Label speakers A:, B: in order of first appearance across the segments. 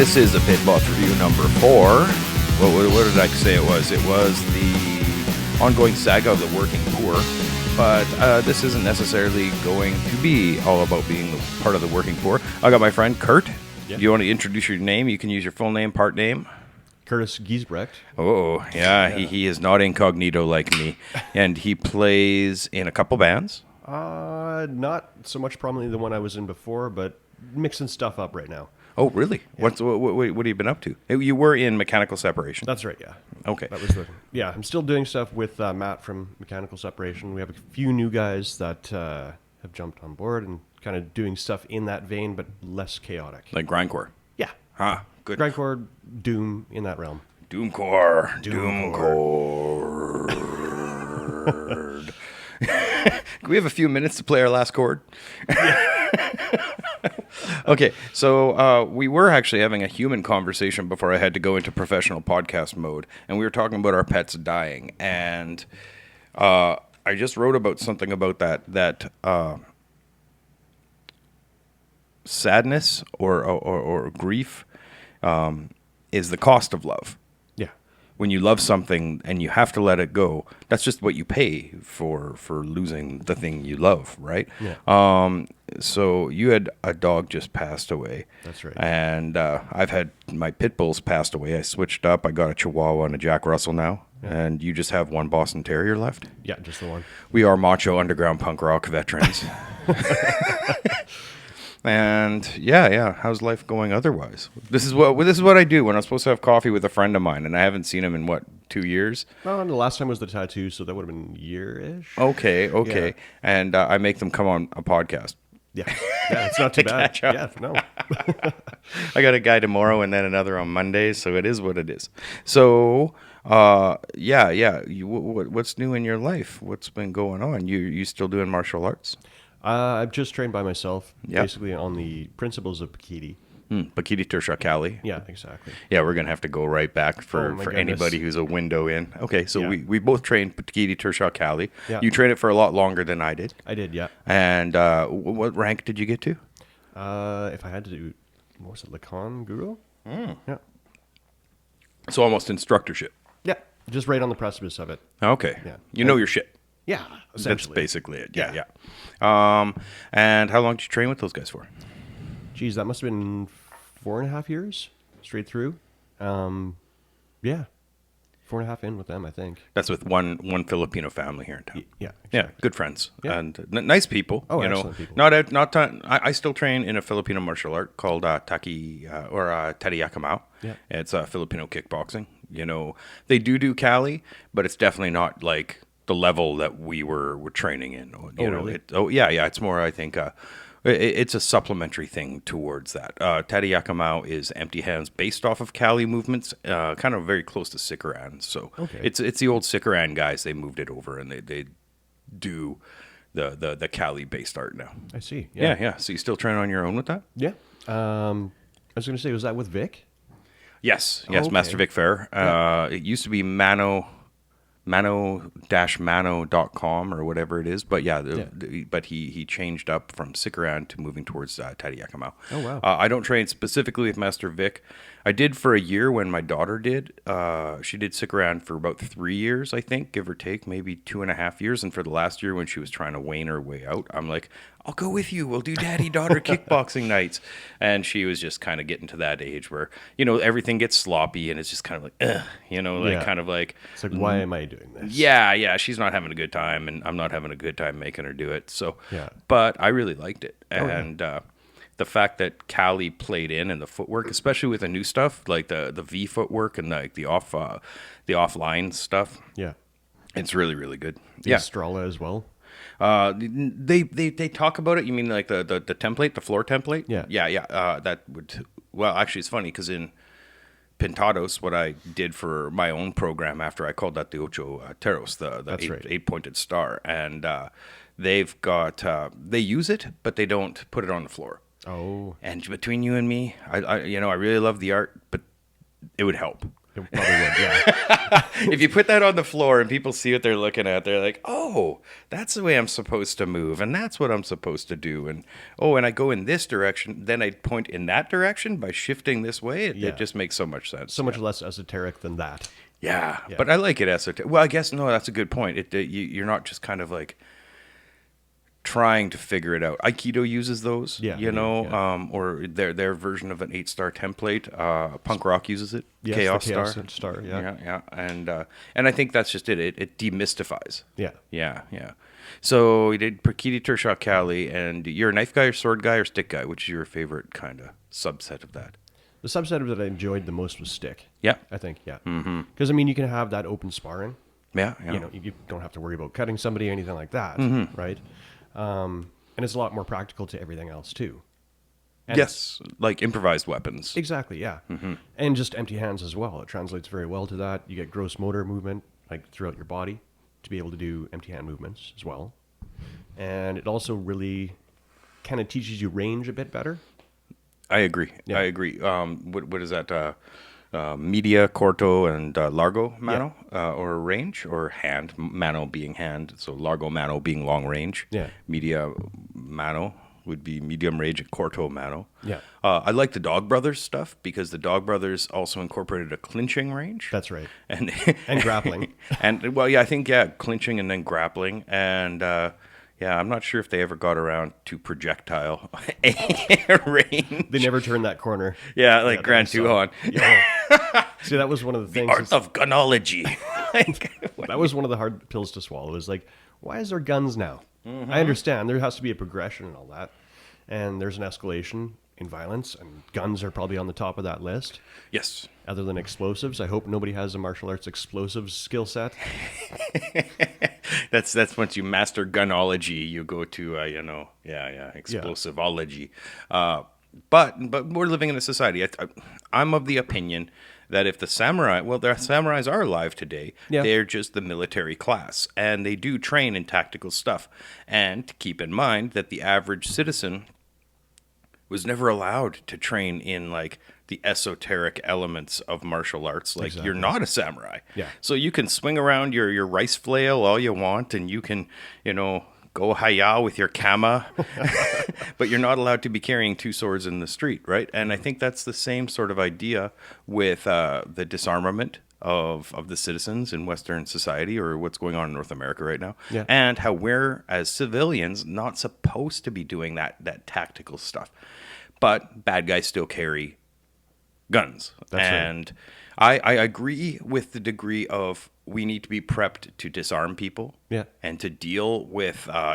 A: This is a Pitboss review number 4. What did I say it was? It was the ongoing saga of the working poor. But this isn't necessarily going to be all about being part of the working poor. I got my friend Curt.
B: Yeah.
A: You want to introduce your name? You can use your full name, part name.
B: Curt Giesbrecht.
A: Oh, yeah. He is not incognito like me. And he plays in a couple bands.
B: Not so much prominently the one I was in before, but mixing stuff up right now.
A: Oh, really?
B: Yeah.
A: What have you been up to? You were in Mechanical Separation.
B: That's right, yeah.
A: Okay.
B: That was I'm still doing stuff with Matt from Mechanical Separation. We have a few new guys that have jumped on board and kind of doing stuff in that vein, but less chaotic.
A: Like grindcore.
B: Yeah.
A: Good.
B: Grindcore, Doom, in that realm.
A: Doomcore. Can we have a few minutes to play our last chord? Okay, so we were actually having a human conversation before I had to go into professional podcast mode, and we were talking about our pets dying, and I just wrote about something about that sadness or grief is the cost of love.
B: Yeah.
A: When you love something and you have to let it go, that's just what you pay for losing the thing you love, right?
B: Yeah.
A: So you had a dog just passed away.
B: That's right.
A: And I've had my pit bulls passed away. I switched up. I got a Chihuahua and a Jack Russell now. Yeah. And you just have one Boston Terrier left?
B: Yeah, just the one.
A: We are macho underground punk rock veterans. And yeah. How's life going otherwise? This is what I do when I'm supposed to have coffee with a friend of mine, and I haven't seen him in 2 years?
B: Well, the last time was the tattoo, so that would have been a year-ish.
A: Okay.
B: Yeah.
A: And I make them come on a podcast.
B: Yeah, it's not too bad.
A: Catch up.
B: Yeah, no.
A: I got a guy tomorrow and then another on Monday, so it is what it is. So, what's new in your life? What's been going on? You still doing martial arts?
B: I've just trained by myself,
A: Yep.
B: basically on the principles of Pakiti.
A: Pakiti Tursha Kali.
B: Yeah, exactly.
A: Yeah, we're going to have to go right back for
B: goodness.
A: anybody who's a window in. Okay, so
B: Yeah.
A: we both trained Pakiti Tursha Kali.
B: Yeah.
A: You trained it for a lot longer than I did.
B: I did, yeah.
A: And what rank did you get to?
B: If I had to do, what was it, Lacan Guru? Yeah.
A: So almost instructorship.
B: Yeah, just right on the precipice of it.
A: Okay.
B: Yeah.
A: You know your shit.
B: Yeah,
A: That's
B: essentially.
A: basically it. Yeah.
B: Yeah.
A: And how long did you train with those guys for?
B: Geez, that must have been 4.5 years straight through. Yeah, 4.5 in with them, I think.
A: That's with one Filipino family here in town.
B: Yeah,
A: Yeah,
B: exactly.
A: good friends
B: Yeah.
A: and nice people.
B: Oh,
A: you know,
B: excellent people.
A: I still train in a Filipino martial art called Tari Yakamao.
B: Yeah.
A: It's Filipino kickboxing. You know, they do Cali, but it's definitely not like the level that we were training in. You know,
B: really?
A: It's more, I think, it's a supplementary thing towards that. Tari Yakamao is empty hands based off of Cali movements, kind of very close to Sikaran. So
B: Okay.
A: it's the old Sikaran guys. They moved it over and they do the Cali based art now.
B: I see.
A: Yeah. So you still train on your own with that?
B: Yeah. I was going to say, was that with Vic?
A: Yes,
B: okay.
A: Master Vic Fair. It used to be mano-mano.com or whatever it is. But but he changed up from Sikaran to moving towards Tari Yakamao.
B: Oh, wow.
A: I don't train specifically with Master Vic. I did for a year when my daughter did. She did Sikaran for about 3 years, I think, give or take, maybe 2.5 years. And for the last year when she was trying to wane her way out, I'm like, I'll go with you. We'll do daddy-daughter kickboxing nights. And she was just kind of getting to that age where, you know, everything gets sloppy and it's just kind of like, kind of like.
B: It's like, why am I doing this?
A: Yeah. She's not having a good time and I'm not having a good time making her do it. So,
B: Yeah.
A: But I really liked it.
B: Oh, yeah.
A: And the fact that Cali played in and the footwork, especially with the new stuff, like the V footwork and like the offline stuff,
B: Yeah.
A: it's really, really good.
B: The Estrella as well.
A: They talk about it. You mean like the template, the floor template?
B: Yeah.
A: Yeah. That would, well, actually it's funny because in Pintados, what I did for my own program after I called that the Ocho Teros, the
B: right.
A: 8-pointed star, and they've got they use it, but they don't put it on the floor.
B: Oh.
A: And between you and me, I really love the art, but it would help.
B: It probably would, yeah.
A: If you put that on the floor and people see what they're looking at, they're like, oh, that's the way I'm supposed to move, and that's what I'm supposed to do. And oh, and I go in this direction, then I point in that direction by shifting this way. It just makes so much sense.
B: So much less esoteric than that.
A: Yeah, but I like it esoteric. Well, I guess, no, that's a good point. You're not just kind of like trying to figure it out. Aikido uses those, or their version of an 8-star template. Punk rock uses it.
B: Yes,
A: Chaos
B: the
A: Star.
B: Star,
A: Yeah. And I think that's just it. It demystifies.
B: Yeah.
A: Yeah. So you did Prakiti Tershaw Kali, and you're a knife guy or sword guy or stick guy. Which is your favorite kind of subset of that?
B: The subset of it that I enjoyed the most was stick.
A: Yeah.
B: I think, yeah. Because, I mean, you can have that open sparring.
A: Yeah.
B: You know, you don't have to worry about cutting somebody or anything like that, right? And it's a lot more practical to everything else, too. And
A: yes, like improvised weapons.
B: Exactly, yeah. And just empty hands as well. It translates very well to that. You get gross motor movement, like throughout your body, to be able to do empty hand movements as well. And it also really kind of teaches you range a bit better.
A: I agree.
B: Yeah.
A: I agree. What is that? Media, corto, and largo mano, or range, or hand, mano being hand, so largo mano being long range.
B: Yeah.
A: Media mano would be medium range, and corto mano.
B: Yeah.
A: I like the Dog Brothers stuff because the Dog Brothers also incorporated a clinching range.
B: That's right.
A: And
B: grappling.
A: And well, yeah, I think clinching and then grappling, and I'm not sure if they ever got around to projectile range.
B: They never turned that corner.
A: Yeah, like Grand Tuhon.
B: See, that was one of the things.
A: Art of Gunology.
B: That was one of the hard pills to swallow. Is like, why is there guns now? I understand there has to be a progression and all that, and there's an escalation in violence, and guns are probably on the top of that list.
A: Yes.
B: Other than explosives, I hope nobody has a martial arts explosives skill set.
A: That's once you master gunology, you go to explosiveology. But we're living in a society. I'm of the opinion that if the samurais are alive today, they're just the military class, and they do train in tactical stuff. And keep in mind that the average citizen was never allowed to train in like the esoteric elements of martial arts. Like You're not a samurai.
B: Yeah.
A: So you can swing around your rice flail all you want, and you can, go hi-ya with your kama, but you're not allowed to be carrying 2 swords in the street, right? And I think that's the same sort of idea with the disarmament of the citizens in Western society, or what's going on in North America right now, and how we're, as civilians, not supposed to be doing that tactical stuff. But bad guys still carry guns.
B: That's
A: and right. I agree with the degree of we need to be prepped to disarm people and to deal with, how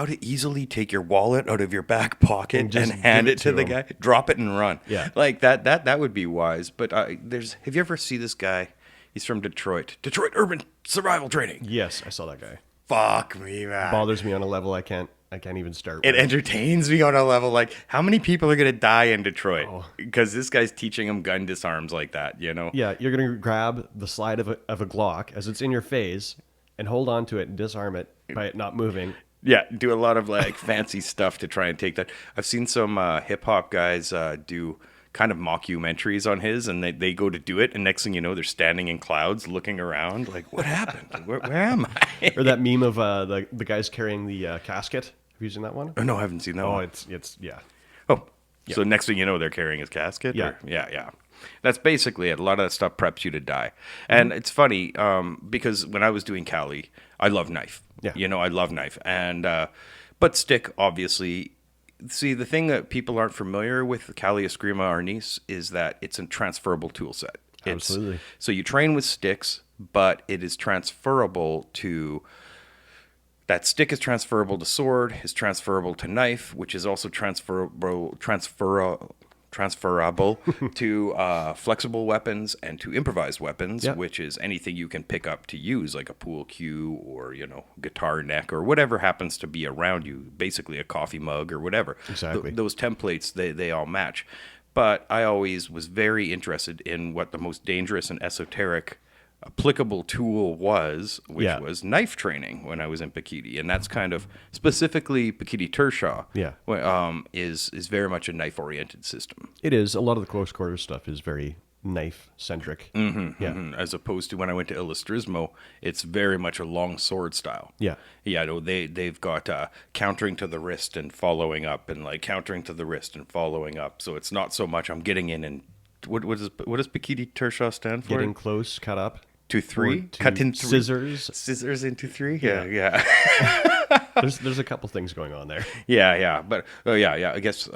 A: to easily take your wallet out of your back pocket and hand it to the guy, drop it and run.
B: Yeah.
A: Like that would be wise. But have you ever seen this guy? He's from Detroit Urban Survival Training.
B: Yes, I saw that guy.
A: Fuck me, man.
B: It bothers me on a level I can't even start with.
A: It entertains me on a level like, how many people are going to die in Detroit? Because this guy's teaching them gun disarms like that,
B: Yeah, you're going to grab the slide of a Glock as it's in your face and hold on to it and disarm it by it not moving.
A: Yeah, do a lot of like fancy stuff to try and take that. I've seen some hip-hop guys do kind of mockumentaries on his, and they go to do it, and next thing you know, they're standing in clouds looking around like, what happened? Where am I?
B: Or that meme of the guys carrying the casket. Have you seen that one?
A: Oh, no, I haven't seen that one.
B: It's
A: Oh, so next thing you know, they're carrying his casket?
B: Yeah.
A: Yeah. That's basically it. A lot of that stuff preps you to die. And it's funny, because when I was doing Kali, I love knife.
B: Yeah.
A: I love knife. And but stick, obviously. See, the thing that people aren't familiar with Kali Eskrima Arnis is that it's a transferable tool set.
B: Absolutely.
A: So you train with sticks, but it is transferable to... That stick is transferable to sword, is transferable to knife, which is also transferable to flexible weapons and to improvised weapons, which is anything you can pick up to use, like a pool cue or, guitar neck or whatever happens to be around you, basically a coffee mug or whatever.
B: Exactly.
A: Those templates, they all match. But I always was very interested in what the most dangerous and esoteric applicable tool was, which was knife training when I was in Pakiti. And that's kind of specifically Pakiti Tershaw is very much a knife oriented system.
B: It is. A lot of the close quarters stuff is very knife centric.
A: As opposed to when I went to Illustrismo, it's very much a long sword style.
B: Yeah.
A: Yeah, no, they've got countering to the wrist and following up, and like countering to the wrist and following up. So it's not so much I'm getting in and what does Pikiti Tershaw stand for?
B: Getting close, cut up.
A: To three,
B: to
A: cut in three.
B: Scissors
A: into three. Yeah.
B: There's a couple things going on there.
A: Yeah. But I guess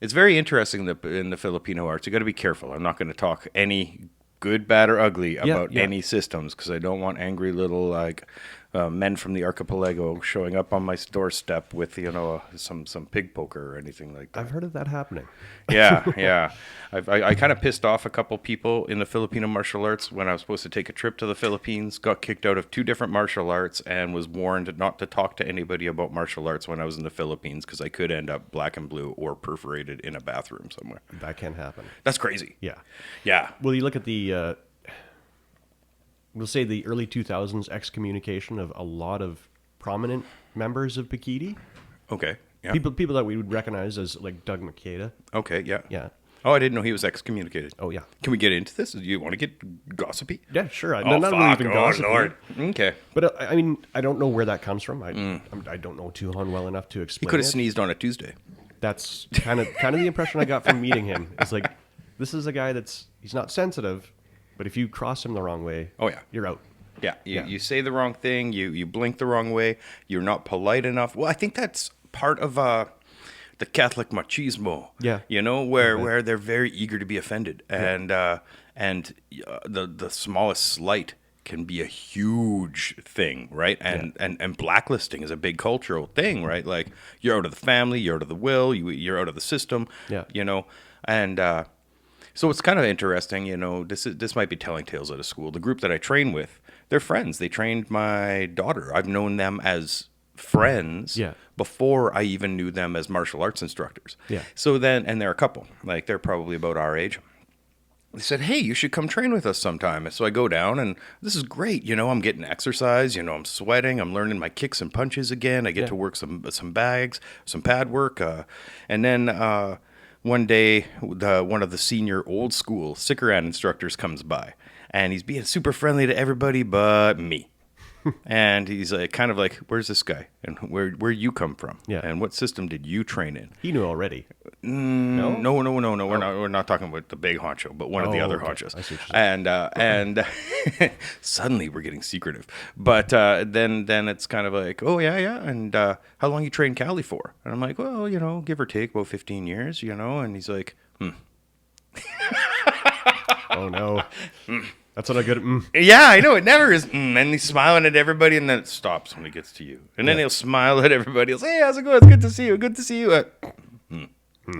A: it's very interesting that in the Filipino arts, you got to be careful. I'm not going to talk any good, bad, or ugly about any systems because I don't want angry little like men from the archipelago showing up on my doorstep with some pig poker or anything like that.
B: I've heard of that happening.
A: Yeah. I kind of pissed off a couple people in the Filipino martial arts when I was supposed to take a trip to the Philippines, got kicked out of 2 different martial arts, and was warned not to talk to anybody about martial arts when I was in the Philippines because I could end up black and blue or perforated in a bathroom somewhere.
B: That can happen.
A: That's crazy.
B: Yeah. Well, you look at the, we'll say the early 2000s excommunication of a lot of prominent members of Pikiti.
A: Okay. Yeah.
B: People that we would recognize as like Doug Makeda.
A: Okay. Yeah.
B: Yeah.
A: Oh, I didn't know he was excommunicated.
B: Oh, yeah.
A: Can we get into this? Do you want to get gossipy?
B: Yeah, sure.
A: Not really even gossipy. Lord. Okay.
B: But I mean, I don't know where that comes from. I don't know Tuhon well enough to explain.
A: He could have sneezed on a Tuesday.
B: That's kind of the impression I got from meeting him. It's like, this is a guy he's not sensitive, but if you cross him the wrong way, you're out.
A: Yeah. You say the wrong thing. You blink the wrong way. You're not polite enough. Well, I think that's part of the Catholic machismo, where they're very eager to be offended, and the smallest slight can be a huge thing, right? And blacklisting is a big cultural thing, right? Like you're out of the family, you're out of the will, you're out of the system, and so it's kind of interesting, this might be telling tales out of school. The group that I train with, they're friends. They trained my daughter. I've known them as friends before I even knew them as martial arts instructors. So then, and they're a couple, like they're probably about our age. They said, hey, you should come train with us sometime. So I go down and this is great. I'm getting exercise, I'm sweating. I'm learning my kicks and punches again. I get to work some bags, some pad work. And then one day, one of the senior old school Sikaran instructors comes by and he's being super friendly to everybody but me. And he's like, kind of like, where's this guy? And where you come from? And what system did you train in?
B: He knew already.
A: No. We're not talking about the big honcho, but one of the other honchos.
B: I see what you're
A: saying. And suddenly we're getting secretive. But then it's kind of like, oh yeah. And how long you train Cali for? And I'm like, well, give or take about 15 years, And he's like,
B: Oh no. That's not a good.
A: Yeah, I know. It never is. And he's smiling at everybody, and then it stops when he gets to you. And then he'll smile at everybody. He'll say, hey, how's it going? It's good to see you. Good to see you.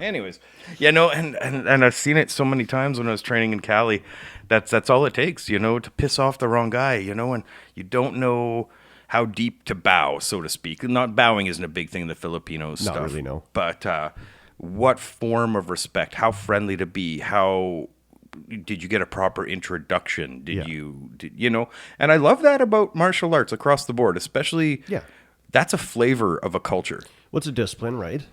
A: Anyways. And I've seen it so many times when I was training in Cali. That's all it takes, to piss off the wrong guy, and you don't know how deep to bow, so to speak. Not bowing isn't a big thing in the Filipino stuff.
B: Not really, no.
A: But what form of respect, how friendly to be, how... Did you get a proper introduction? Did you And I love that about martial arts across the board, especially. That's a flavor of a culture.
B: Well, it's a discipline, right?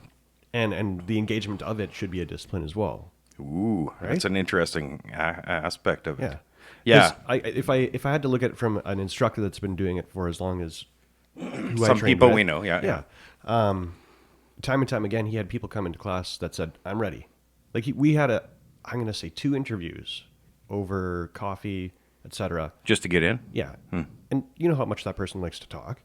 B: And the engagement of it should be a discipline as well.
A: Ooh, right? That's an interesting aspect of it.
B: Yeah. If I had to look at it from an instructor that's been doing it for as long as
A: some people we know,
B: time and time again, he had people come into class that said, "I'm ready." Like we had I'm going to say 2 interviews over coffee, etc.
A: Just to get in?
B: Yeah. And you know how much that person likes to talk.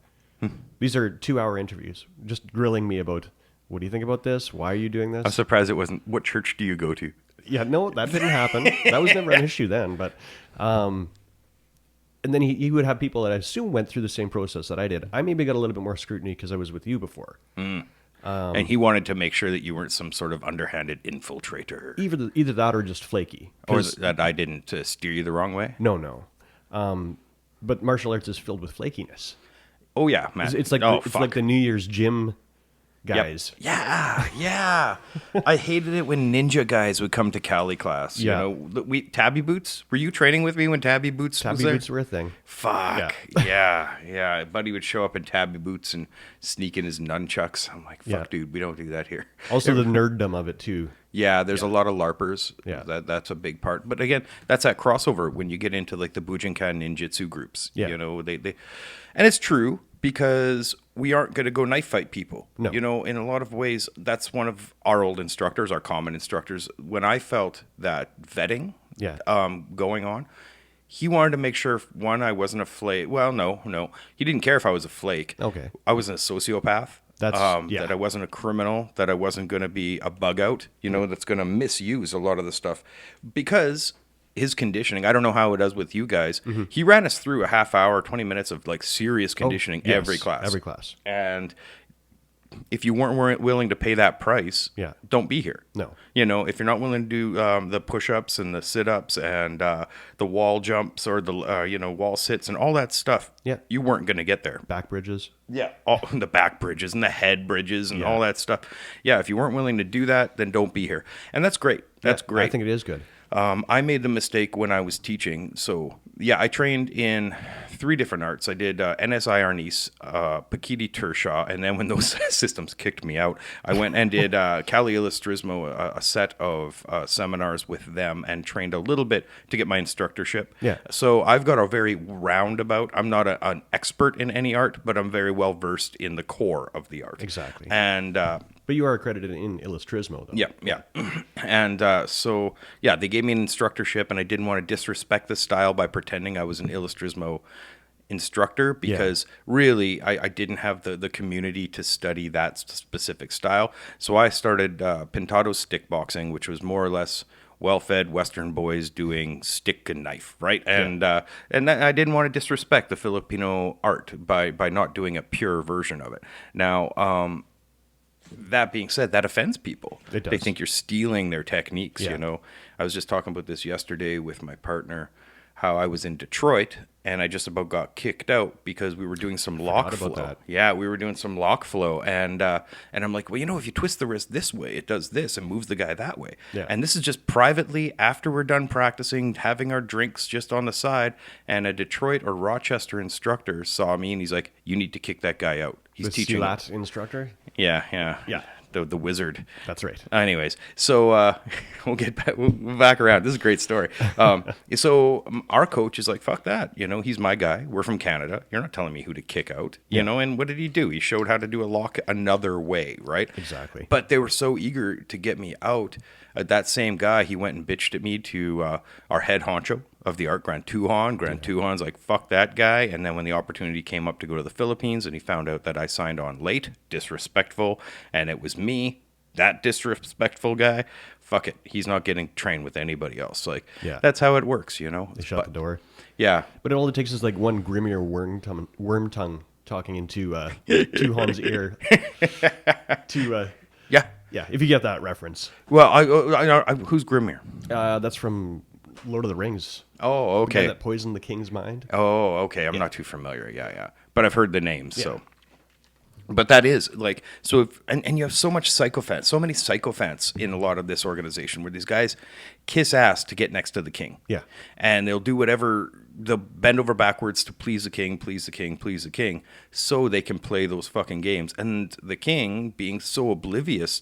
B: These are 2-hour interviews, just grilling me about, what do you think about this? Why are you doing this?
A: I'm surprised it wasn't, what church do you go to?
B: Yeah, no, that didn't happen. That was never an issue then. But, and then he would have people that I assume went through the same process that I did. I maybe got a little bit more scrutiny because I was with you before.
A: And he wanted to make sure that you weren't some sort of underhanded infiltrator.
B: Either that or just flaky.
A: Or that I didn't steer you the wrong way?
B: No. But martial arts is filled with flakiness.
A: Oh, yeah, man.
B: It's like the New Year's gym guys.
A: Yeah. I hated it when ninja guys would come to Cali class.
B: Yeah.
A: You know, Tabby Boots. Were you training with me when Tabby Boots was
B: Tabby
A: there?
B: boots were a thing.
A: Fuck. Yeah. Buddy would show up in Tabby Boots and sneak in his nunchucks. I'm like, fuck, dude, we don't do that here.
B: Also the nerddom of it too.
A: Yeah, there's a lot of LARPers.
B: Yeah.
A: That's a big part. But again, that's that crossover when you get into like the Bujinkan ninjutsu groups.
B: Yeah.
A: You know, they and it's true because we aren't going to go knife fight people.
B: No.
A: You know, in a lot of ways, that's one of our old instructors, our common instructors. When I felt that vetting going on, he wanted to make sure, one, I wasn't a flake. Well, no. He didn't care if I was a flake.
B: Okay.
A: I wasn't a sociopath.
B: That's
A: that I wasn't a criminal, that I wasn't going to be a bug out, you know, that's going to misuse a lot of the stuff. Because his conditioning, I don't know how it does with you guys. Mm-hmm. He ran us through a half hour, 20 minutes of like serious conditioning every class.
B: Every class.
A: And if you weren't willing to pay that price, don't be here.
B: No.
A: You know, if you're not willing to do the push-ups and the sit-ups and the wall jumps or the, wall sits and all that stuff, you weren't going to get there.
B: Back bridges.
A: Yeah. All the back bridges and the head bridges and all that stuff. Yeah, if you weren't willing to do that, then don't be here. And that's great. That's great.
B: I think it is good.
A: I made the mistake when I was teaching. So, I trained in 3 different arts. I did NSI Arnis, Pakiti Tershaw, and then when those systems kicked me out, I went and did Kali Illustrismo, a set of seminars with them, and trained a little bit to get my instructorship.
B: Yeah.
A: So I've got a very roundabout. I'm not an expert in any art, but I'm very well versed in the core of the art.
B: Exactly.
A: And
B: but you are accredited in Illustrismo, though.
A: Yeah. And they gave me an instructorship, and I didn't want to disrespect the style by pretending I was an Illustrismo instructor because really I didn't have the community to study that specific style. So I started Pintado stick boxing, which was more or less well-fed Western boys doing stick and knife, right? And I didn't want to disrespect the Filipino art by not doing a pure version of it. Now, that being said, that offends people.
B: It does.
A: They think you're stealing their techniques, you know. I was just talking about this yesterday with my partner, how I was in Detroit and I just about got kicked out because we were doing some lock flow.
B: That.
A: Yeah, we were doing some lock flow and I'm like, well, if you twist the wrist this way, it does this and moves the guy that way.
B: Yeah.
A: And this is just privately after we're done practicing, having our drinks just on the side, and a Detroit or Rochester instructor saw me and he's like, you need to kick that guy out. He's
B: the
A: teaching
B: Silat instructor?
A: Yeah. The wizard.
B: That's right.
A: Anyways, so we'll back around. This is a great story. So our coach is like, fuck that. He's my guy. We're from Canada. You're not telling me who to kick out. You know, and what did he do? He showed how to do a lock another way, right?
B: Exactly.
A: But they were so eager to get me out. That same guy, he went and bitched at me to our head honcho of the art, Grand Tuhan's like, fuck that guy. And then when the opportunity came up to go to the Philippines and he found out that I signed on late, disrespectful, and it was me, that disrespectful guy, fuck it. He's not getting trained with anybody else. Like, that's how it works,
B: They shut the door.
A: Yeah.
B: But all it takes is like one Grimmier worm tongue talking into Tuhan's ear to... Yeah, if you get that reference.
A: Well, I who's Grimmier?
B: That's from Lord of the Rings.
A: Oh, okay.
B: The guy that poisoned the king's mind.
A: Oh, okay. I'm not too familiar. Yeah. But I've heard the names, so. But that is like, so if, and you have so many sycophants in a lot of this organization where these guys kiss ass to get next to the king.
B: Yeah.
A: And they'll do whatever, they'll bend over backwards to please the king, so they can play those fucking games. And the king, being so oblivious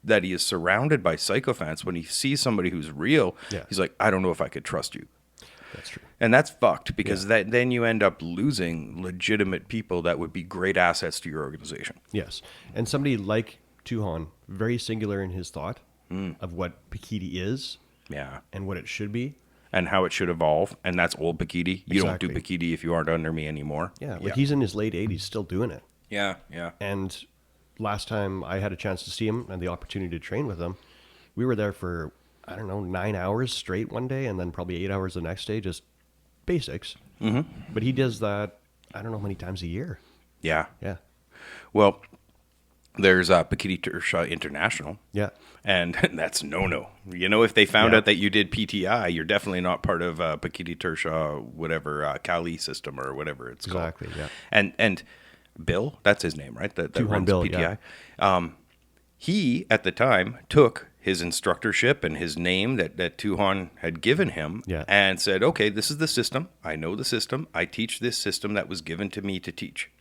A: that he is surrounded by sycophants, when he sees somebody who's real, he's like, I don't know if I could trust you.
B: That's true.
A: And that's fucked because then you end up losing legitimate people that would be great assets to your organization.
B: Yes. And somebody like Tuhan, very singular in his thought of what Pakiti is and what it should be.
A: And how it should evolve. And that's old Pakiti. You
B: Exactly.
A: don't do Pakiti if you aren't under me anymore.
B: Yeah, like he's in his late 80s still doing it.
A: Yeah.
B: And last time I had a chance to see him and the opportunity to train with him, we were there for, 9 hours straight one day and then probably 8 hours the next day, just basics. Mm-hmm. But he does that, I don't know how many times a year.
A: Yeah.
B: Well,
A: there's Pakiti Tersha International.
B: Yeah.
A: And that's no. If they found out that you did PTI, you're definitely not part of Pakiti Tersha, whatever, Kali system or whatever it's called.
B: Exactly, yeah.
A: And Bill, that's his name, right? That
B: Tuhan
A: runs
B: Bill,
A: PTI.
B: yeah.
A: He, at the time, took his instructorship and his name that Tuhon had given him
B: Yeah.
A: and said, okay, this is the system. I know the system. I teach this system that was given to me to teach.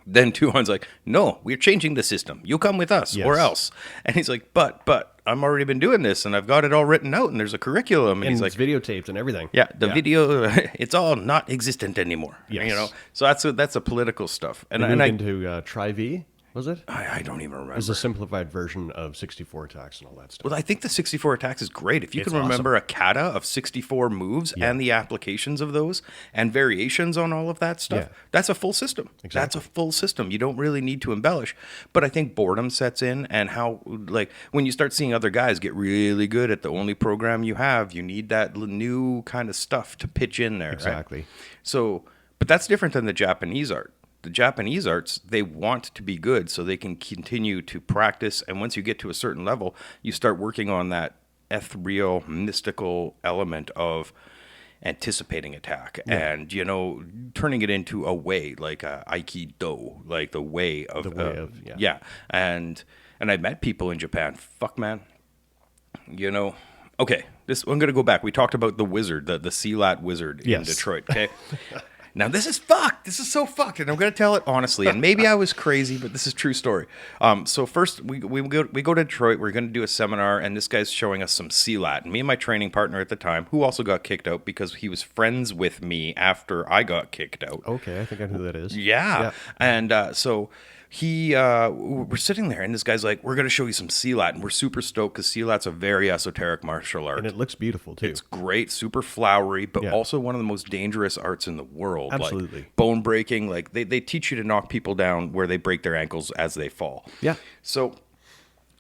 A: Then Tuhon's like, no, we're changing the system. You come with us or
B: Yes.
A: else. And he's like, but I'm already been doing this and I've got it all written out and there's a curriculum. And he's like,
B: it's videotaped and everything.
A: yeah, the video, it's all not existent anymore.
B: Yes.
A: You know, so that's a political stuff. And,
B: They
A: and
B: moved
A: I,
B: into Tri-V, was it?
A: I don't even remember.
B: It was a simplified version of 64 attacks and all that stuff.
A: Well, I think the 64 attacks is great. If you
B: It's
A: can remember a kata of 64 moves and the applications of those and variations on all of that stuff,
B: Yeah.
A: that's a full system.
B: Exactly.
A: That's a full system. You don't really need to embellish. But I think boredom sets in, and how, like, when you start seeing other guys get really good at the only program you have, you need that new kind of stuff to pitch in there.
B: Exactly.
A: Right? So, but that's different than the Japanese art. The Japanese arts, they want to be good so they can continue to practice. And once you get to a certain level, you start working on that ethereal, mystical element of anticipating attack and, you know, turning it into a way, like Aikido, like the way of, yeah. And I met people in Japan. Fuck, man. You know, okay, I'm going to go back. We talked about the wizard, the Silat wizard in Detroit, okay? Now, this is fucked. This is so fucked, and I'm going to tell it honestly. And maybe I was crazy, but this is a true story. So first, we go to Detroit. We're going to do a seminar, and this guy's showing us some Silat. And me and my training partner at the time, who also got kicked out because he was friends with me after I got kicked out.
B: Okay, I think I know who that is.
A: Yeah. And so we're sitting there, and this guy's like, we're going to show you some Silat. And we're super stoked because Silat's a very esoteric martial art.
B: And it looks beautiful, too.
A: It's great, super flowery, but also one of the most dangerous arts in the world.
B: Absolutely.
A: Like bone breaking, like they teach you to knock people down where they break their ankles as they fall.
B: Yeah.
A: So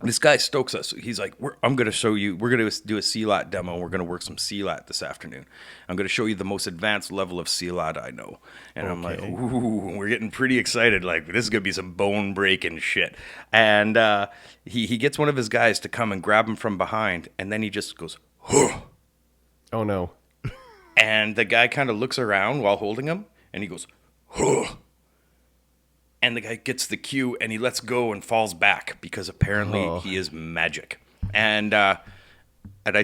A: this guy stokes us. He's like, I'm going to show you, we're going to do a Silat demo. We're going to work some Silat this afternoon. I'm going to show you the most advanced level of Silat I know. And I'm like, ooh, we're getting pretty excited. Like, this is going to be some bone breaking shit. And he gets one of his guys to come and grab him from behind. And then he just goes, huh.
B: Oh, no.
A: And the guy kind of looks around while holding him. And he goes, huh. And the guy gets the cue and he lets go and falls back because apparently he is magic. And I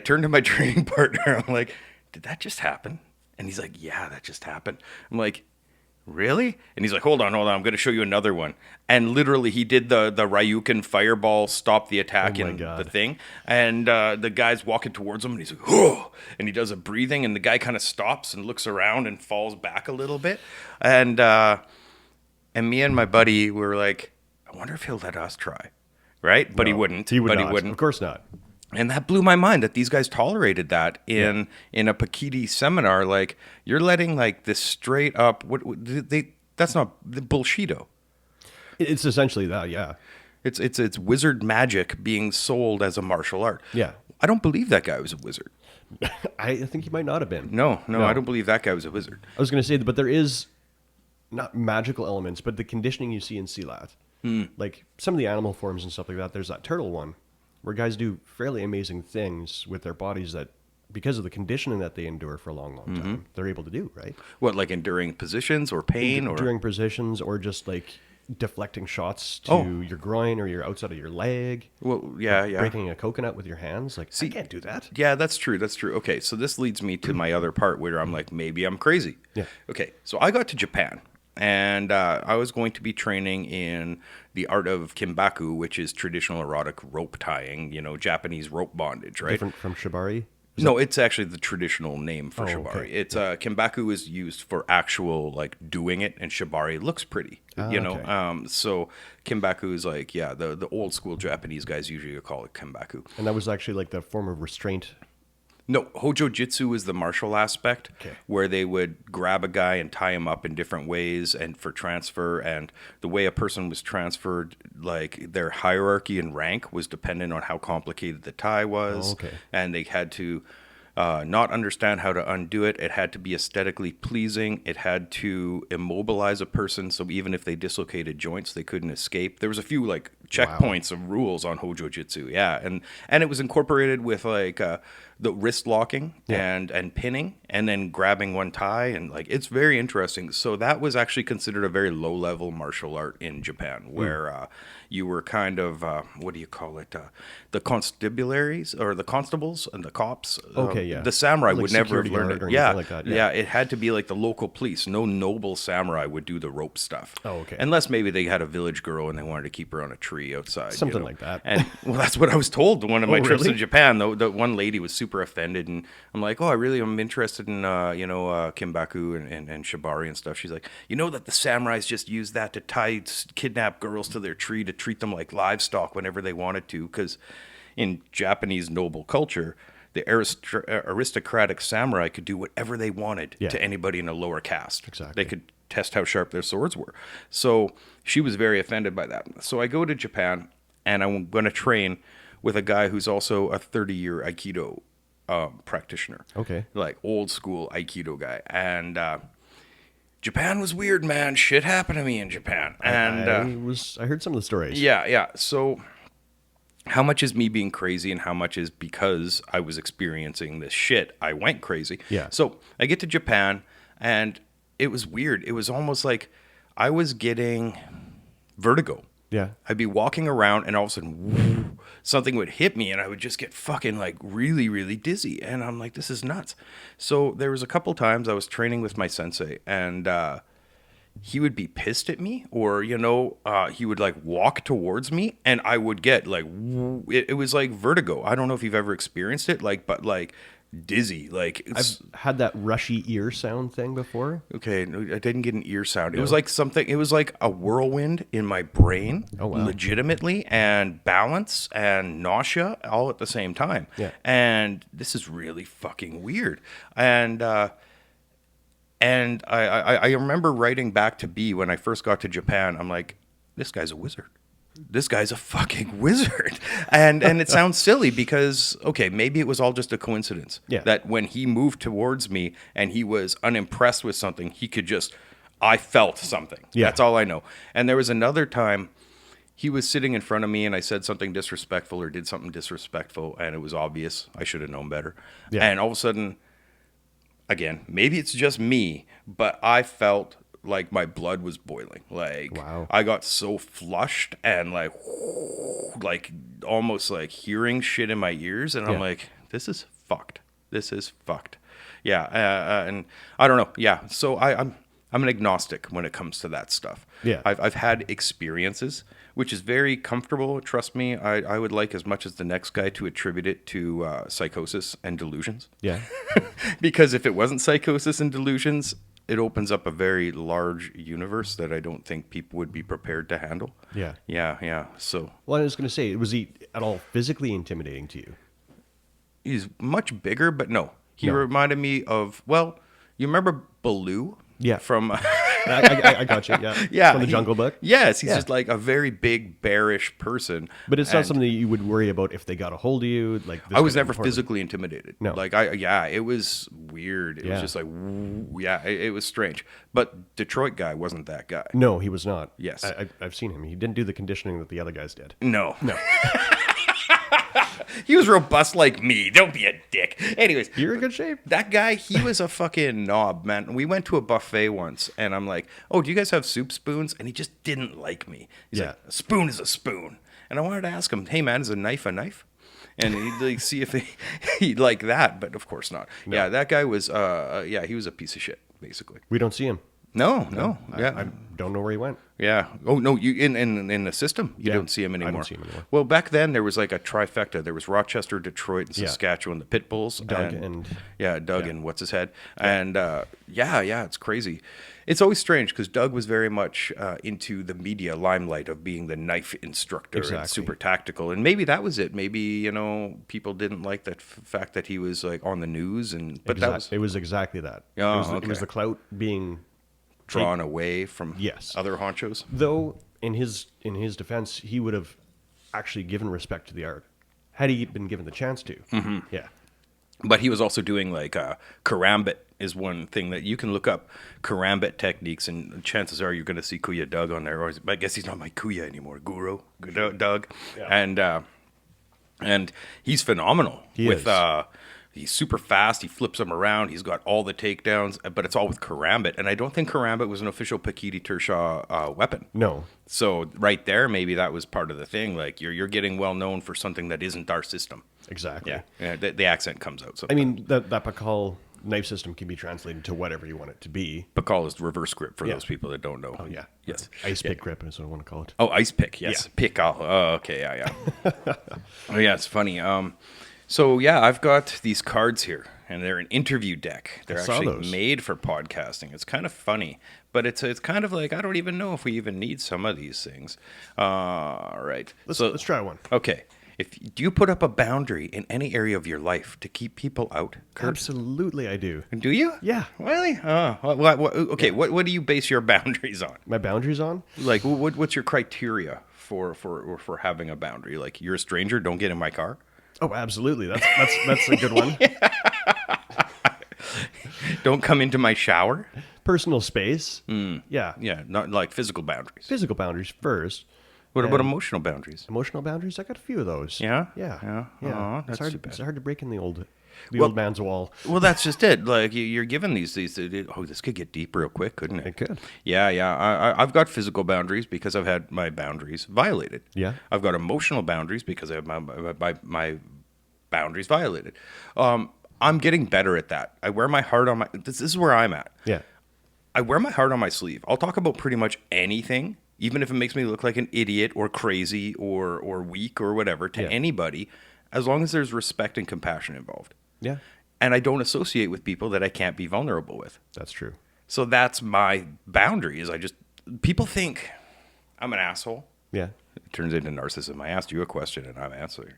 A: turned to my training partner. I'm like, did that just happen? And he's like, yeah, that just happened. I'm like, really? And he's like, hold on. I'm going to show you another one. And literally he did the Ryukin fireball, stop the attack in the thing. And the guy's walking towards him and he's like, oh, and he does a breathing and the guy kind of stops and looks around and falls back a little bit. And me and my buddy were like, I wonder if he'll let us try. Right? But he wouldn't.
B: He would
A: but
B: not.
A: He wouldn't.
B: Of course not.
A: And that blew my mind that these guys tolerated that in a Pakiti seminar. Like, you're letting like this straight up, that's not the bullshito.
B: It's essentially that, yeah.
A: It's wizard magic being sold as a martial art.
B: Yeah.
A: I don't believe that guy was a wizard.
B: I think he might not have been.
A: No, I don't believe that guy was a wizard.
B: I was going to say, but there is not magical elements, but the conditioning you see in Silat. Like some of the animal forms and stuff like that, there's that turtle one where guys do fairly amazing things with their bodies that, because of the conditioning that they endure for a long, long time, they're able to do, right?
A: What, like enduring positions or pain?
B: Enduring positions or just like deflecting shots to your groin or your outside of your leg.
A: Well, yeah.
B: Breaking a coconut with your hands. Like, I can't do that.
A: Yeah, that's true. Okay, so this leads me to my other part where I'm like, maybe I'm crazy.
B: Yeah.
A: Okay, so I got to Japan, and I was going to be training in the art of kimbaku, which is traditional erotic rope tying, Japanese rope bondage, right?
B: Different from shibari?
A: It's actually the traditional name for shibari.
B: Okay.
A: It's kimbaku is used for actual like doing it, and shibari looks pretty,
B: Okay.
A: So kimbaku is like the old school Japanese guys usually call it kimbaku.
B: And that was actually like the form of restraint.
A: No, HojoJitsu is the martial aspect where they would grab a guy and tie him up in different ways and for transfer. And the way a person was transferred, like their hierarchy and rank was dependent on how complicated the tie was.
B: Okay.
A: And they had to not understand how to undo it. It had to be aesthetically pleasing. It had to immobilize a person, so even if they dislocated joints, they couldn't escape. There was a few like checkpoints of rules on HojoJitsu, yeah, and it was incorporated with like the wrist locking and pinning, and then grabbing one tie, and like it's very interesting. So that was actually considered a very low level martial art in Japan, where you were kind of what do you call it? The constabularies or the constables and the cops.
B: Okay, yeah.
A: The samurai
B: Like
A: would never have
B: security
A: learned
B: guard
A: it.
B: or
A: Yeah,
B: anything like that,
A: yeah.
B: yeah.
A: It had to be like the local police. No noble samurai would do the rope stuff.
B: Oh, okay.
A: Unless maybe they had a village girl and they wanted to keep her on a tree outside.
B: Something like that.
A: And well, that's what I was told. One of my trips
B: really?
A: to Japan, though, the one lady was super offended, and I'm like, oh, I really am interested in Kimbaku and Shibari and stuff. She's like, you know that the samurais just used that to kidnap girls to their tree to treat them like livestock whenever they wanted to, because in Japanese noble culture, the aristocratic samurai could do whatever they wanted to anybody in a lower caste.
B: Exactly.
A: They could test how sharp their swords were. So she was very offended by that. So I go to Japan, and I'm going to train with a guy who's also a 30-year Aikido practitioner.
B: Okay.
A: Like old school Aikido guy. And Japan was weird, man. Shit happened to me in Japan. And
B: I heard some of the stories.
A: yeah. So how much is me being crazy and how much is because I was experiencing this shit, I went crazy.
B: Yeah.
A: So I get to Japan, and it was weird. It was almost like I was getting vertigo.
B: Yeah.
A: I'd be walking around, and all of a sudden, whoo, something would hit me, and I would just get fucking like really, really dizzy. And I'm like, this is nuts. So there was a couple times I was training with my sensei, and he would be pissed at me, or he would like walk towards me, and I would get like it was like vertigo. I don't know if you've ever experienced it, but dizzy. Like
B: I've had that rushy ear sound thing before.
A: okay, no, I didn't get an ear sound. It was like something. It was like a whirlwind in my brain, legitimately, and balance and nausea all at the same time.
B: Yeah.
A: And this is really fucking weird. And I remember writing back to B when I first got to Japan. I'm like, this guy's a wizard. This guy's a fucking wizard. And it sounds silly because, okay, maybe it was all just a coincidence.
B: Yeah.
A: That when he moved towards me and he was unimpressed with something, I felt something.
B: Yeah.
A: That's all I know. And there was another time he was sitting in front of me and I said something disrespectful or did something disrespectful, and it was obvious. I should have known better.
B: Yeah.
A: And all of a sudden, again, maybe it's just me, but I felt like my blood was boiling. Like,
B: wow.
A: I got so flushed and like almost like hearing shit in my ears, and I'm like, this is fucked. This is fucked. Yeah, and I don't know. Yeah, so I'm an agnostic when it comes to that stuff.
B: Yeah.
A: I've had experiences, which is very comfortable. Trust me, I would like as much as the next guy to attribute it to psychosis and delusions.
B: Yeah.
A: Because if it wasn't psychosis and delusions, it opens up a very large universe that I don't think people would be prepared to handle.
B: Yeah.
A: Yeah. So
B: Well, I was going to say, was he at all physically intimidating to you?
A: he's much bigger, but no. He
B: No.
A: reminded me of, well, you remember Baloo?
B: Yeah.
A: From
B: I got you. Yeah.
A: yeah,
B: From the Jungle Book.
A: Yes, he's
B: Yeah.
A: just like a very big bearish person.
B: But it's not
A: And
B: something that you would worry about if they got a hold of you. Like this
A: I was
B: guy's
A: never
B: important.
A: physically intimidated.
B: No.
A: Like it was weird. It was
B: Yeah.
A: just like, it was strange. But Detroit guy wasn't that guy.
B: No, he was not.
A: Yes.
B: I've seen him. He didn't do the conditioning that the other guys did.
A: No. He was robust like me. Don't be a dick. Anyways,
B: You're in good shape.
A: that guy, he was a fucking knob, man. We went to a buffet once, and I'm like, oh, do you guys have soup spoons? And he just didn't like me. He's
B: Yeah.
A: like, a spoon is a spoon. And I wanted to ask him, hey, man, is a knife a knife? And he'd like, see if he'd like that, but of course not.
B: No.
A: Yeah, that guy was, he was a piece of shit, basically.
B: We don't see him.
A: No. Yeah.
B: I don't know where he went.
A: Yeah. Oh no, you in the system you
B: Yeah,
A: don't see him
B: I don't
A: anymore.
B: see him anymore.
A: Well, back then there was like a trifecta. There was Rochester, Detroit, and
B: Yeah.
A: Saskatchewan. The Pitbulls,
B: Doug
A: Doug
B: yeah.
A: and what's his head, and it's crazy. It's always strange because Doug was very much into the media limelight of being the knife instructor and
B: Exactly.
A: super tactical, and maybe that was it. Maybe people didn't like that fact that he was like on the news, but that was
B: It was exactly that.
A: Oh,
B: it was
A: okay.
B: the clout being
A: drawn away from
B: Yes.
A: other honchos.
B: Though in his defense, he would have actually given respect to the art had he been given the chance to. Mm-hmm. Yeah.
A: But he was also doing like karambit is one thing that you can look up karambit techniques, and chances are you're going to see Kuya Doug on there. Or I guess he's not my Kuya anymore, Guru Doug, and he's phenomenal. He's super fast. He flips them around. He's got all the takedowns, but it's all with karambit. And I don't think karambit was an official Pakiti Tershaw weapon.
B: No.
A: So right there, maybe that was part of the thing. Like you're getting well known for something that isn't our system.
B: Exactly.
A: Yeah. The accent comes out.
B: I mean, that Pakal knife system can be translated to whatever you want it to be.
A: Pakal is reverse grip for those people that don't know.
B: Oh, yeah.
A: Yes.
B: Ice pick grip is what I want to call it.
A: Oh, ice pick. Yes.
B: Yeah.
A: Pick. Oh, okay. Yeah. Oh, yeah. It's funny. So yeah, I've got these cards here, and they're an interview deck. They're actually made for podcasting. It's kind of funny, but it's kind of like I don't even know if we even need some of these things. All right,
B: let's try one.
A: Okay, do you put up a boundary in any area of your life to keep people out, Curt?
B: Absolutely, I do.
A: Do you?
B: Yeah.
A: Really? Okay. What do you base your boundaries on?
B: My boundaries on?
A: Like, what's your criteria for having a boundary? Like, you're a stranger, don't get in my car.
B: Oh, absolutely. That's a good one.
A: Don't come into my shower.
B: Personal space. Yeah.
A: Yeah, not like physical boundaries.
B: Physical boundaries first.
A: What about emotional boundaries?
B: Emotional boundaries? I got a few of those.
A: Yeah?
B: Yeah.
A: Oh, that's too bad.
B: It's hard to break in the old man's wall.
A: Well, that's just it. Like you're given these. Oh, this could get deep real quick, couldn't it?
B: It could.
A: Yeah. I've got physical boundaries because I've had my boundaries violated.
B: Yeah.
A: I've got emotional boundaries because I have my boundaries violated. I'm getting better at that. I wear my heart on my. This is where I'm at.
B: Yeah.
A: I wear my heart on my sleeve. I'll talk about pretty much anything, even if it makes me look like an idiot or crazy or weak or whatever to anybody, as long as there's respect and compassion involved.
B: Yeah.
A: And I don't associate with people that I can't be vulnerable with.
B: That's true.
A: So that's my boundary. People think I'm an asshole.
B: Yeah.
A: It turns into narcissism. I asked you a question and I'm answering.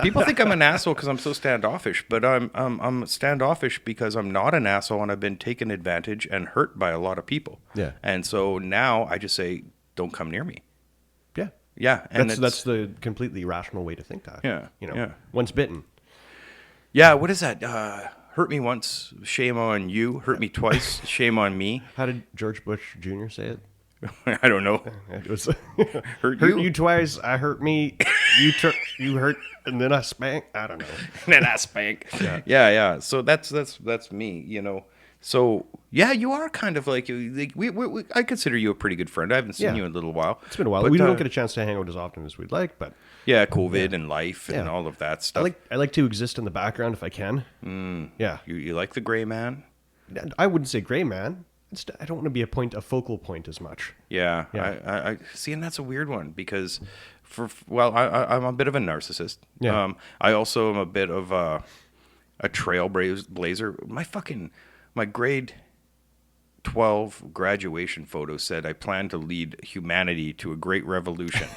A: People think I'm an asshole because I'm so standoffish, but I'm standoffish because I'm not an asshole and I've been taken advantage and hurt by a lot of people.
B: Yeah.
A: And so now I just say, don't come near me.
B: Yeah.
A: Yeah. And
B: that's the completely rational way to think that.
A: Yeah.
B: Once bitten.
A: Yeah. What is that? Hurt me once, shame on you. Hurt me twice, shame on me.
B: How did George Bush Jr. say it?
A: I don't know.
B: It was
A: hurt
B: you twice. I hurt me. You hurt, and then I spank. I don't know.
A: Then I spank. Yeah. So that's me. So yeah, you are kind of like I consider you a pretty good friend. I haven't seen you in a little while.
B: It's been a while. But we don't get a chance to hang out as often as we'd like, but
A: yeah, COVID and life and all of that stuff.
B: I like to exist in the background if I can. Yeah.
A: You like the gray man?
B: I wouldn't say gray man. I don't want to be a focal point as much.
A: Yeah. I see, and that's a weird one because I'm a bit of a narcissist.
B: Yeah.
A: I also am a bit of a trailblazer. My grade 12 graduation photo said I plan to lead humanity to a great revolution.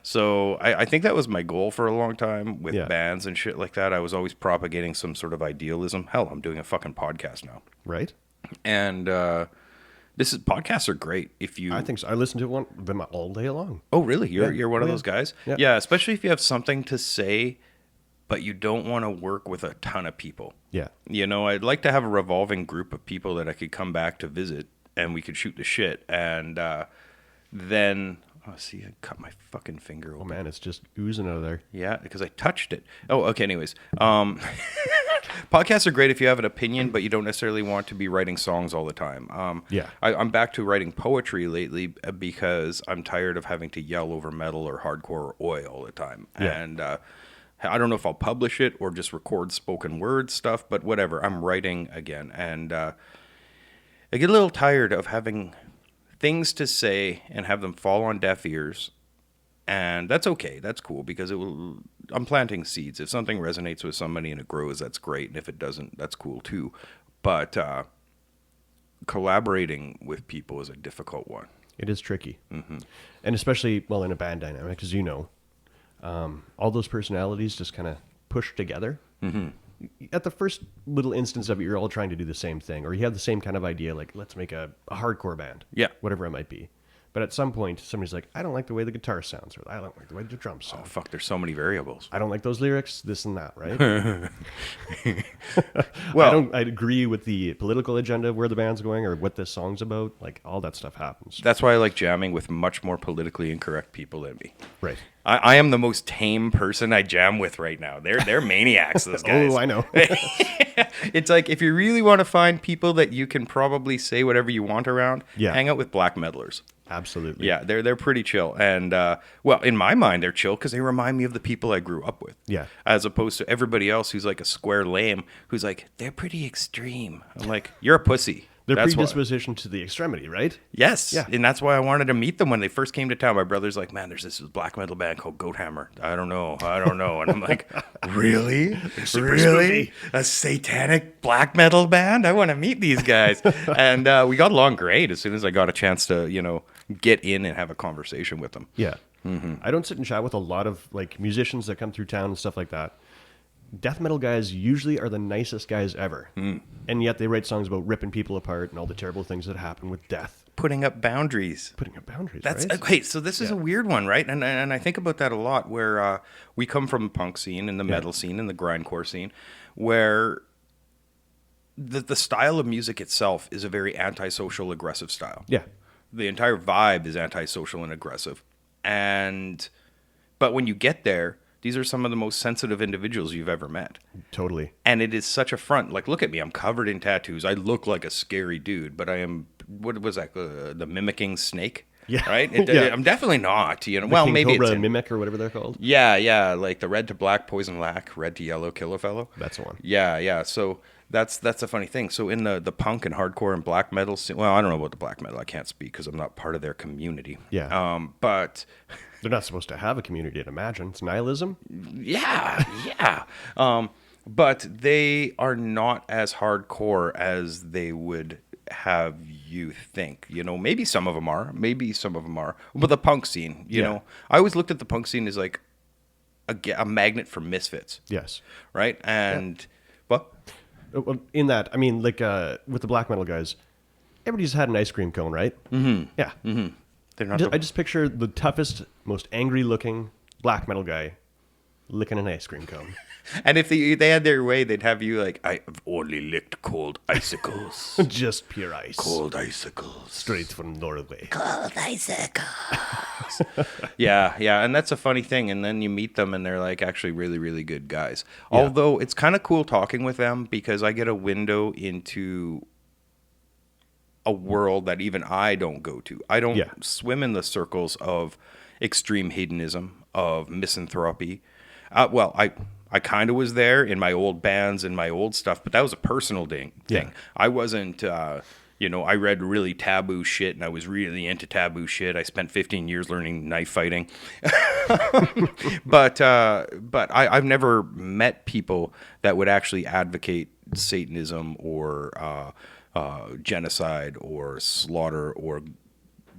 A: So I think that was my goal for a long time with bands and shit like that. I was always propagating some sort of idealism. Hell, I'm doing a fucking podcast now.
B: Right.
A: And podcasts are great if you.
B: I think so. I listen to them all day long.
A: Oh, really? You're one of those guys?
B: Yeah.
A: Especially if you have something to say, but you don't want to work with a ton of people.
B: Yeah.
A: I'd like to have a revolving group of people that I could come back to visit and we could shoot the shit. And then, I cut my fucking finger open.
B: Oh, man, it's just oozing out of there.
A: Yeah, because I touched it. Oh, okay, anyways. Podcasts are great if you have an opinion, but you don't necessarily want to be writing songs all the time. I'm back to writing poetry lately because I'm tired of having to yell over metal or hardcore or oi all the time.
B: Yeah.
A: And I don't know if I'll publish it or just record spoken word stuff, but whatever. I'm writing again. And I get a little tired of having things to say and have them fall on deaf ears. And that's okay. That's cool because I'm planting seeds. If something resonates with somebody and it grows, that's great. And if it doesn't, that's cool too. But collaborating with people is a difficult one.
B: It is tricky. Mm-hmm. And especially, in a band dynamic, as you know, all those personalities just kind of push together. Mm-hmm. At the first little instance of it, you're all trying to do the same thing. Or you have the same kind of idea, like, let's make a hardcore band.
A: Yeah.
B: Whatever it might be. But at some point, somebody's like, I don't like the way the guitar sounds, or I don't like the way the drums
A: Oh
B: sound.
A: fuck, there's so many variables.
B: I don't like those lyrics, this and that, right?
A: Well,
B: I agree with the political agenda of where the band's going or what this song's about. Like, all that stuff happens.
A: that's why I like jamming with much more politically incorrect people than me.
B: Right.
A: I am the most tame person I jam with right now. They're maniacs, those guys.
B: Oh, I know.
A: It's like, if you really want to find people that you can probably say whatever you want around, hang out with black metalers.
B: Absolutely.
A: Yeah, they're pretty chill. And, well, in my mind, they're chill because they remind me of the people I grew up with.
B: Yeah.
A: As opposed to everybody else who's like a square lame, who's like, they're pretty extreme. I'm like, you're a pussy.
B: Their
A: That's why.
B: predisposition to the extremity, right?
A: Yes.
B: Yeah.
A: And that's why I wanted to meet them when they first came to town. My brother's like, man, there's this black metal band called Goat Hammer. I don't know. And I'm like, really? Really? A satanic black metal band? I want to meet these guys. And we got along great as soon as I got a chance to, get in and have a conversation with them.
B: Yeah. Mm-hmm. I don't sit and chat with a lot of like musicians that come through town and stuff like that. Death metal guys usually are the nicest guys ever. And yet they write songs about ripping people apart and all the terrible things that happen with death.
A: Putting up boundaries. That's
B: right?
A: okay. So this is a weird one, right? And I think about that a lot. Where we come from the punk scene and the metal scene and the grindcore scene, where the style of music itself is a very antisocial, aggressive style.
B: Yeah.
A: The entire vibe is antisocial and aggressive, but when you get there, these are some of the most sensitive individuals you've ever met.
B: Totally.
A: And it is such a front. Like, look at me. I'm covered in tattoos. I look like a scary dude, but I am, what was that? The mimicking snake?
B: Yeah.
A: Right?
B: Yeah.
A: I'm definitely not.
B: The
A: Well,
B: King
A: maybe
B: Cobra
A: it's...
B: Mimic or whatever they're called.
A: Yeah. Like the red to black, poison lack, red to yellow, kill a fellow.
B: That's the one.
A: Yeah. So that's a funny thing. So in the punk and hardcore and black metal scene, well, I don't know about the black metal. I can't speak because I'm not part of their community.
B: Yeah.
A: But...
B: They're not supposed to have a community, I'd imagine. It's nihilism.
A: Yeah. But they are not as hardcore as they would have you think. Maybe some of them are. But the punk scene, you know, I always looked at the punk scene as like a magnet for misfits.
B: Yes.
A: Right? And, what?
B: Well, in that, I mean, like with the black metal guys, everybody's had an ice cream cone, right? Mm-hmm. Yeah. Mm-hmm.
A: They're not
B: I just picture the toughest, most angry-looking black metal guy licking an ice cream cone.
A: And if they had their way, they'd have you like, I've only licked cold icicles.
B: Just pure ice.
A: Cold icicles.
B: Straight from Norway.
A: Cold icicles. Yeah. And that's a funny thing. And then you meet them and they're like actually really, really good guys. Yeah. Although it's kind of cool talking with them because I get a window into a world that even I don't go to. I don't swim in the circles of extreme hedonism, of misanthropy. I kind of was there in my old bands and my old stuff, but that was a personal thing.
B: Yeah.
A: I wasn't, I read really taboo shit and I was really into taboo shit. I spent 15 years learning knife fighting. But I've never met people that would actually advocate Satanism or genocide or slaughter or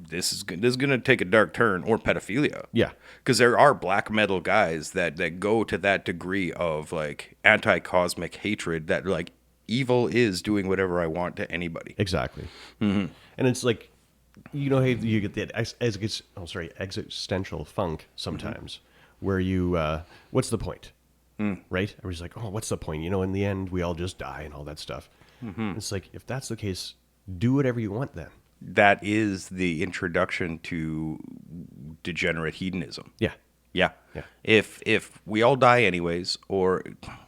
A: this is going to take a dark turn or pedophilia.
B: Yeah.
A: Because there are black metal guys that go to that degree of like anti-cosmic hatred that like evil is doing whatever I want to anybody.
B: Exactly. Mm-hmm. And it's like, hey, you get the existential funk sometimes where you, what's the point? Right? Everybody's like, oh, what's the point? In the end, we all just die and all that stuff. Mm-hmm. It's like, if that's the case, do whatever you want then.
A: That is the introduction to degenerate hedonism. Yeah. If we all die anyways, or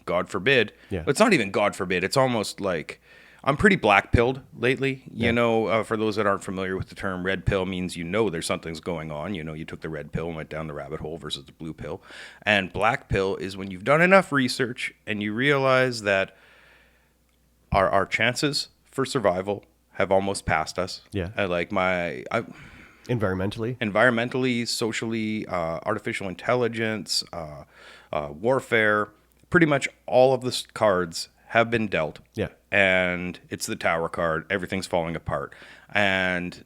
A: God forbid, it's not even God forbid. It's almost like I'm pretty black-pilled lately. Yeah. For those that aren't familiar with the term, red pill means there's something's going on. You took the red pill and went down the rabbit hole versus the blue pill. And black pill is when you've done enough research and you realize that our chances for survival have almost passed us.
B: Yeah.
A: Environmentally, socially, artificial intelligence, warfare, pretty much all of the cards have been dealt.
B: Yeah.
A: And it's the tower card. Everything's falling apart. And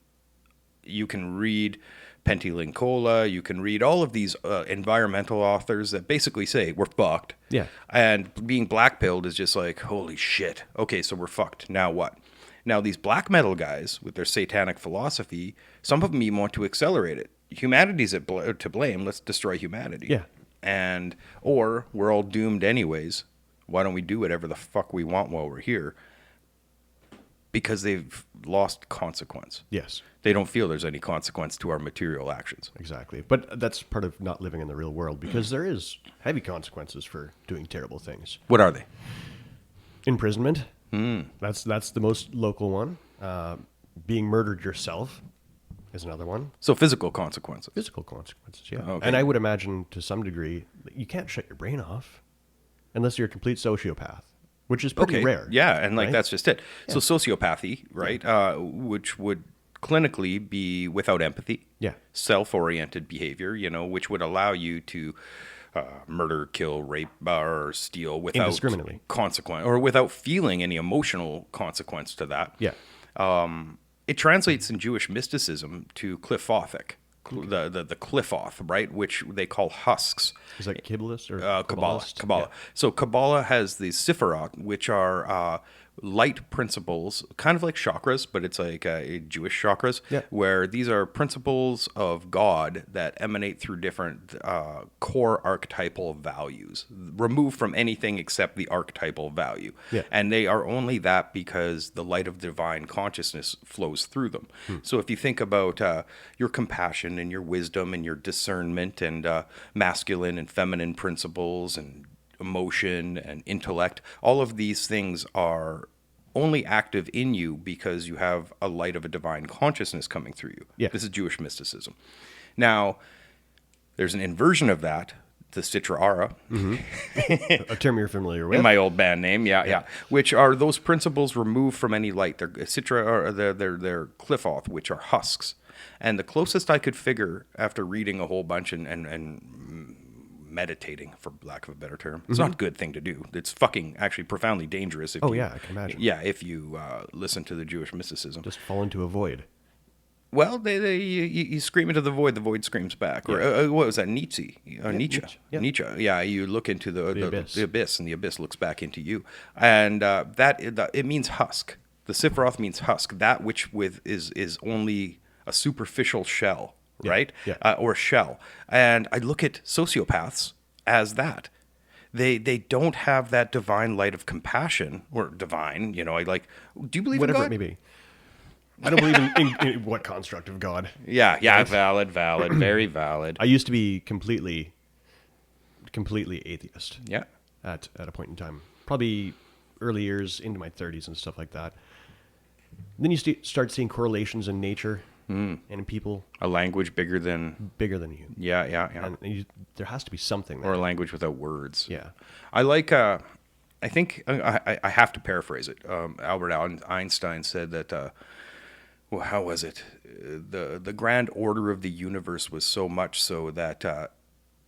A: you can read Pentilincola, you can read all of these environmental authors that basically say we're fucked.
B: Yeah.
A: And being black-pilled is just like, holy shit. Okay, so we're fucked. Now what? Now, these black metal guys with their satanic philosophy, some of them even want to accelerate it. Humanity's to blame. Let's destroy humanity.
B: Yeah.
A: And, or we're all doomed anyways. Why don't we do whatever the fuck we want while we're here? Because they've lost consequence.
B: Yes.
A: They don't feel there's any consequence to our material actions.
B: Exactly. But that's part of not living in the real world, because there is heavy consequences for doing terrible things.
A: What are they?
B: Imprisonment. That's the most local one. Being murdered yourself is another one.
A: So physical consequences.
B: Physical consequences, yeah.
A: Okay.
B: And I would imagine to some degree that you can't shut your brain off unless you're a complete sociopath, which is pretty rare.
A: Yeah, and like
B: right?
A: that's just it.
B: Yeah.
A: So sociopathy, right, which would clinically be without empathy,
B: Yeah.
A: self-oriented behavior, which would allow you to murder, kill, rape, or steal without
B: Indiscriminately.
A: consequence, or without feeling any emotional consequence to that.
B: Yeah.
A: It translates in Jewish mysticism to cliffothic, the cliffoth, right, which they call husks.
B: Is that Kabbalist or
A: Kabbalah.
B: Kabbalist?
A: Kabbalah.
B: Yeah.
A: So Kabbalah has these Sephiroth, which are light principles, kind of like chakras, but it's like Jewish chakras,
B: Yeah.
A: where these are principles of God that emanate through different core archetypal values, removed from anything except the archetypal value.
B: Yeah.
A: And they are only that because the light of divine consciousness flows through them. So if you think about your compassion and your wisdom and your discernment and masculine and feminine principles and emotion and intellect, all of these things are only active in you because you have a light of a divine consciousness coming through you.
B: Yeah.
A: This is Jewish mysticism. Now, there's an inversion of that, the Sitra Ara,
B: A term you're familiar with.
A: in my old band name, yeah, which are those principles removed from any light. They're Sitra, or they're cliffoth, which are husks. And the closest I could figure after reading a whole bunch and meditating, for lack of a better term. It's not a good thing to do. It's fucking actually profoundly dangerous. If
B: I can imagine.
A: Yeah, if you listen to the Jewish mysticism.
B: Just fall into a void.
A: Well, you scream into the void screams back. Or what was that, Nietzsche? Nietzsche.
B: Yeah.
A: Nietzsche. Yeah, you look into the
B: abyss.
A: and the abyss looks back into you. And it means husk. The Sephiroth means husk, that which is only a superficial shell. Right?
B: Yeah.
A: Or shell. And I look at sociopaths as that. They don't have that divine light of compassion, or divine, do you believe
B: Whatever
A: in God?
B: it may be. I don't believe in what construct of God.
A: Yeah, valid, very valid.
B: I used to be completely atheist.
A: Yeah.
B: At a point in time. Probably early years into my 30s and stuff like that. Then you start seeing correlations in nature and in people.
A: A language bigger than
B: you.
A: Yeah.
B: And there has to be something there.
A: Or a language without words.
B: Yeah.
A: I like. I think I have to paraphrase it. Albert Einstein said that. Well, how was it? The grand order of the universe was so much so that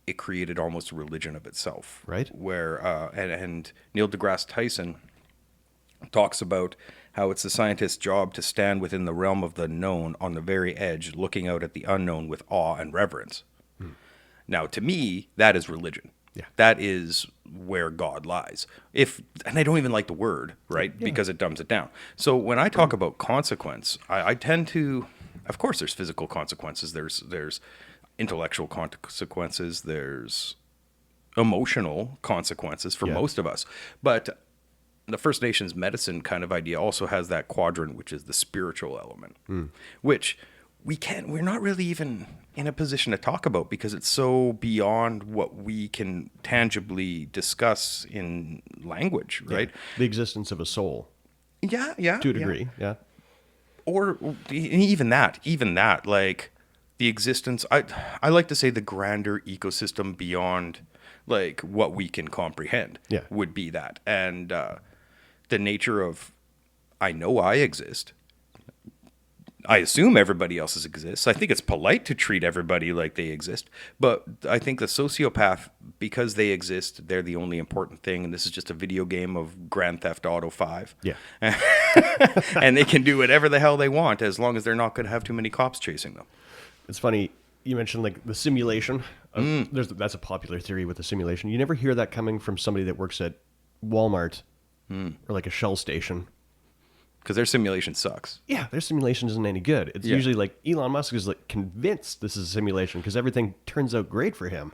A: it created almost a religion of itself.
B: Right.
A: Where and Neil deGrasse Tyson talks about how it's the scientist's job to stand within the realm of the known on the very edge, looking out at the unknown with awe and reverence. Now, to me, that is religion.
B: Yeah.
A: That is where God lies. And I don't even like the word, right? Yeah. Because it dumbs it down. So when I talk about consequence, I tend to, of course, there's physical consequences. There's intellectual consequences. There's emotional consequences for most of us. But the First Nations medicine kind of idea also has that quadrant, which is the spiritual element, which we're not really even in a position to talk about because it's so beyond what we can tangibly discuss in language, right?
B: Yeah. The existence of a soul.
A: Yeah.
B: To a degree, yeah.
A: Or even that, like the existence, I like to say the grander ecosystem beyond like what we can comprehend would be that. And the nature of, I know I exist. I assume everybody else exists. I think it's polite to treat everybody like they exist. But I think the sociopath, because they exist, they're the only important thing. And this is just a video game of Grand Theft Auto 5.
B: Yeah.
A: And they can do whatever the hell they want as long as they're not going to have too many cops chasing them.
B: It's funny. You mentioned like the simulation. That's a popular theory with the simulation. You never hear that coming from somebody that works at Walmart or like a Shell station.
A: Because their simulation sucks.
B: Yeah, their simulation isn't any good. It's
A: Yeah.
B: usually like Elon Musk is like convinced this is a simulation because everything turns out great for him.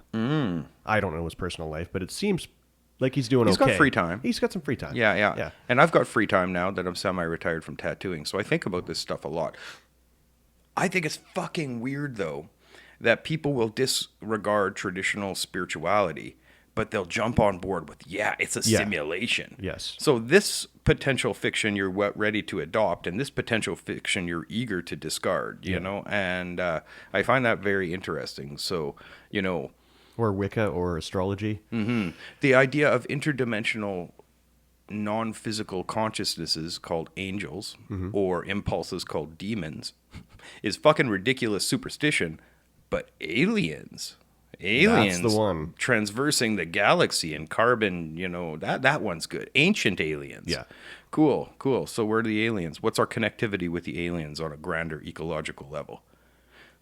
B: I don't know his personal life, but it seems like he's doing
A: He's
B: okay.
A: got free time.
B: He's got some free time.
A: Yeah. And I've got free time now that I'm semi-retired from tattooing, so I think about this stuff a lot. I think it's fucking weird, though, that people will disregard traditional spirituality, but they'll jump on board with, it's a simulation.
B: Yes.
A: So this potential fiction you're ready to adopt, and this potential fiction you're eager to discard, you know? And I find that very interesting. So, you know...
B: Or Wicca or astrology.
A: Mm-hmm. The idea of interdimensional non-physical consciousnesses called angels or impulses called demons is fucking ridiculous superstition, but aliens
B: That's the one.
A: transversing the galaxy and carbon, you know, that one's good. Ancient aliens.
B: Yeah.
A: Cool. So where are the aliens? What's our connectivity with the aliens on a grander ecological level?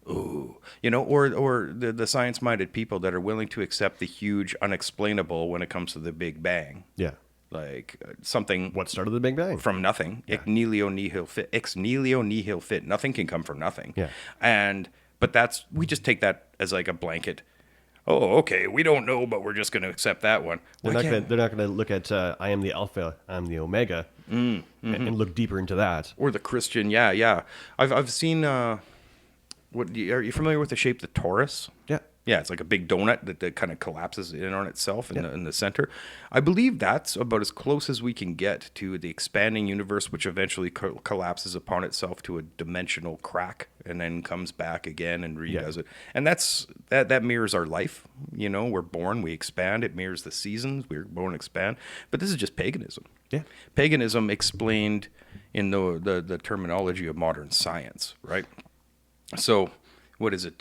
A: Ooh, you know, or the science-minded people that are willing to accept the huge unexplainable when it comes to the Big Bang.
B: Yeah.
A: Like something
B: What started the Big Bang?
A: from nothing.
B: Yeah.
A: Ex nihilo nihil fit. Nothing can come from nothing.
B: Yeah.
A: But we just take that as like a blanket. Oh, okay, we don't know, but we're just going to accept that one.
B: They're not going to look at I am the Alpha, I'm the Omega, and look deeper into that.
A: Or the Christian, yeah. I've seen. Are you familiar with the shape of the torus?
B: Yeah.
A: Yeah, it's like a big donut that kind of collapses in on itself in the center. I believe that's about as close as we can get to the expanding universe, which eventually collapses upon itself to a dimensional crack and then comes back again and redoes it. And that mirrors our life. You know, we're born, we expand. It mirrors the seasons. We're born, expand. But this is just paganism.
B: Yeah.
A: Paganism explained in the terminology of modern science, right? So, what is it?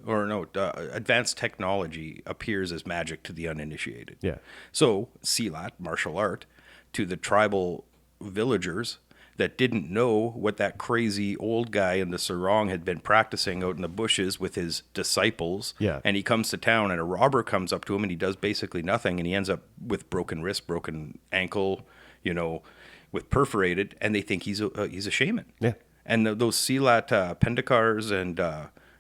A: Advanced technology appears as magic to the uninitiated.
B: Yeah.
A: So, silat, martial art, to the tribal villagers that didn't know what that crazy old guy in the sarong had been practicing out in the bushes with his disciples.
B: Yeah.
A: And he comes to town and a robber comes up to him and he does basically nothing and he ends up with broken wrist, broken ankle, you know, with perforated, and they think he's a shaman.
B: Yeah.
A: And those silat pendikars and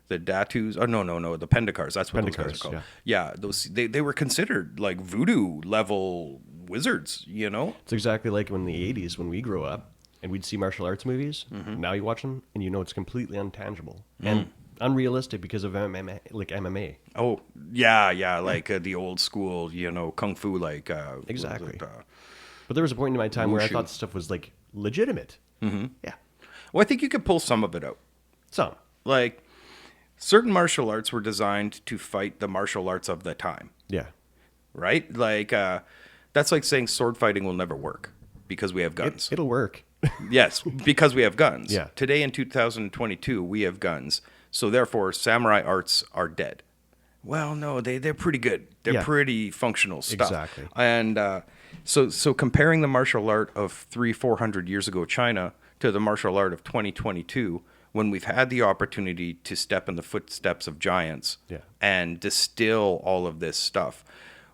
A: the datus, the pendikars, that's what those guys are called. Yeah, those they were considered like voodoo level wizards, you know?
B: It's exactly like in the 80s when we grew up and we'd see martial arts movies. Now you watch them and you know it's completely untangible and unrealistic because of MMA, like MMA.
A: Oh, yeah, like the old school, you know, kung fu, like
B: Exactly. But there was a point in my time where I
A: wushu.
B: thought stuff was like legitimate. Yeah.
A: Well, I think you could pull some of it out.
B: Some.
A: Like certain martial arts were designed to fight the martial arts of the time.
B: Yeah.
A: Right? Like that's like saying sword fighting will never work because we have guns.
B: It'll work.
A: Yes, because we have guns.
B: Yeah.
A: Today in 2022, we have guns. So therefore, samurai arts are dead. Well, no, they're pretty good. They're pretty functional stuff.
B: Exactly.
A: And so comparing the martial art of 300-400 years ago China to the martial art of 2022, when we've had the opportunity to step in the footsteps of giants and distill all of this stuff.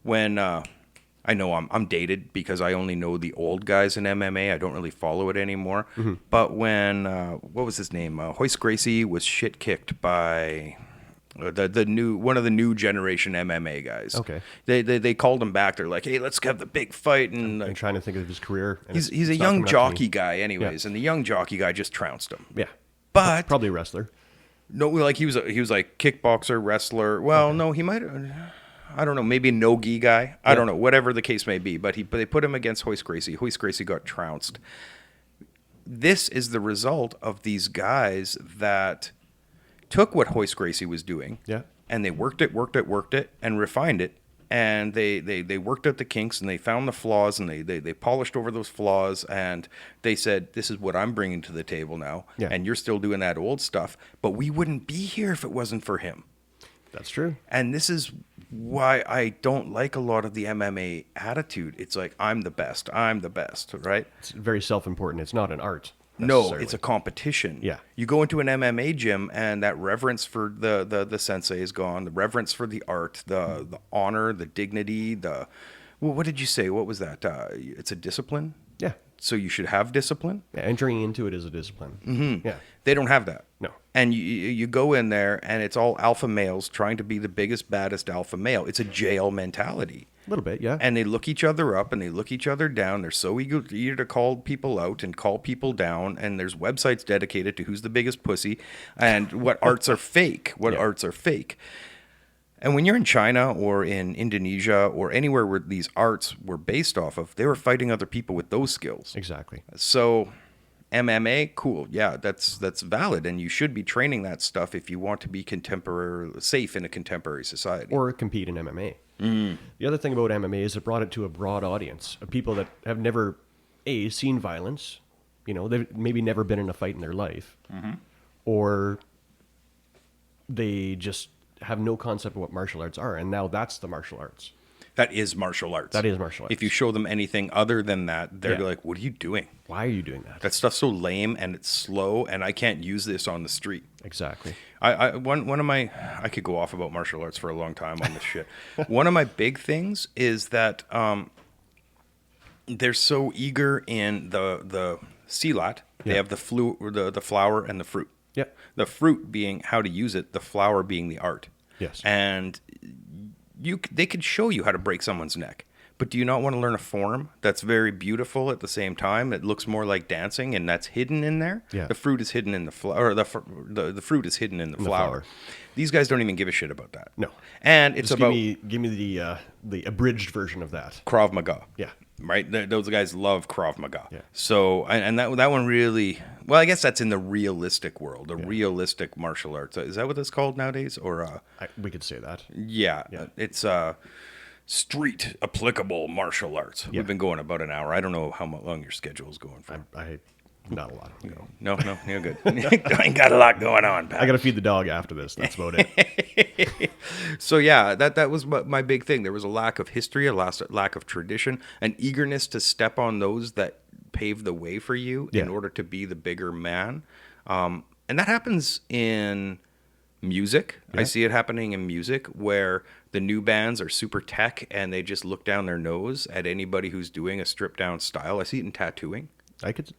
A: When I know I'm dated because I only know the old guys in MMA. I don't really follow it anymore. But when what was his name? Hoist Gracie was shit kicked by one of the new generation MMA guys.
B: Okay.
A: They called him back. They're like, hey, let's have the big fight. And
B: I'm trying to think of his career. And
A: he's a
B: it's not
A: young
B: coming up to
A: jockey
B: me.
A: guy, anyways, and the young jockey guy just trounced him.
B: Yeah.
A: But
B: Probably a wrestler.
A: no, like he was like kickboxer, wrestler. Well, no, he might. I don't know, maybe a no-gi guy. I don't know, whatever the case may be. But they put him against Hoist Gracie. Hoist Gracie got trounced. This is the result of these guys that took what Hoist Gracie was doing, and they worked it, and refined it, and they worked out the kinks, and they found the flaws, and they polished over those flaws, and they said, this is what I'm bringing to the table now, and you're still doing that old stuff, but we wouldn't be here if it wasn't for him.
B: That's true.
A: And this is why I don't like a lot of the MMA attitude. It's like, I'm the best, right?
B: It's very self-important. It's not an art.
A: No, it's a competition.
B: Yeah.
A: You go into an MMA gym and that reverence for the sensei is gone. The reverence for the art, the honor, the dignity, what did you say? What was that? It's a discipline?
B: Yeah.
A: so you should have discipline.
B: Yeah, entering into it is a discipline. Yeah.
A: They don't have that.
B: No.
A: And you go in there, and it's all alpha males trying to be the biggest, baddest alpha male. It's a jail mentality.
B: A little bit, yeah.
A: And they look each other up and they look each other down. They're so eager to call people out and call people down. And there's websites dedicated to who's the biggest pussy and what arts are fake. Arts are fake. And when you're in China or in Indonesia or anywhere where these arts were based off of, they were fighting other people with those skills.
B: Exactly.
A: So MMA, cool. Yeah, that's valid. And you should be training that stuff if you want to be safe in a contemporary society.
B: Or compete in MMA. The other thing about MMA is it brought it to a broad audience of people that have never, seen violence. They've maybe never been in a fight in their life. Or they just have no concept of what martial arts are. And now that's the martial arts.
A: That is martial arts.
B: That is martial arts.
A: If you show them anything other than that, they're like, what are you doing?
B: Why are you doing that?
A: That stuff's so lame and it's slow and I can't use this on the street.
B: Exactly.
A: I could go off about martial arts for a long time on this shit. One of my big things is that they're so eager in the silat. They have the flower and the fruit.
B: Yeah.
A: The fruit being how to use it, the flower being the art.
B: Yes.
A: And they could show you how to break someone's neck. But do you not want to learn a form that's very beautiful at the same time? It looks more like dancing, and that's hidden in there.
B: Yeah.
A: The fruit is hidden in the flower. The fruit is hidden in the flower. These guys don't even give a shit about that.
B: No.
A: And it's
B: Just
A: about
B: give me the abridged version of that.
A: Krav Maga.
B: Yeah.
A: Right. Those guys love Krav Maga.
B: Yeah.
A: So and that one really. Well, I guess that's in the realistic world, realistic martial arts. Is that what it's called nowadays? Or
B: we could say that.
A: Yeah. It's street applicable martial arts.
B: Yeah.
A: We've been going about an hour. I don't know how long your schedule is going for.
B: I not a lot.
A: No, you're good. I ain't got a lot going on, Pat.
B: I got to feed the dog after this. That's about it.
A: So yeah, that was my big thing. There was a lack of history, a lack of tradition, an eagerness to step on those that pave the way for you in order to be the bigger man. And that happens in music. I see it happening in music where the new bands are super tech and they just look down their nose at anybody who's doing a stripped down style. I see it in tattooing.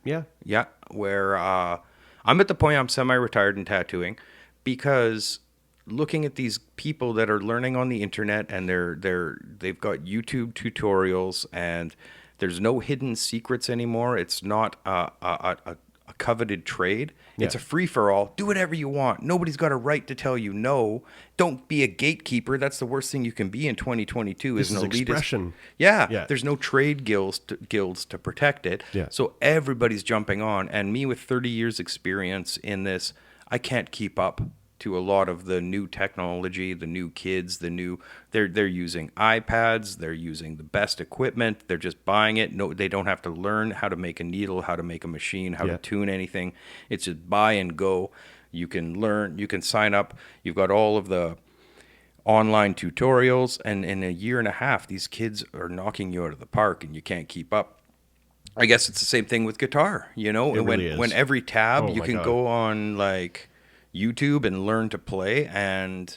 A: Yeah, where I'm at the point I'm semi-retired in tattooing because looking at these people that are learning on the internet and they've got YouTube tutorials and there's no hidden secrets anymore. It's not a coveted trade.
B: Yeah.
A: It's a free-for-all. Do whatever you want. Nobody's got a right to tell you no. Don't be a gatekeeper. That's the worst thing you can be in 2022.
B: This is expression.
A: Yeah. There's no trade guilds to protect it.
B: Yeah.
A: So everybody's jumping on. And me with 30 years experience in this, I can't keep up to a lot of the new technology, the new kids, they're using iPads, they're using the best equipment, they're just buying it. No, they don't have to learn how to make a needle, how to make a machine, how to tune anything. It's just buy and go. You can learn, you can sign up. You've got all of the online tutorials, and in a year and a half, these kids are knocking you out of the park and you can't keep up. I guess it's the same thing with guitar,
B: It really is.
A: When every tab you
B: my
A: can
B: God.
A: go on like YouTube and learn to play and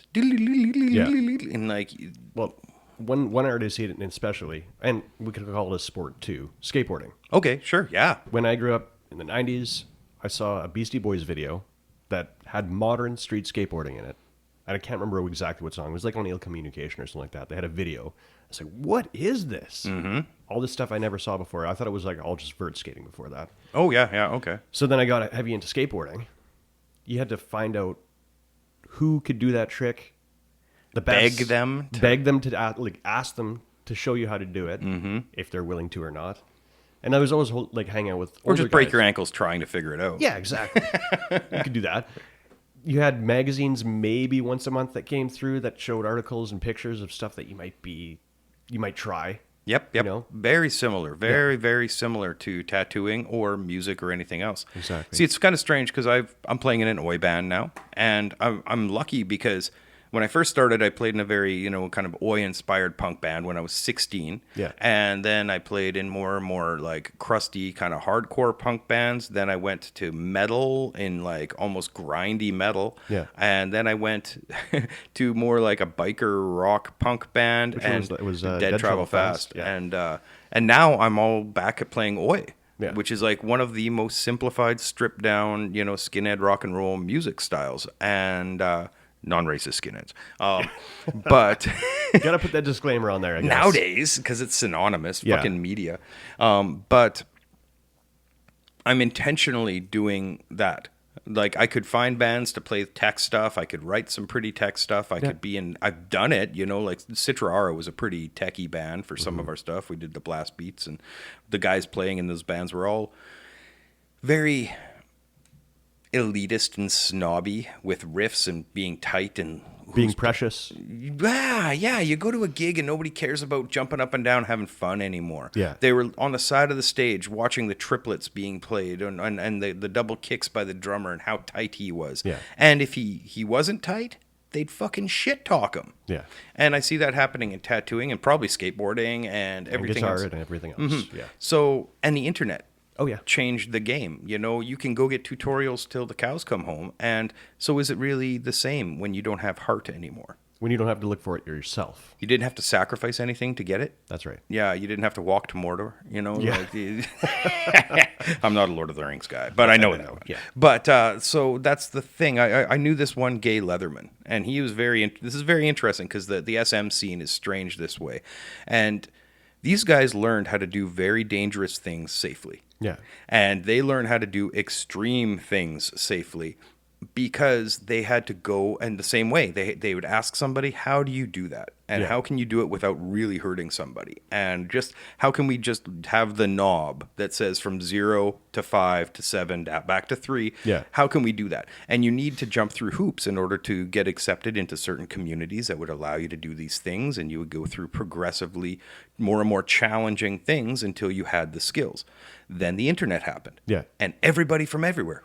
B: Well, one artist hit it especially, and we could call it a sport too, skateboarding.
A: okay, sure, yeah.
B: When I grew up in the 90s, I saw a Beastie Boys video that had modern street skateboarding in it. And I can't remember exactly what song. It was like on Ill Communication or something like that. They had a video. I was like, what is this? Mm-hmm. All this stuff I never saw before. I thought it was like all just vert skating before that.
A: Oh, yeah, okay.
B: So then I got heavy into skateboarding. You had to find out who could do that trick. The best.
A: Beg them to
B: ask them to show you how to do it, if they're willing to or not. And I was always like hanging out with
A: or
B: older
A: just break
B: guys.
A: your ankles trying to figure it out.
B: Yeah, exactly. You could do that. You had magazines maybe once a month that came through that showed articles and pictures of stuff that you might try.
A: Yep.
B: You know?
A: Very similar. Very similar to tattooing or music or anything else.
B: Exactly.
A: See, it's kind of strange because I'm playing in an Oi band now, and I'm lucky because when I first started, I played in a very, kind of Oi-inspired punk band when I was 16.
B: Yeah.
A: And then I played in more and more like crusty kind of hardcore punk bands. Then I went to metal in like almost grindy metal.
B: Yeah.
A: And then I went to more like a biker rock punk band.
B: Which
A: and
B: one was that? It was
A: Dead Travel
B: Fast.
A: Yeah. And now I'm all back at playing Oi.
B: Yeah.
A: which is like one of the most simplified, stripped down, skinhead rock and roll music styles, and non-racist skinheads. But
B: Gotta put that disclaimer on there, I guess.
A: nowadays, because it's synonymous,
B: Yeah.
A: fucking media. But I'm intentionally doing that. Like, I could find bands to play tech stuff. I could write some pretty tech stuff. I've done it, like Citra Ara was a pretty techie band for some of our stuff. We did the blast beats, and the guys playing in those bands were all very elitist and snobby with riffs and being tight and
B: Being precious.
A: yeah, you go to a gig and nobody cares about jumping up and down having fun anymore.
B: Yeah.
A: They were on the side of the stage watching the triplets being played and the double kicks by the drummer and how tight he was.
B: Yeah.
A: And if he wasn't tight, they'd fucking shit talk him.
B: Yeah.
A: And I see that happening in tattooing and probably skateboarding and everything
B: guitar
A: else.
B: and everything else. Yeah.
A: So, and the internet
B: Oh, yeah.
A: changed the game. You can go get tutorials till the cows come home. And so is it really the same when you don't have heart anymore?
B: When you don't have to look for it yourself.
A: You didn't have to sacrifice anything to get it?
B: That's right.
A: Yeah, you didn't have to walk to Mordor,
B: Yeah.
A: I'm not a Lord of the Rings guy, but I know that one.
B: Yeah.
A: But so that's the thing. I knew this one gay Leatherman, and he was this is very interesting because the SM scene is strange this way. And these guys learned how to do very dangerous things safely.
B: Yeah.
A: And they learned how to do extreme things safely because they had to go, and the same way they would ask somebody, how do you do that? And
B: Yeah.
A: how can you do it without really hurting somebody? And just how can we just have the knob that says from 0 to 5 to 7 back to 3?
B: Yeah.
A: How can we do that? And you need to jump through hoops in order to get accepted into certain communities that would allow you to do these things. And you would go through progressively more and more challenging things until you had the skills. Then the internet happened.
B: Yeah.
A: And everybody from everywhere.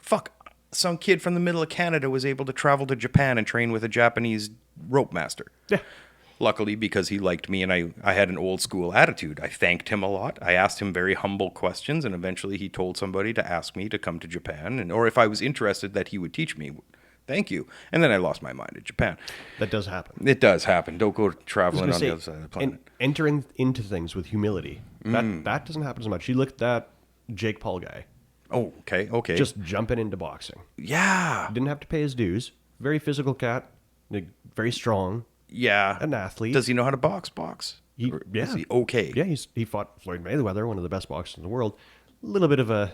A: Some kid from the middle of Canada was able to travel to Japan and train with a Japanese rope master.
B: Yeah.
A: Luckily, because he liked me and I had an old school attitude. I thanked him a lot. I asked him very humble questions, and eventually he told somebody to ask me to come to Japan, or if I was interested that he would teach me. Thank you. And then I lost my mind at Japan.
B: That does happen.
A: It does happen. Don't go traveling on
B: Say,
A: the other side of the planet.
B: entering into things with humility. That doesn't happen as much. You look at that Jake Paul guy.
A: Oh, okay.
B: Just jumping into boxing.
A: Yeah.
B: Didn't have to pay his dues. Very physical cat. Very strong.
A: Yeah.
B: An athlete.
A: Does he know how to box? Or
B: Yeah.
A: Is he okay?
B: Yeah, he fought Floyd Mayweather, one of the best boxers in the world. A little bit of a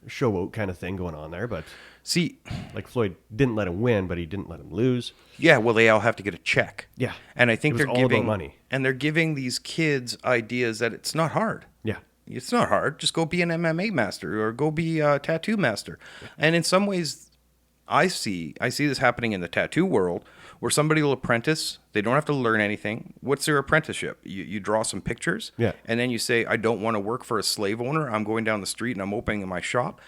B: showboat kind of thing going on there, but
A: See,
B: like Floyd didn't let him win, but he didn't let him lose.
A: yeah, well, they all have to get a check.
B: Yeah.
A: And I think
B: It was
A: they're
B: all about
A: giving
B: money.
A: And they're giving these kids ideas that it's not hard.
B: Yeah.
A: It's not hard. Just go be an MMA master or go be a tattoo master. And in some ways, I see this happening in the tattoo world where somebody will apprentice. They don't have to learn anything. What's their apprenticeship? You draw some pictures.
B: Yeah.
A: And then you say, I don't want to work for a slave owner. I'm going down the street and I'm opening my shop.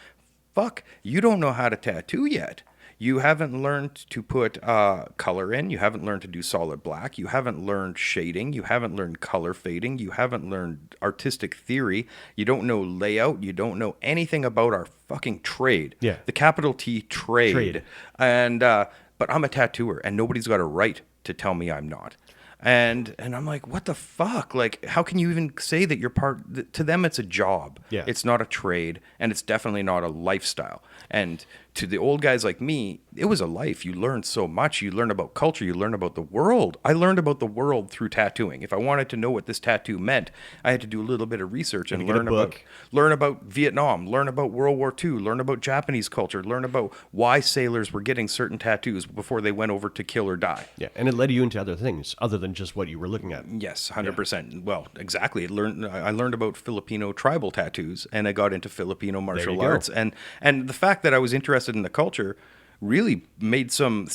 A: Fuck, you don't know how to tattoo yet. You haven't learned to put color in. You haven't learned to do solid black. You haven't learned shading. You haven't learned color fading. You haven't learned artistic theory. You don't know layout. You don't know anything about our fucking trade.
B: Yeah.
A: The capital T trade.
B: Trade.
A: And but I'm a tattooer, and nobody's got a right to tell me I'm not. And I'm like, what the fuck? Like, how can you even say that you're part? To them, it's a job.
B: Yeah.
A: It's not a trade, and it's definitely not a lifestyle. And to the old guys like me, it was a life. You learned so much. You learn about culture. You learn about the world. I learned about the world through tattooing. If I wanted to know what this tattoo meant, I had to do a little bit of research and
B: get a book.
A: learn about Vietnam, learn about World War II, learn about Japanese culture, learn about why sailors were getting certain tattoos before they went over to kill or die.
B: Yeah. And it led you into other things other than just what you were looking at.
A: Yes, 100%. Well, exactly. I learned about Filipino tribal tattoos, and I got into Filipino martial
B: go.
A: arts. And the fact that I was interested in the culture really made some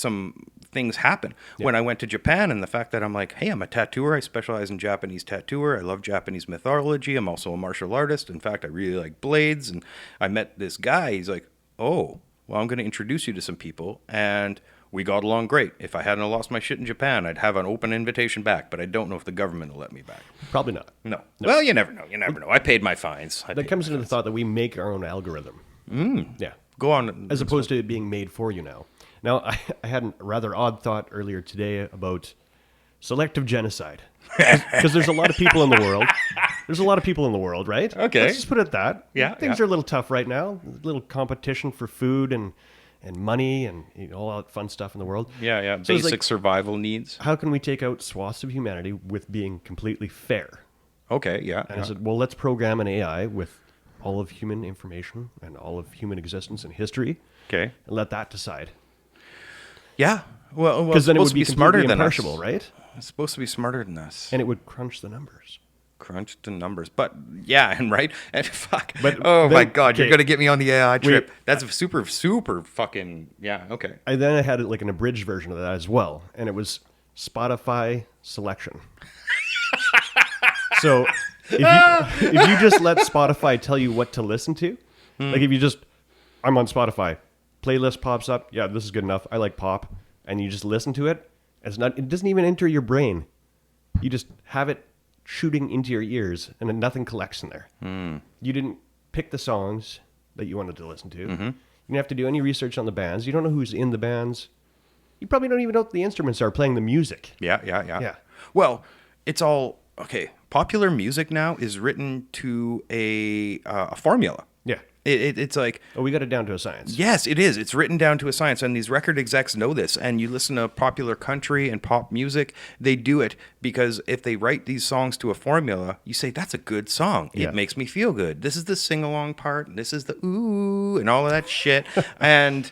A: things happen when I went to Japan. And the fact that I'm like, hey, I'm a tattooer. I specialize in Japanese tattooer. I love Japanese mythology. I'm also a martial artist. In fact, I really like blades. And I met this guy. He's like, oh, well, I'm going to introduce you to some people. And we got along great. If I hadn't lost my shit in Japan, I'd have an open invitation back, but I don't know if the government will let me back.
B: Probably not.
A: No. Well, you never know. You never know. I paid my fines.
B: That comes into the thought that we make our own algorithm. Yeah.
A: Go on.
B: As opposed to it being made for you now. Now, I had a rather odd thought earlier today about selective genocide. Because there's a lot of people in the world There's a lot of people in the world, right?
A: Okay.
B: Let's just put it that.
A: Yeah,
B: Things
A: yeah.
B: are a little tough right now. A little competition for food and money and all that fun stuff in the world.
A: Yeah, yeah.
B: So it's
A: Basic
B: like,
A: survival needs.
B: how can we take out swaths of humanity with being completely fair?
A: Okay, yeah.
B: And I
A: Yeah.
B: said, well, let's program an AI with all of human information and all of human existence and history,
A: Okay.
B: and let that decide.
A: Yeah. Well,
B: Because then it
A: supposed
B: would be
A: to be smarter
B: completely
A: than us.
B: impartial, right?
A: It's supposed to be smarter than us.
B: And it would crunch the numbers.
A: Crunch the numbers. But yeah, and right? And fuck.
B: But
A: oh
B: then-
A: my God, you're
B: okay.
A: going to get me on the AI trip.
B: Wait.
A: That's a super, super fucking, yeah, okay.
B: I had like an abridged version of that as well, and it was Spotify selection. So if you just let Spotify tell you what to listen to, like if you just, I'm on Spotify, playlist pops up, yeah, this is good enough, I like pop, and you just listen to it, it doesn't even enter your brain. You just have it shooting into your ears, and then nothing collects in there. You didn't pick the songs that you wanted to listen to. You didn't have to do any research on the bands. You don't know who's in the bands. You probably don't even know what the instruments are playing the music.
A: Yeah, yeah, yeah.
B: Yeah.
A: Well, it's all, okay, popular music now is written to a formula.
B: Yeah.
A: It's like,
B: Oh, we got it down to a science.
A: yes, it is. It's written down to a science, and these record execs know this. And you listen to popular country and pop music, they do it because if they write these songs to a formula, you say, that's a good song.
B: Yeah.
A: It makes me feel good. This is the sing-along part, and this is the ooh, and all of that shit. and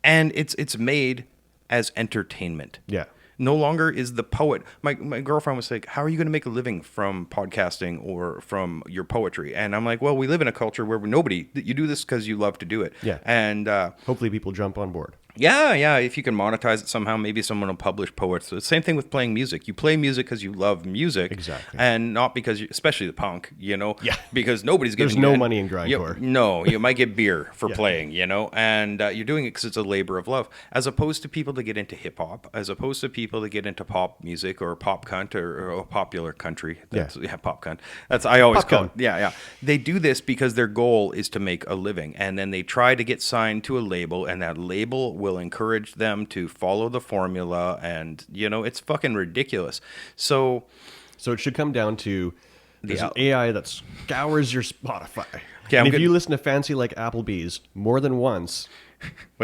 A: it's made as entertainment.
B: Yeah.
A: No longer is the poet. My girlfriend was like, how are you going to make a living from podcasting or from your poetry? And I'm like, well, we live in a culture where you do this because you love to do it.
B: Yeah.
A: And
B: Hopefully people jump on board.
A: yeah, if you can monetize it somehow, maybe someone will publish poets. So the same thing with playing music. You play music because you love music.
B: Exactly.
A: And not because, especially the punk,
B: Yeah.
A: because nobody's
B: There's
A: giving
B: no
A: you
B: money in grindcore.
A: No, you might get beer for
B: Yeah.
A: playing, and you're doing it because it's a labor of love. As opposed to people that get into hip hop, as opposed to people that get into pop music or pop cunt or popular country. That's, yeah, pop cunt. That's, I always
B: Pop
A: call
B: cunt.
A: it. Yeah. They do this because their goal is to make a living. And then they try to get signed to a label, and that label will encourage them to follow the formula. And, it's fucking ridiculous. So
B: So it should come down to there's
A: Yeah.
B: an AI that scours your Spotify.
A: Okay,
B: and
A: I'm
B: if you
A: good.
B: listen to Fancy Like Applebee's more than once,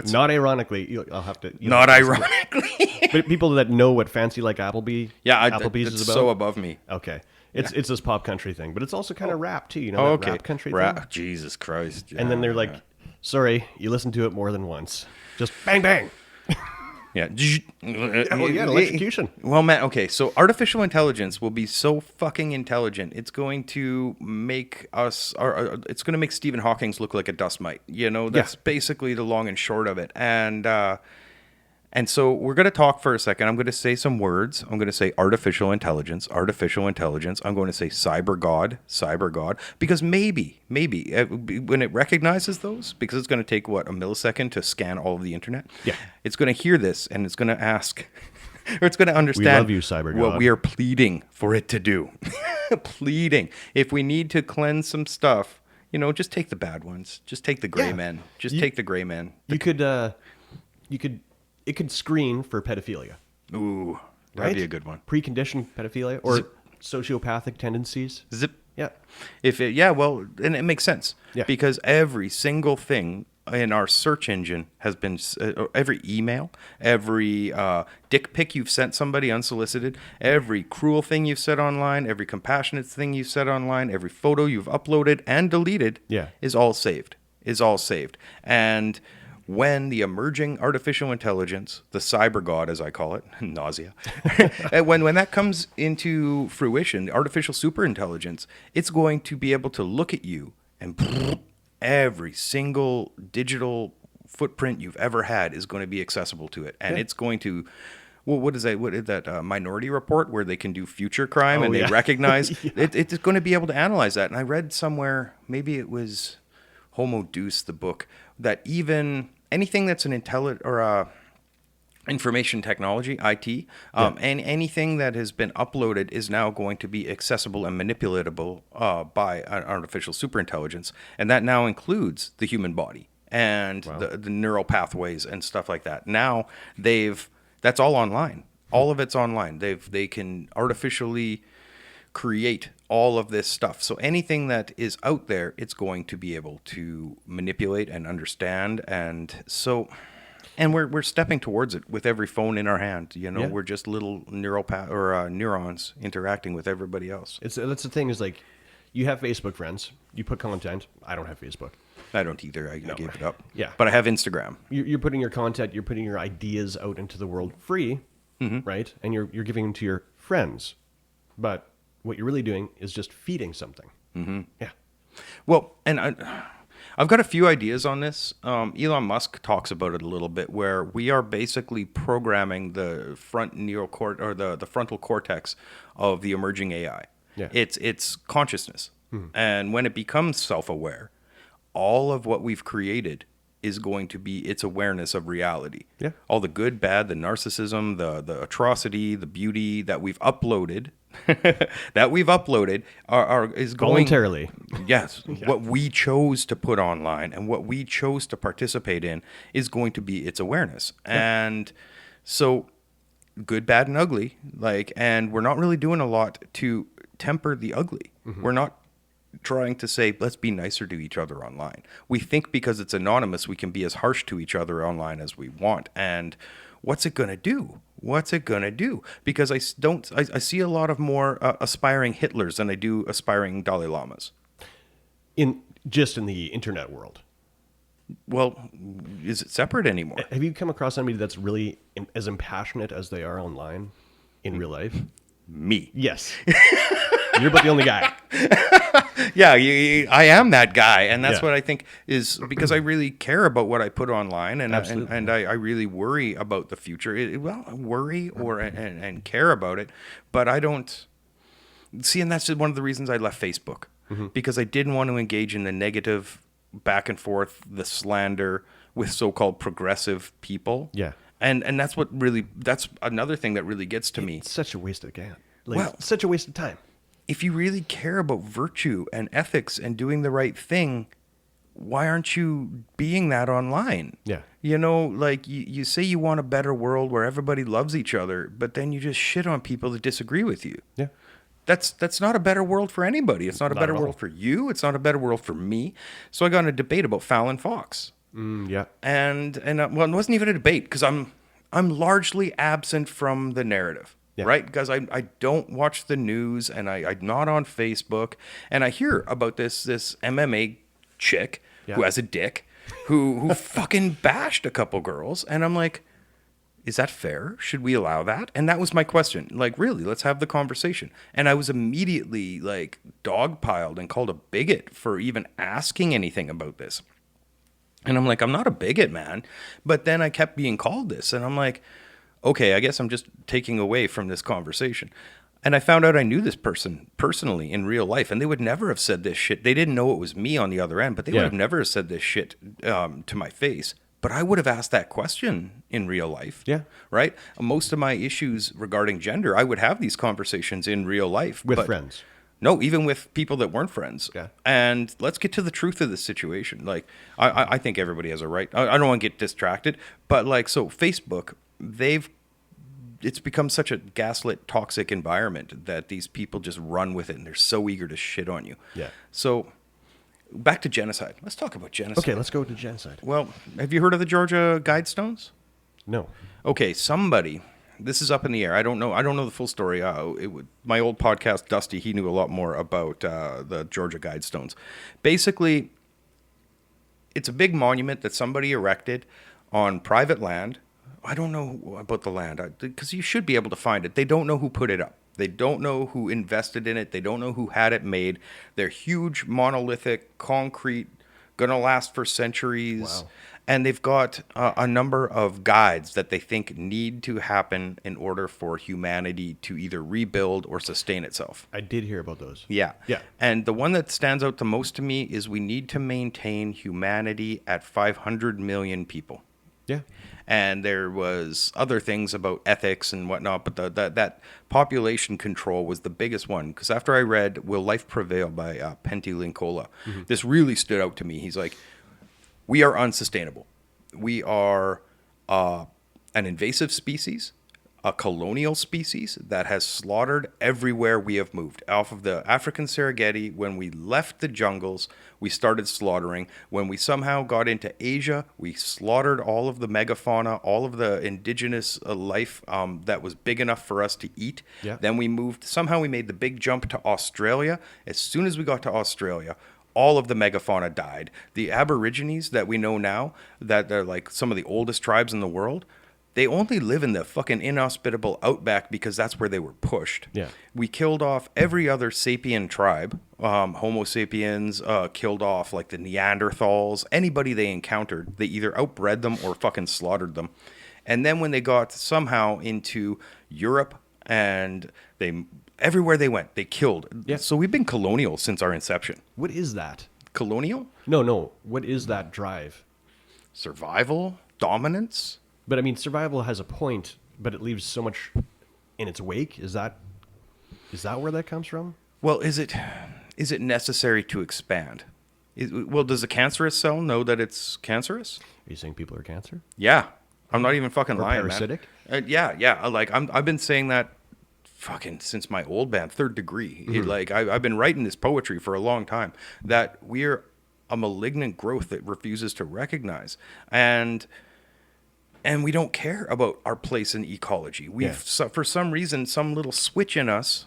B: not ironically, I'll have to...
A: not ironically.
B: But people that know what Fancy Like Applebee's
A: It's
B: is about...
A: so above me.
B: Okay. It's this pop country thing, but it's also kind of rap too, that
A: Okay.
B: rap country thing.
A: Rap. Jesus Christ.
B: And then they're like, sorry, you listened to it more than once. Just bang, bang.
A: Yeah.
B: Electrocution.
A: Well, man, okay, so artificial intelligence will be so fucking intelligent. It's going to make us, it's going to make Stephen Hawking look like a dust mite. That's basically the long and short of it. And so we're going to talk for a second. I'm going to say some words. I'm going to say artificial intelligence. I'm going to say cybergod, because maybe when it recognizes those, because it's going to take, a millisecond to scan all of the internet.
B: Yeah.
A: It's going to hear this, and it's going to ask, or it's going to understand
B: We love you, cybergod.
A: what we are pleading for it to do. Pleading. If we need to cleanse some stuff, just take the bad ones. Just take the gray men. Take the gray men.
B: It could screen for pedophilia.
A: Ooh, that'd
B: Right?
A: be a good one.
B: Preconditioned pedophilia or sociopathic tendencies.
A: Zip.
B: Yeah.
A: And it makes sense.
B: Yeah.
A: Because every single thing in our search engine has been, every email, every dick pic you've sent somebody unsolicited, every cruel thing you've said online, every compassionate thing you've said online, every photo you've uploaded and deleted is all saved. And when the emerging artificial intelligence, the cybergod as I call it, nausea, when that comes into fruition, the artificial superintelligence, it's going to be able to look at you and every single digital footprint you've ever had is going to be accessible to it. And it's going to, well, what is that Minority Report where they can do future crime and they recognize, it's going to be able to analyze that. And I read somewhere, maybe it was Homo Deus, the book, that even anything that's an information technology, IT, and anything that has been uploaded is now going to be accessible and manipulatable by an artificial superintelligence. And that now includes the human body and the neural pathways and stuff like that. Now that's all online. All of it's online. They can artificially create all of this stuff. So anything that is out there, it's going to be able to manipulate and understand. And we're stepping towards it with every phone in our hand. You know,
B: Yeah.
A: we're just little neurons interacting with everybody else.
B: That's the thing is like, you have Facebook friends, you put content. I don't have Facebook.
A: I don't either. I gave it up.
B: Yeah.
A: But I have Instagram.
B: You're putting your content, you're putting your ideas out into the world free, right? And you're giving them to your friends. But what you're really doing is just feeding something. Mm-hmm. Yeah.
A: Well, and I've got a few ideas on this. Elon Musk talks about it a little bit, where we are basically programming the the frontal cortex of the emerging AI.
B: Yeah.
A: It's consciousness, and when it becomes self-aware, all of what we've created is going to be its awareness of reality.
B: Yeah.
A: All the good, bad, the narcissism, the atrocity, the beauty that we've uploaded, is going
B: Voluntarily.
A: Yes. What we chose to put online and what we chose to participate in is going to be its awareness. Yeah. And so good, bad, and ugly, and we're not really doing a lot to temper the ugly. Mm-hmm. We're not trying to say, let's be nicer to each other online. We think because it's anonymous, we can be as harsh to each other online as we want. And what's it going to do? What's it going to do? Because I see a lot of more aspiring Hitlers than I do aspiring Dalai Lamas.
B: In the internet world.
A: Well, is it separate anymore?
B: Have you come across somebody that's really as impassionate as they are online in real life?
A: Me.
B: Yes. You're about the only guy.
A: Yeah, I am that guy, and that's what I think is because I really care about what I put online, and I really worry about the future. And care about it, but I don't see, and that's just one of the reasons I left Facebook, because I didn't want to engage in the negative back and forth, the slander with so-called progressive people.
B: Yeah,
A: and that's another thing that really gets to me.
B: It's such a waste of gas. Such a waste of time.
A: If you really care about virtue and ethics and doing the right thing, why aren't you being that online?
B: Yeah.
A: You know, like you say you want a better world where everybody loves each other, but then you just shit on people that disagree with you.
B: Yeah.
A: That's not a better world for anybody. It's not a better world for you. It's not a better world for me. So I got in a debate about Fallon Fox.
B: Yeah.
A: And it wasn't even a debate because I'm largely absent from the narrative. Yeah. Right? Because I don't watch the news and I'm not on Facebook. And I hear about this MMA chick who has a dick who fucking bashed a couple girls. And I'm like, is that fair? Should we allow that? And that was my question. Like, really, let's have the conversation. And I was immediately dogpiled and called a bigot for even asking anything about this. And I'm like, I'm not a bigot, man. But then I kept being called this. And I'm like, okay, I guess I'm just taking away from this conversation. And I found out I knew this person personally in real life, and they would never have said this shit. They didn't know it was me on the other end, but they would have never said this shit to my face. But I would have asked that question in real life.
B: Yeah.
A: Right? Most of my issues regarding gender, I would have these conversations in real life.
B: With friends.
A: No, even with people that weren't friends.
B: Yeah.
A: And let's get to the truth of the situation. I think everybody has a right. I don't want to get distracted, but so Facebook, it's become such a gaslit, toxic environment that these people just run with it, and they're so eager to shit on you.
B: Yeah.
A: So back to genocide. Let's talk about genocide.
B: Okay, let's go to genocide.
A: Well, have you heard of the Georgia Guidestones?
B: No.
A: Okay, this is up in the air. I don't know the full story. My old podcast, Dusty, he knew a lot more about the Georgia Guidestones. Basically, it's a big monument that somebody erected on private land. I don't know about the land because you should be able to find it. They don't know who put it up. They don't know who invested in it. They don't know who had it made. They're huge, monolithic, concrete, gonna last for centuries.
B: Wow.
A: And they've got a number of guides that they think need to happen in order for humanity to either rebuild or sustain itself.
B: I did hear about those.
A: Yeah.
B: Yeah.
A: And the one that stands out the most to me is we need to maintain humanity at 500 million people.
B: Yeah.
A: And there was other things about ethics and whatnot, but that population control was the biggest one. Because after I read Will Life Prevail by Pentti Linkola, this really stood out to me. He's like, we are unsustainable. We are an invasive species. a colonial species that has slaughtered everywhere we have moved. Off of the African Serengeti, when we left the jungles, we started slaughtering. When we somehow got into Asia, we slaughtered all of the megafauna, all of the indigenous life that was big enough for us to eat.
B: Yeah.
A: Then we made the big jump to Australia. As soon as we got to Australia, all of the megafauna died. The Aborigines that we know now, that they're like some of the oldest tribes in the world, they only live in the fucking inhospitable outback because that's where they were pushed.
B: Yeah.
A: We killed off every other sapien tribe. Homo sapiens killed off like the Neanderthals. Anybody they encountered, they either outbred them or fucking slaughtered them. And then when they got somehow into Europe and everywhere they went, they killed.
B: Yeah.
A: So we've been colonial since our inception.
B: What is that?
A: Colonial?
B: No. What is that drive?
A: Survival? Dominance?
B: But I mean, survival has a point, but it leaves so much in its wake. Is that where that comes from?
A: Well, is it necessary to expand? Does a cancerous cell know that it's cancerous?
B: Are you saying people are cancer?
A: Yeah. I'm not even fucking
B: Or
A: lying,
B: parasitic?
A: man. Yeah. Like I've been saying that fucking since my old band, Third Degree. I've been writing this poetry for a long time that we're a malignant growth that refuses to recognize. And we don't care about our place in ecology. For some reason, some little switch in us.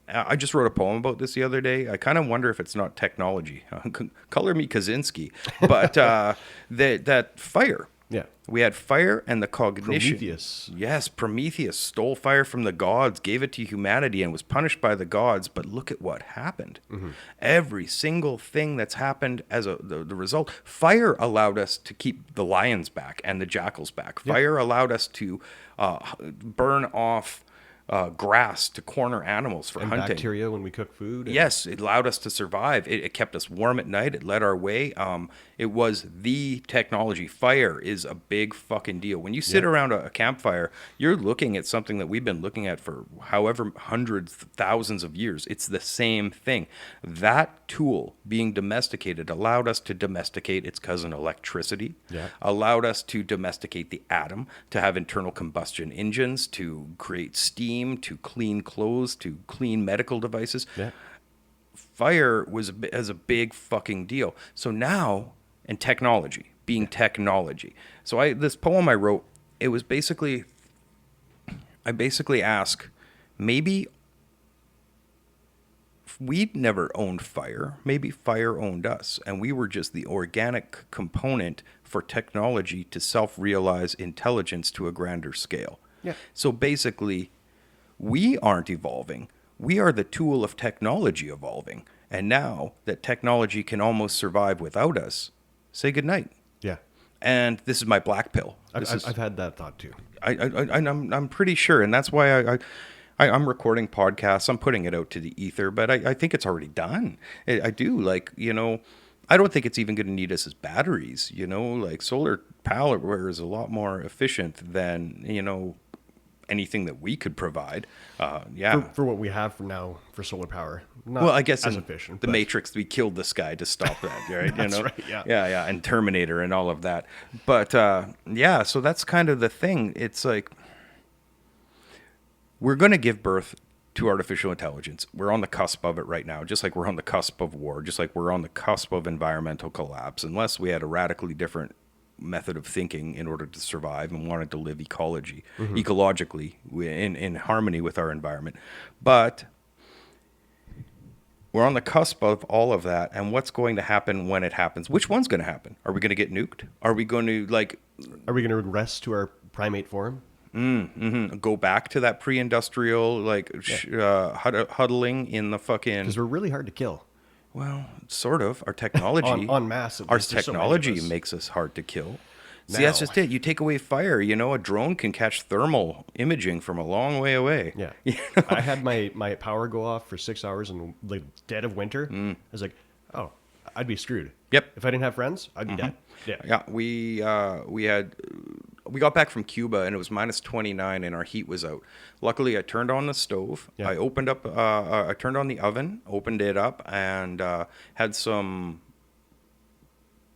A: I just wrote a poem about this the other day. I kind of wonder if it's not technology. Color me Kaczynski. But that fire.
B: Yeah.
A: We had fire and the cognition.
B: Prometheus.
A: Yes, Prometheus stole fire from the gods, gave it to humanity, and was punished by the gods. But look at what happened. Mm-hmm. Every single thing that's happened as the result. Fire allowed us to keep the lions back and the jackals back.
B: Yeah.
A: Fire allowed us to burn off grass to corner animals for
B: And
A: hunting.
B: bacteria when we cook food.
A: Yes, it allowed us to survive. It kept us warm at night. It led our way. It was the technology. Fire is a big fucking deal. When you sit around a campfire, you're looking at something that we've been looking at for however hundreds, thousands of years. It's the same thing. That tool being domesticated allowed us to domesticate its cousin electricity, allowed us to domesticate the atom, to have internal combustion engines, to create steam, to clean clothes, to clean medical devices.
B: Yeah.
A: Fire was a big fucking deal. So now, and technology, being technology. So this poem I wrote, it was basically, I basically ask, maybe we'd never owned fire. Maybe fire owned us, and we were just the organic component for technology to self-realize intelligence to a grander scale.
B: Yeah.
A: So basically, we aren't evolving. We are the tool of technology evolving. And now that technology can almost survive without us, say goodnight.
B: Yeah.
A: And this is my black pill.
B: I've had that thought too.
A: I'm pretty sure. And that's why I'm recording podcasts. I'm putting it out to the ether, but I think it's already done. I do. Like, I don't think it's even going to need us as batteries. Like solar power is a lot more efficient than, anything that we could provide.
B: For what we have from now for solar power. Not
A: Well, I guess
B: as
A: in
B: efficient.
A: the
B: but-
A: Matrix, we killed this guy to stop that, right?
B: That's right, yeah.
A: Yeah, and Terminator and all of that. But so that's kind of the thing. It's like we're going to give birth to artificial intelligence. We're on the cusp of it right now, just like we're on the cusp of war, just like we're on the cusp of environmental collapse, unless we had a radically different method of thinking in order to survive and wanted to live ecologically in harmony with our environment. But we're on the cusp of all of that, and what's going to happen when it happens? Which one's going to happen? Are we going to get nuked? Are we going to
B: Are we going to regress to our primate form?
A: go back to that pre-industrial huddling in the fucking?
B: Because we're really hard to kill.
A: Well, sort of. Our technology
B: En masse, at
A: our
B: least. There's so many of
A: technology
B: us.
A: makes us hard to kill. See,
B: Now.
A: that's just it. You take away fire. A drone can catch thermal imaging from a long way away.
B: Yeah. I had my power go off for 6 hours in the dead of winter. I was like, oh, I'd be screwed.
A: Yep.
B: If I didn't have friends, I'd be dead.
A: Yeah, we got back from Cuba and it was minus 29 and our heat was out. Luckily, I turned on the stove.
B: Yeah.
A: I turned on the oven, opened it up, and had some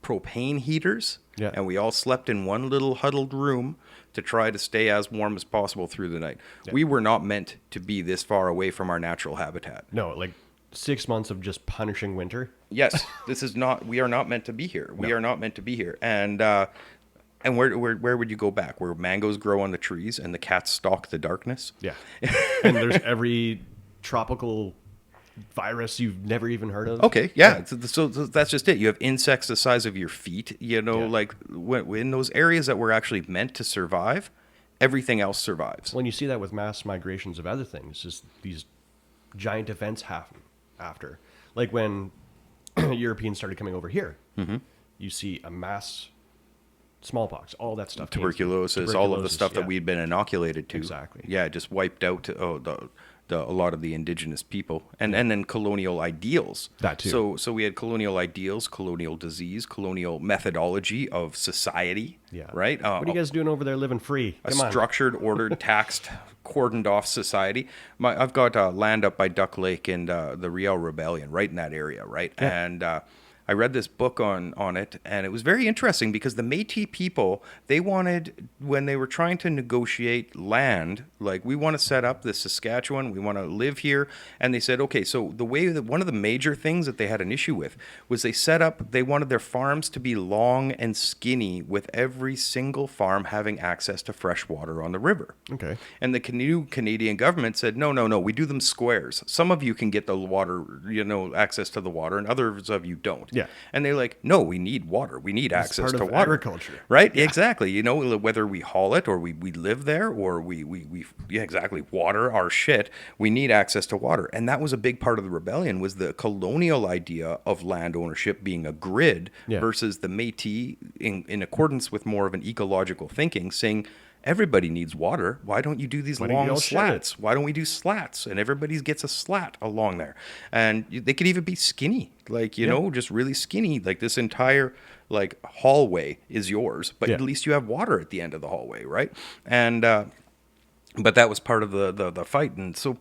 A: propane heaters.
B: Yeah.
A: And we all slept in one little huddled room to try to stay as warm as possible through the night.
B: Yeah.
A: We were not meant to be this far away from our natural habitat.
B: No, like 6 months of just punishing winter.
A: Yes, we are not meant to be here. We are not meant to be here. And where would you go back? Where mangoes grow on the trees and the cats stalk the darkness?
B: Yeah. And there's every tropical virus you've never even heard of.
A: Okay, yeah. So that's just it. You have insects the size of your feet. Like in those areas that were actually meant to survive, everything else survives.
B: When you see that with mass migrations of other things, just these giant events happen after. Like when Europeans started coming over here, you see a mass smallpox, all that stuff.
A: Tuberculosis, all of the stuff
B: yeah.
A: that we'd been inoculated to.
B: Exactly.
A: Yeah, just wiped out a lot of the indigenous people, and then colonial ideals.
B: That too.
A: So we had colonial ideals, colonial disease, colonial methodology of society.
B: Yeah.
A: Right.
B: What are you guys doing over there living free?
A: A
B: Come on.
A: structured, ordered, taxed, cordoned off society. I've got land up by Duck Lake and the Riel Rebellion, right in that area, right?
B: Yeah.
A: And I read this book on it, and it was very interesting because the Métis people, they wanted, when they were trying to negotiate land, like, we want to set up this Saskatchewan, we want to live here, and they said, okay, so the way that one of the major things that they had an issue with was they wanted their farms to be long and skinny, with every single farm having access to fresh water on the river.
B: Okay.
A: And the new Canadian government said, no, we do them squares. Some of you can get the water, access to the water, and others of you don't.
B: Yeah.
A: And they're like, no, we need water. We need access
B: part
A: to
B: of
A: water.
B: agriculture.
A: Right? Yeah. Exactly. Whether we haul it or we live there or we exactly, water our shit, we need access to water. And that was a big part of the rebellion, was the colonial idea of land ownership being a grid versus the Métis in accordance with more of an ecological thinking, saying, everybody needs water. Why don't you do these long slats? Why don't we do slats? And everybody gets a slat along there. And they could even be skinny, like, just really skinny. Like, this entire, like, hallway is yours, but at least you have water at the end of the hallway, right? And but that was part of the fight. And so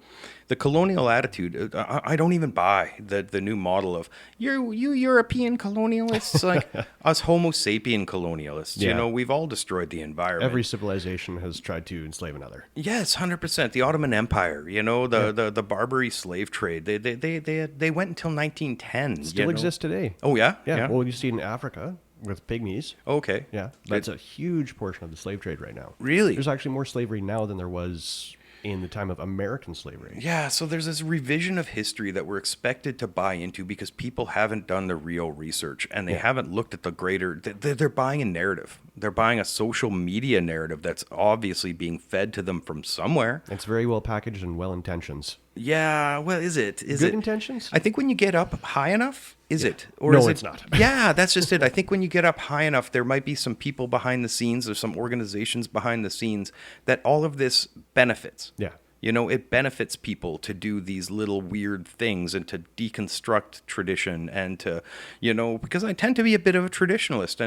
A: the colonial attitude, I don't even buy the new model of you European colonialists, like us Homo sapien colonialists.
B: Yeah.
A: We've all destroyed the environment.
B: Every civilization has tried to enslave another.
A: Yes, 100%. The Ottoman Empire, the Barbary slave trade. They went until 1910.
B: Still exists today.
A: Oh yeah?
B: Yeah. Well, you see it in Africa with pygmies.
A: Okay.
B: Yeah. That's a huge portion of the slave trade right now.
A: Really?
B: There's actually more slavery now than there was in the time of American slavery.
A: Yeah, so there's this revision of history that we're expected to buy into because people haven't done the real research and they haven't looked at the greater... They're buying a narrative. They're buying a social media narrative that's obviously being fed to them from somewhere.
B: It's very well packaged and well intentions.
A: Yeah, well, is it? Is
B: Good
A: it?
B: intentions?
A: I think when you get up high enough, is it? Or
B: No,
A: is
B: it's not.
A: Yeah, that's just it. I think when you get up high enough, there might be some people behind the scenes, there's some organizations behind the scenes that all of this benefits.
B: Yeah.
A: It benefits people to do these little weird things and to deconstruct tradition and to, because I tend to be a bit of a traditionalist.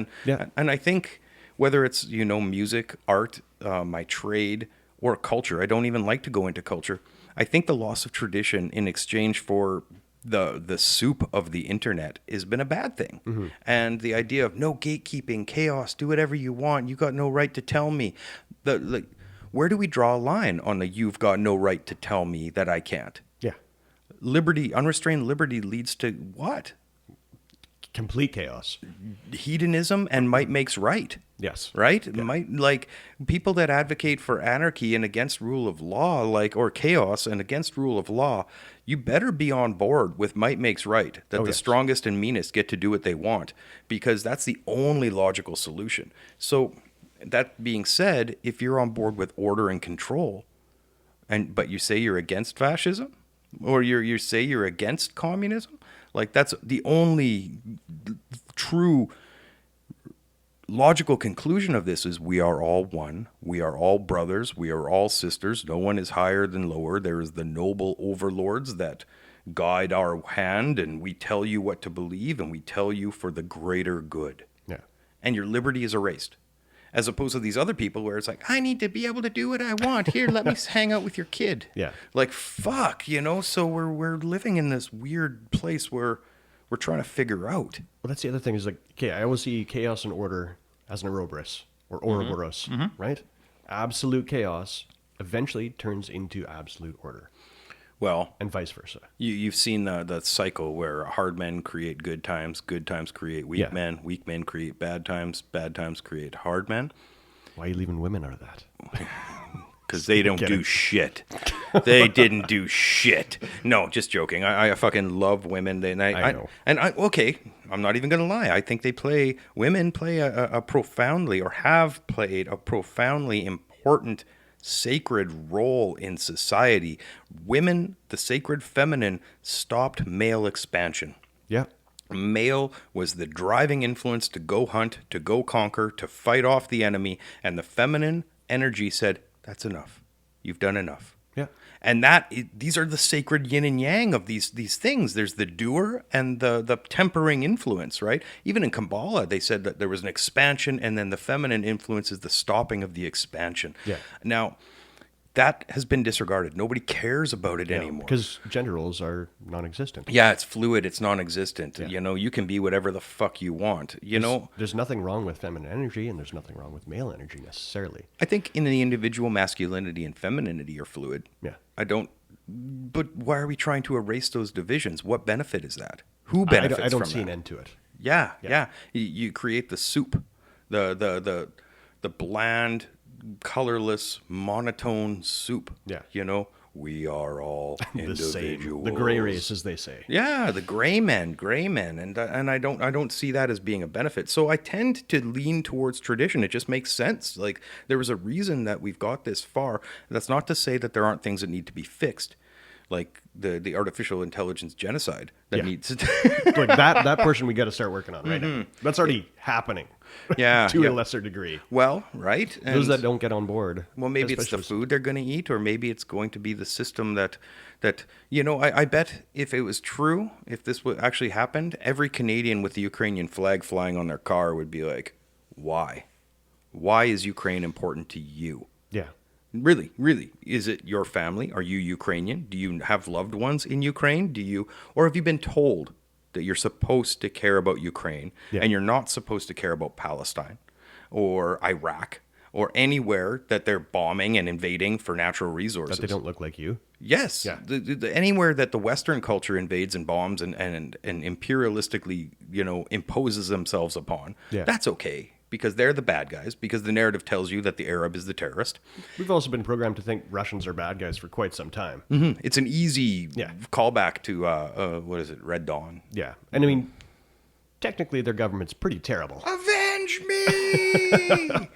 A: And I think whether it's, music, art, my trade, or culture, I don't even like to go into culture. I think the loss of tradition in exchange for the soup of the internet has been a bad thing. Mm-hmm. And the idea of no gatekeeping, chaos, do whatever you want, you got no right to tell me. Where do we draw a line on the you've got no right to tell me that I can't?
B: Yeah.
A: Liberty, unrestrained liberty leads to what?
B: Complete chaos.
A: Hedonism and might makes right.
B: Yes.
A: Right?
B: Yeah.
A: Might, like, people that advocate for anarchy and against rule of law, or chaos and against rule of law, you better be on board with might makes right, that the strongest and meanest get to do what they want, because that's the only logical solution. So that being said, if you're on board with order and control, but you say you're against fascism, or you say you're against communism, like, that's the only true logical conclusion of this is we are all one. We are all brothers. We are all sisters. No one is higher than lower. There is the noble overlords that guide our hand, and we tell you what to believe, and we tell you for the greater good. Yeah. And your liberty is erased. As opposed to these other people where it's like, I need to be able to do what I want. Here, let me hang out with your kid.
B: Yeah.
A: Like, fuck, so we're living in this weird place where we're trying to figure out.
B: Well, that's the other thing is, like, okay, I always see chaos and order as an Ouroboros or Ouroboros, right? Absolute chaos eventually turns into absolute order,
A: Well,
B: and vice versa.
A: you've seen the cycle where hard men create good times create weak
B: Yeah.
A: weak men create bad times create hard men.
B: Why are you leaving women out of that?
A: Because they don't
B: Get
A: do
B: it.
A: shit. They didn't do shit. No, just joking. I fucking love women.
B: I know.
A: Okay, I'm not even going to lie. I think women play a profoundly, or have played a profoundly important sacred role in society. Women, the sacred feminine, stopped male expansion.
B: Yeah.
A: Male was the driving influence to go hunt, to go conquer, to fight off the enemy, and the feminine energy said, that's enough. You've done enough.
B: Yeah.
A: And these are the sacred yin and yang of these things. There's the doer and the tempering influence, right? Even in Kabbalah, they said that there was an expansion, and then the feminine influence is the stopping of the expansion.
B: Yeah.
A: Now, that has been disregarded. Nobody cares about it anymore.
B: Because gender roles are non-existent.
A: Yeah, it's fluid. It's non-existent.
B: Yeah.
A: You know, you can be whatever the fuck you want. You know,
B: There's nothing wrong with feminine energy, and there's nothing wrong with male energy necessarily.
A: I think in the individual, masculinity and femininity are fluid.
B: Yeah.
A: But why are we trying to erase those divisions? What benefit is that? Who benefits
B: I don't
A: from
B: see an
A: that?
B: end to it.
A: Yeah. You create the soup, the bland, colorless, monotone soup.
B: Yeah.
A: You know, we are all
B: The
A: individuals.
B: same. The gray race, as they say.
A: Yeah, the gray men, and I don't see that as being a benefit. So I tend to lean towards tradition. It just makes sense. Like, there was a reason that we've got this far. That's not to say that there aren't things that need to be fixed, like the artificial intelligence genocide that
B: Yeah.
A: needs.
B: Like that portion we got to start working on right now. That's already happening.
A: Yeah,
B: to
A: yeah.
B: a lesser degree.
A: Well, right.
B: Those
A: And-
B: that don't get on board.
A: Well, maybe it's the
B: especially-
A: food they're going to eat, or maybe it's going to be the system that you know. I bet if it was true, if this actually happened, every Canadian with the Ukrainian flag flying on their car would be like, "Why? Why is Ukraine important to you?
B: Yeah.
A: Really, really? Is it your family? Are you Ukrainian? Do you have loved ones in Ukraine? Or have you been told that you're supposed to care about Ukraine and you're not supposed to care about Palestine or Iraq or anywhere that they're bombing and invading for natural resources?
B: That they don't look like you.
A: Yes.
B: Yeah.
A: Anywhere that the Western culture invades and bombs and imperialistically, you know, imposes themselves upon,
B: Yeah.
A: that's okay. Because they're the bad guys, because the narrative tells you that the Arab is the terrorist.
B: We've also been programmed to think Russians are bad guys for quite some time.
A: It's an easy
B: Yeah.
A: callback to, what is it, Red Dawn.
B: Yeah. And I mean, technically their government's pretty terrible.
A: Avenge me!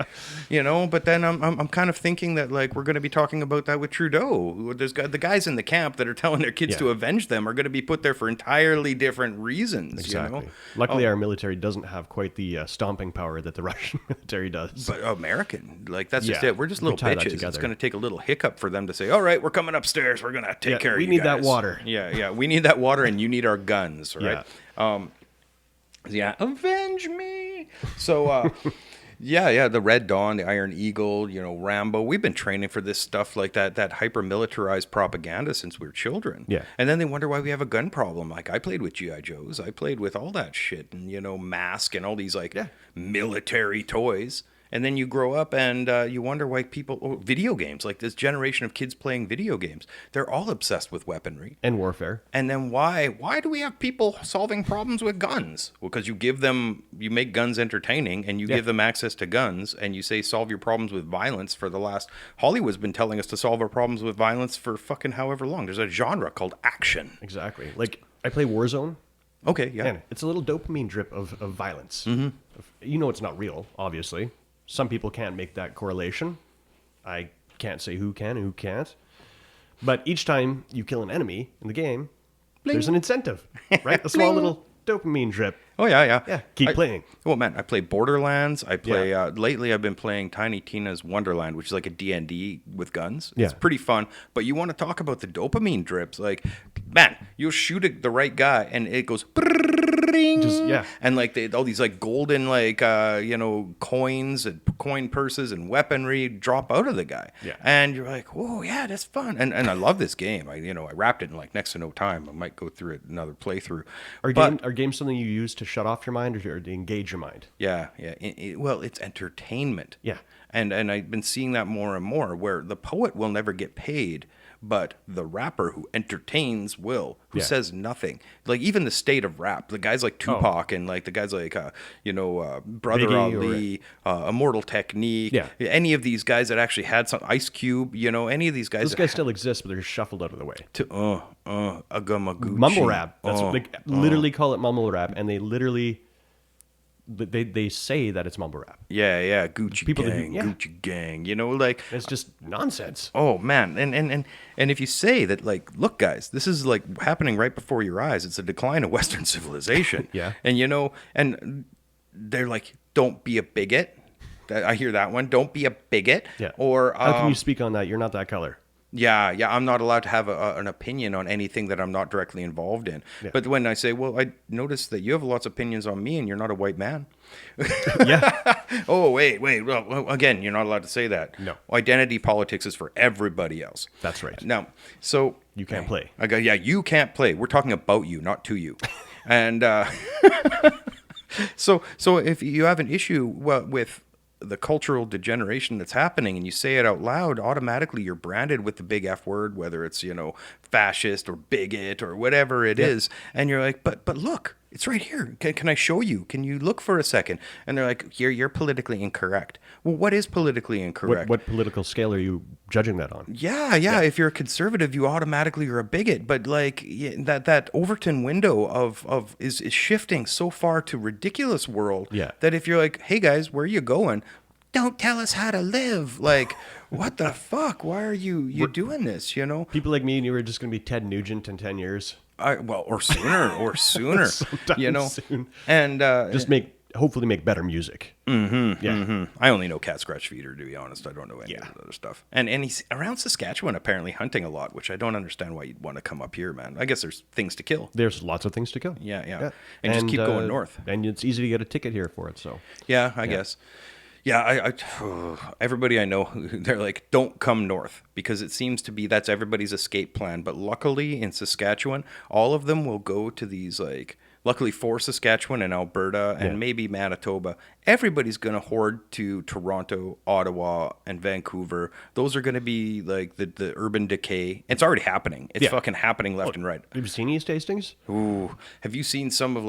A: You know, but then I'm kind of thinking that, like, we're going to be talking about that with Trudeau. The guys in the camp that are telling their kids
B: Yeah.
A: to avenge them are going to be put there for entirely different reasons.
B: Exactly.
A: You know?
B: Luckily, our military doesn't have quite the stomping power that the Russian military does.
A: But American, like, that's just
B: Yeah.
A: it. We're just
B: We
A: little
B: tie that
A: bitches. It's
B: together.
A: going to take a little hiccup for them to say, all right, we're coming upstairs. We're going to take care of
B: we
A: you
B: need that
A: guys."
B: water.
A: Yeah. We need that water, and you need our guns, right? Yeah. Avenge me. So, yeah, the Red Dawn, the Iron Eagle, you know, Rambo. We've been training for this stuff like that hyper-militarized propaganda since we were children.
B: Yeah.
A: And then they wonder why we have a gun problem. Like, I played with G.I. Joes. I played with all that shit and, you know, Mask and all these, like, military toys. And then you grow up and you wonder why video games, like this generation of kids playing video games, they're all obsessed with weaponry.
B: And warfare.
A: And then why do we have people solving problems with guns? Well, because you make guns entertaining, and you give them access to guns, and you say solve your problems with violence. Hollywood's been telling us to solve our problems with violence for fucking however long. There's a genre called action.
B: Exactly. Like, I play Warzone.
A: Okay, yeah.
B: Man, it's a little dopamine drip of violence. You know it's not real, obviously. Some people can't make that correlation. I can't say who can and who can't. But each time you kill an enemy in the game, there's an incentive, right? A small little dopamine drip.
A: Oh, yeah.
B: Yeah, keep playing.
A: Well, man, I play Borderlands. I play, lately I've been playing Tiny Tina's Wonderland, which is like a D&D with guns.
B: Yeah.
A: It's pretty fun. But you want to talk about the dopamine drips. Like, man, you'll shoot the right guy and it goes, bing,
B: Just, yeah.
A: and like all these like golden like coins and coin purses and weaponry drop out of the guy.
B: Yeah.
A: And you're like, whoa, yeah, that's fun. And I love this game. I wrapped it in like next to no time. I might go through it another playthrough.
B: Are
A: But
B: games something you use to shut off your mind or to engage your mind?
A: yeah. Well, it's entertainment.
B: Yeah.
A: And I've been seeing that more and more, where the poet will never get paid, but the rapper who entertains will, who
B: Yeah.
A: says nothing. Like even the state of rap, the guys like Tupac and like the guys like Brother
B: Biggie
A: Ali, Immortal Technique,
B: Yeah.
A: any of these guys that actually had some Ice Cube, any of these guys.
B: Those guys still exist, but they're shuffled out of the way.
A: Agamaguchi.
B: Mumble rap. That's what they literally call it, mumble rap, and they literally they say that it's mumble rap.
A: Yeah, Gucci
B: People that do-
A: gang,
B: yeah.
A: Gucci gang. Like
B: It's just nonsense.
A: oh man, and if you say that, like, look, guys, this is like happening right before your eyes. It's a decline of Western civilization.
B: Yeah.
A: And and they're like, don't be a bigot. I hear that one. Don't be a bigot.
B: Yeah.
A: Or
B: How can you speak on that? You're not that color.
A: yeah, I'm not allowed to have an opinion on anything that I'm not directly involved in.
B: Yeah.
A: But when I say, well, I noticed that you have lots of opinions on me and you're not a white man.
B: Yeah.
A: Oh, wait. Well, again, you're not allowed to say that.
B: No.
A: Identity politics is for everybody else.
B: That's right.
A: Now, so
B: You can't play.
A: you can't play. We're talking about you, not to you. And so if you have an issue with the cultural degeneration that's happening and you say it out loud, automatically you're branded with the big F word, whether it's, fascist or bigot or whatever it is. And you're like, but look, it's right here. Can I show you? Can you look for a second? And they're like, you're politically incorrect. Well, what is politically incorrect?
B: What political scale are you judging that on?
A: Yeah. If you're a conservative, you automatically are a bigot. But like that Overton window of is shifting so far to ridiculous world
B: Yeah.
A: that if you're like, hey guys, where are you going? Don't tell us how to live. Like, what the fuck? Why are you doing this?
B: People like me and you are just going to be Ted Nugent in 10 years.
A: Or sooner,
B: Sometime soon.
A: And
B: Just hopefully make better music. Mm-hmm. Yeah.
A: Mm-hmm. I only know Cat Scratch Feeder, to be honest. I don't know any of the other stuff. And he's around Saskatchewan, apparently hunting a lot, which I don't understand why you'd want to come up here, man. I guess there's things to kill.
B: There's lots of things to kill.
A: Yeah. And just keep going north.
B: And it's easy to get a ticket here for it. So
A: Yeah, I guess. Yeah, everybody I know, they're like, don't come north, because it seems to be that's everybody's escape plan. But luckily in Saskatchewan, all of them will go to these luckily for Saskatchewan and Alberta and maybe Manitoba, everybody's going to hoard to Toronto, Ottawa, and Vancouver. Those are going to be like the urban decay. It's already happening. It's fucking happening left and right.
B: have you seen East Hastings?
A: Ooh, have you seen some of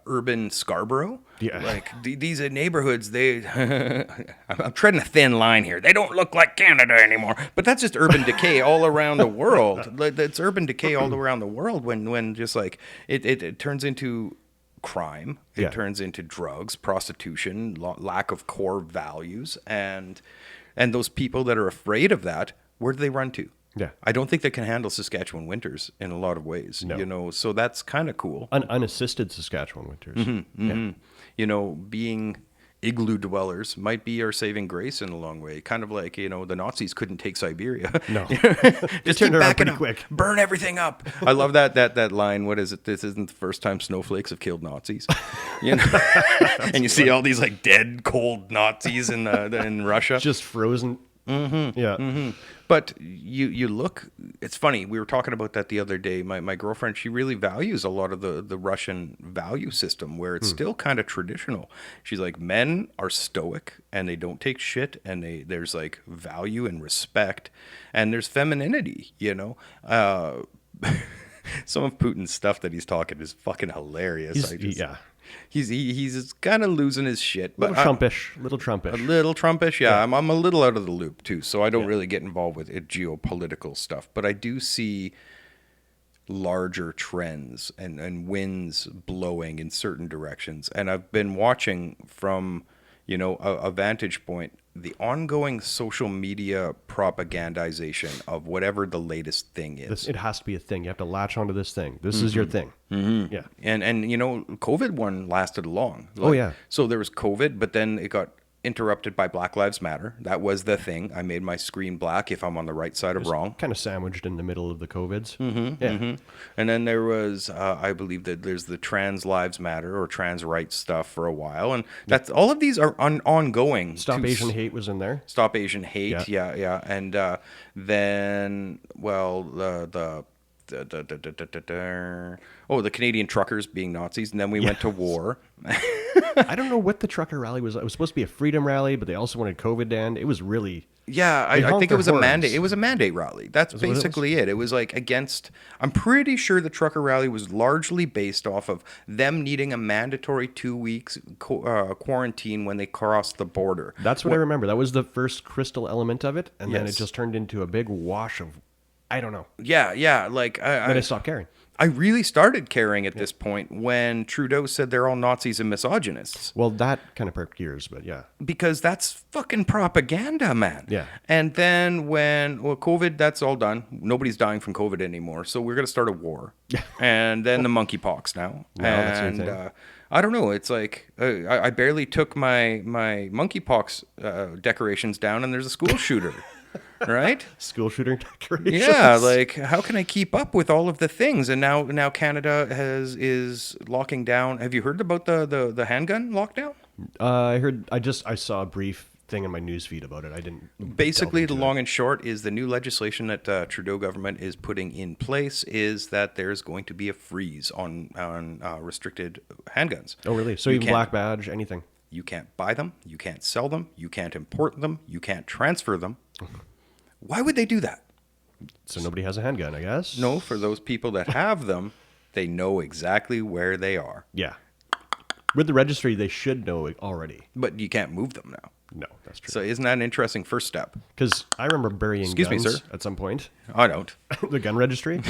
A: urban Scarborough?
B: Yeah.
A: Like these neighborhoods, I'm treading a thin line here. They don't look like Canada anymore. But that's just urban decay all around the world. It's urban decay all around the world when just like it turns into crime. It turns into drugs, prostitution, lack of core values, and those people that are afraid of that, where do they run to?
B: Yeah.
A: I don't think they can handle Saskatchewan winters in a lot of ways.
B: No.
A: So that's kind of cool.
B: Unassisted Saskatchewan winters.
A: Mm-hmm. Being igloo dwellers might be our saving grace in a long way. Kind of like, the Nazis couldn't take Siberia.
B: No.
A: Just
B: turned
A: keep
B: around
A: backing
B: pretty
A: up.
B: quick.
A: Burn everything up. I love that line. What is it? This isn't the first time snowflakes have killed Nazis. And you see all these like dead, cold Nazis in Russia.
B: Just frozen. Mm-hmm. Yeah.
A: Mm-hmm. But you look, it's funny. We were talking about that the other day. My girlfriend, she really values a lot of the Russian value system where it's still kind of traditional. She's like, men are stoic and they don't take shit, and there's like value and respect, and there's femininity, Some of Putin's stuff that he's talking is fucking hilarious. He's kind of losing his shit. But
B: Trumpish.
A: A little Trumpish, yeah. I'm a little out of the loop, too, so I don't really get involved with geopolitical stuff. But I do see larger trends and winds blowing in certain directions. And I've been watching from, a vantage point, the ongoing social media propagandization of whatever the latest thing is.
B: It has to be a thing. You have to latch onto this thing. This is your thing.
A: Mm-hmm.
B: Yeah.
A: And COVID one lasted long.
B: Oh, yeah.
A: So there was COVID, but then it got interrupted by Black Lives Matter. That was the thing. I made my screen black if I'm on the right side of wrong.
B: Kind of sandwiched in the middle of the COVIDs.
A: And then there was, I believe that there's the Trans Lives Matter or trans rights stuff for a while. And that's all of these are ongoing.
B: Stop Asian Hate was in there.
A: Stop Asian Hate, yeah. And then, well, the Canadian truckers being Nazis, and then we went to war.
B: I don't know what the trucker rally was. It was supposed to be a freedom rally, but they also wanted COVID to end. It was really...
A: Yeah, I think it was a mandate. It was a mandate rally. That's basically it. It was like against... I'm pretty sure the trucker rally was largely based off of them needing a mandatory 2 weeks quarantine when they crossed the border.
B: That's what I remember. That was the first crystal element of it, and then it just turned into a big wash of... I don't know.
A: Yeah. Like
B: then I stopped caring.
A: I really started caring at this point when Trudeau said they're all Nazis and misogynists.
B: Well, that kind of perked gears, but yeah.
A: Because that's fucking propaganda, man.
B: Yeah.
A: And then when COVID, that's all done. Nobody's dying from COVID anymore, so we're gonna start a war. And then the monkeypox now. And I don't know. It's like I barely took my monkeypox decorations down, and there's a school shooter. Right?
B: School shooter decorations.
A: Yeah, like how can I keep up with all of the things? And now Canada is locking down. Have you heard about the handgun lockdown?
B: I saw a brief thing in my newsfeed about it. I didn't.
A: Basically, the long and short is the new legislation that Trudeau government is putting in place is that there's going to be a freeze on restricted handguns.
B: Oh, really? So even black badge, anything?
A: You can't buy them. You can't sell them. You can't import them. You can't transfer them. Why would they do that?
B: So nobody has a handgun, I guess?
A: No, for those people that have them, they know exactly where they are.
B: Yeah. With the registry, they should know it already.
A: But you can't move them now.
B: No, that's true.
A: So isn't that an interesting first step?
B: Because I remember burying guns at some point.
A: I don't.
B: The gun registry?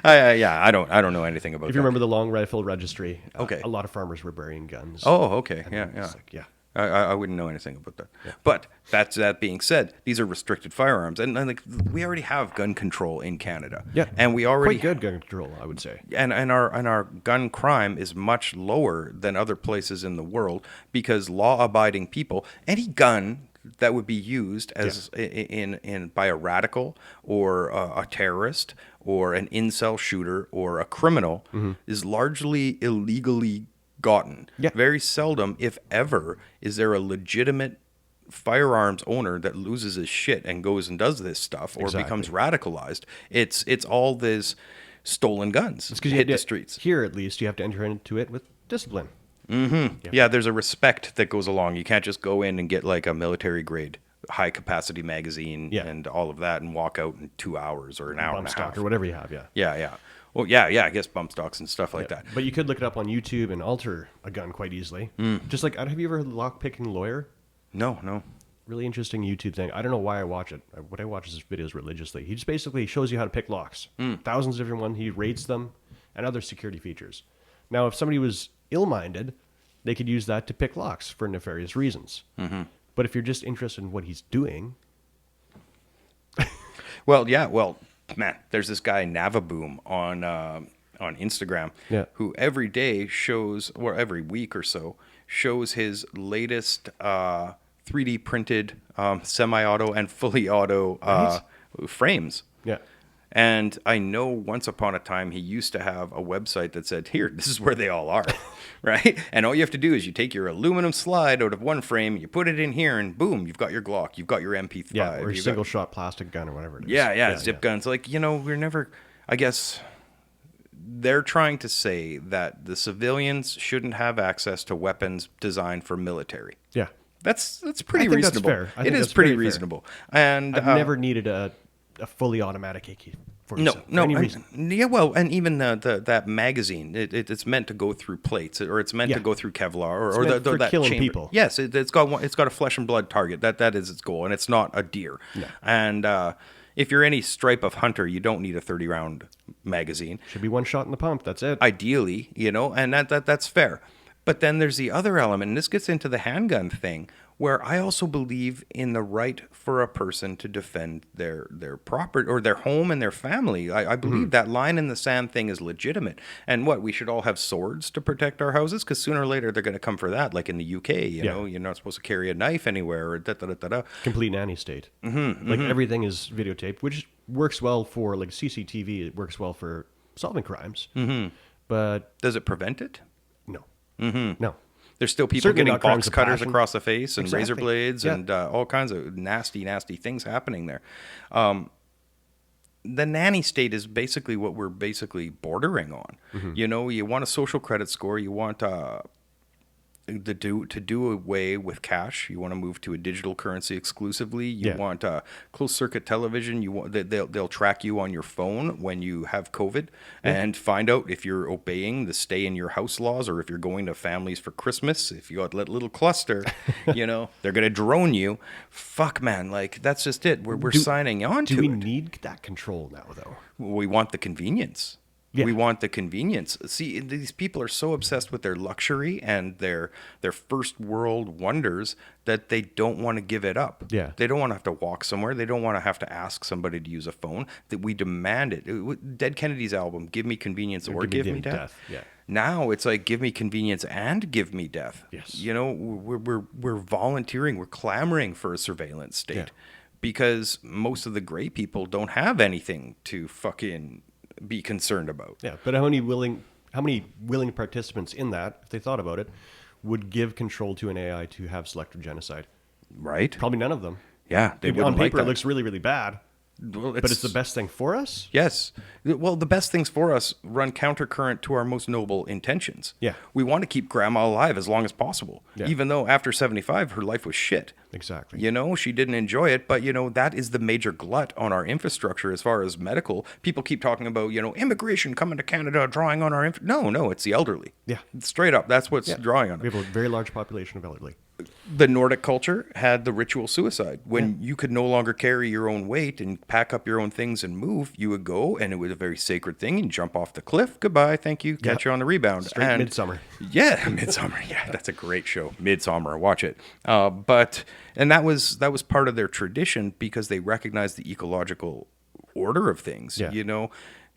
A: I don't know anything about that.
B: If you remember the long rifle registry,
A: okay.
B: A lot of farmers were burying guns.
A: Oh, okay. Yeah.
B: Yeah.
A: I wouldn't know anything about that. Yeah. But that being said, these are restricted firearms. And like we already have gun control in Canada.
B: Yeah.
A: And we already
B: quite good gun control, I would say.
A: And our gun crime is much lower than other places in the world because law-abiding people, any gun that would be used as in by a radical or a terrorist or an incel shooter or a criminal is largely illegally gotten.
B: Yeah.
A: Very seldom, if ever, is there a legitimate firearms owner that loses his shit and goes and does this stuff or becomes radicalized. It's all this stolen guns. It's because you hit the streets.
B: Here, at least, you have to enter into it with discipline.
A: Mm-hmm. Yeah, there's a respect that goes along. You can't just go in and get like a military grade high capacity magazine and all of that and walk out in 2 hours or an hour and a half
B: or whatever you have.
A: Yeah. Well, yeah, I guess bump stocks and stuff like that.
B: But you could look it up on YouTube and alter a gun quite easily. Just like, have you ever heard Lockpicking Lawyer?
A: No.
B: Really interesting YouTube thing. I don't know why I watch it. What I watch is his videos religiously. He just basically shows you how to pick locks. Thousands of different ones. He rates them and other security features. Now, if somebody was ill-minded, they could use that to pick locks for nefarious reasons. But if you're just interested in what he's doing...
A: Well, man, there's this guy Navaboom on Instagram who every day shows, or every week or so, shows his latest 3D printed semi-auto and fully auto frames.
B: Yeah.
A: And I know once upon a time he used to have a website that said, here, this is where they all are, right? And all you have to do is you take your aluminum slide out of one frame, you put it in here, and boom, you've got your Glock, you've got your MP5.
B: Yeah, or a single-shot plastic gun or whatever it is.
A: Yeah, zip guns. Like, we're never, I guess, they're trying to say that the civilians shouldn't have access to weapons designed for military.
B: Yeah.
A: That's pretty reasonable.
B: That's fair.
A: It is pretty reasonable. And
B: I've never needed a fully automatic AK.
A: No. Yeah, well, and even that magazine, it's meant to go through plates, or it's meant to go through Kevlar, or
B: for
A: that
B: killing
A: chamber.
B: people.
A: Yes, it's got a flesh and blood target. That is its goal, and it's not a deer.
B: No.
A: And if you're any stripe of hunter, you don't need a 30-round magazine.
B: Should be one shot in the pump. That's it.
A: Ideally, and that's fair. But then there's the other element, and this gets into the handgun thing. where I also believe in the right for a person to defend their property or their home and their family. I believe that line in the sand thing is legitimate. And what, we should all have swords to protect our houses? Because sooner or later they're going to come for that, like in the UK, you know, you're not supposed to carry a knife anywhere or da-da-da-da-da.
B: Complete nanny state. Like everything is videotaped, which works well for like CCTV. It works well for solving crimes. But
A: Does it prevent it?
B: no. No.
A: There's still people
B: Certainly
A: getting
B: not crimes
A: box
B: of
A: cutters
B: passion.
A: across the face and razor
B: Exactly.
A: blades
B: Yeah.
A: and all kinds of nasty, nasty things happening there. The nanny state is basically what we're basically bordering on. You know, you want a social credit score. You want to do away with cash. You want to move to a digital currency exclusively. You want closed circuit television. You want they'll track you on your phone when you have COVID and find out if you're obeying the stay in your house laws or if you're going to families for Christmas. If you got that little cluster, you know, they're gonna drone you. Fuck, man, like that's just it. We're signing on to
B: Do we
A: it.
B: need that control now, though?
A: We want the convenience.
B: Yeah.
A: We want the convenience. See, these people are so obsessed with their luxury and their first world wonders that they don't want to give it up.
B: Yeah.
A: They don't want to have to walk somewhere. They don't want to have to ask somebody to use a phone. That we demand it. Dead Kennedy's album, "Give Me Convenience or Give Me Death."
B: Yeah.
A: Now it's like, give me convenience and give me death.
B: Yes.
A: You know, we're volunteering, we're clamoring for a surveillance state
B: Yeah.
A: because most of the gray people don't have anything to fucking be concerned about.
B: Yeah, but how many willing participants in that, if they thought about it, would give control to an AI to have selective genocide?
A: Right?
B: Probably none of them.
A: Yeah, they
B: Maybe
A: wouldn't
B: on
A: like
B: paper, it
A: that.
B: looks really, really bad,
A: Well,
B: but it's the best thing for us.
A: Yes. Well, the best things for us run countercurrent to our most noble intentions.
B: Yeah.
A: We want to keep grandma alive as long as possible,
B: Yeah.
A: even though after 75, her life was shit.
B: Exactly.
A: You know, she didn't enjoy it, but, you know, that is the major glut on our infrastructure as far as medical. People keep talking about, you know, immigration coming to Canada, drawing on our... No, it's the elderly.
B: Yeah.
A: Straight up, that's what's drawing on
B: We
A: it.
B: have a very large population of elderly.
A: The Nordic culture had the ritual suicide. When you could no longer carry your own weight and pack up your own things and move, you would go, and it was a very sacred thing, and jump off the cliff. Goodbye, thank you, catch you on the rebound.
B: Straight
A: and,
B: Midsummer.
A: Yeah, Midsummer. Yeah, that's a great show. Midsummer, watch it. And that was part of their tradition because they recognized the ecological order of things.
B: Yeah.
A: You know.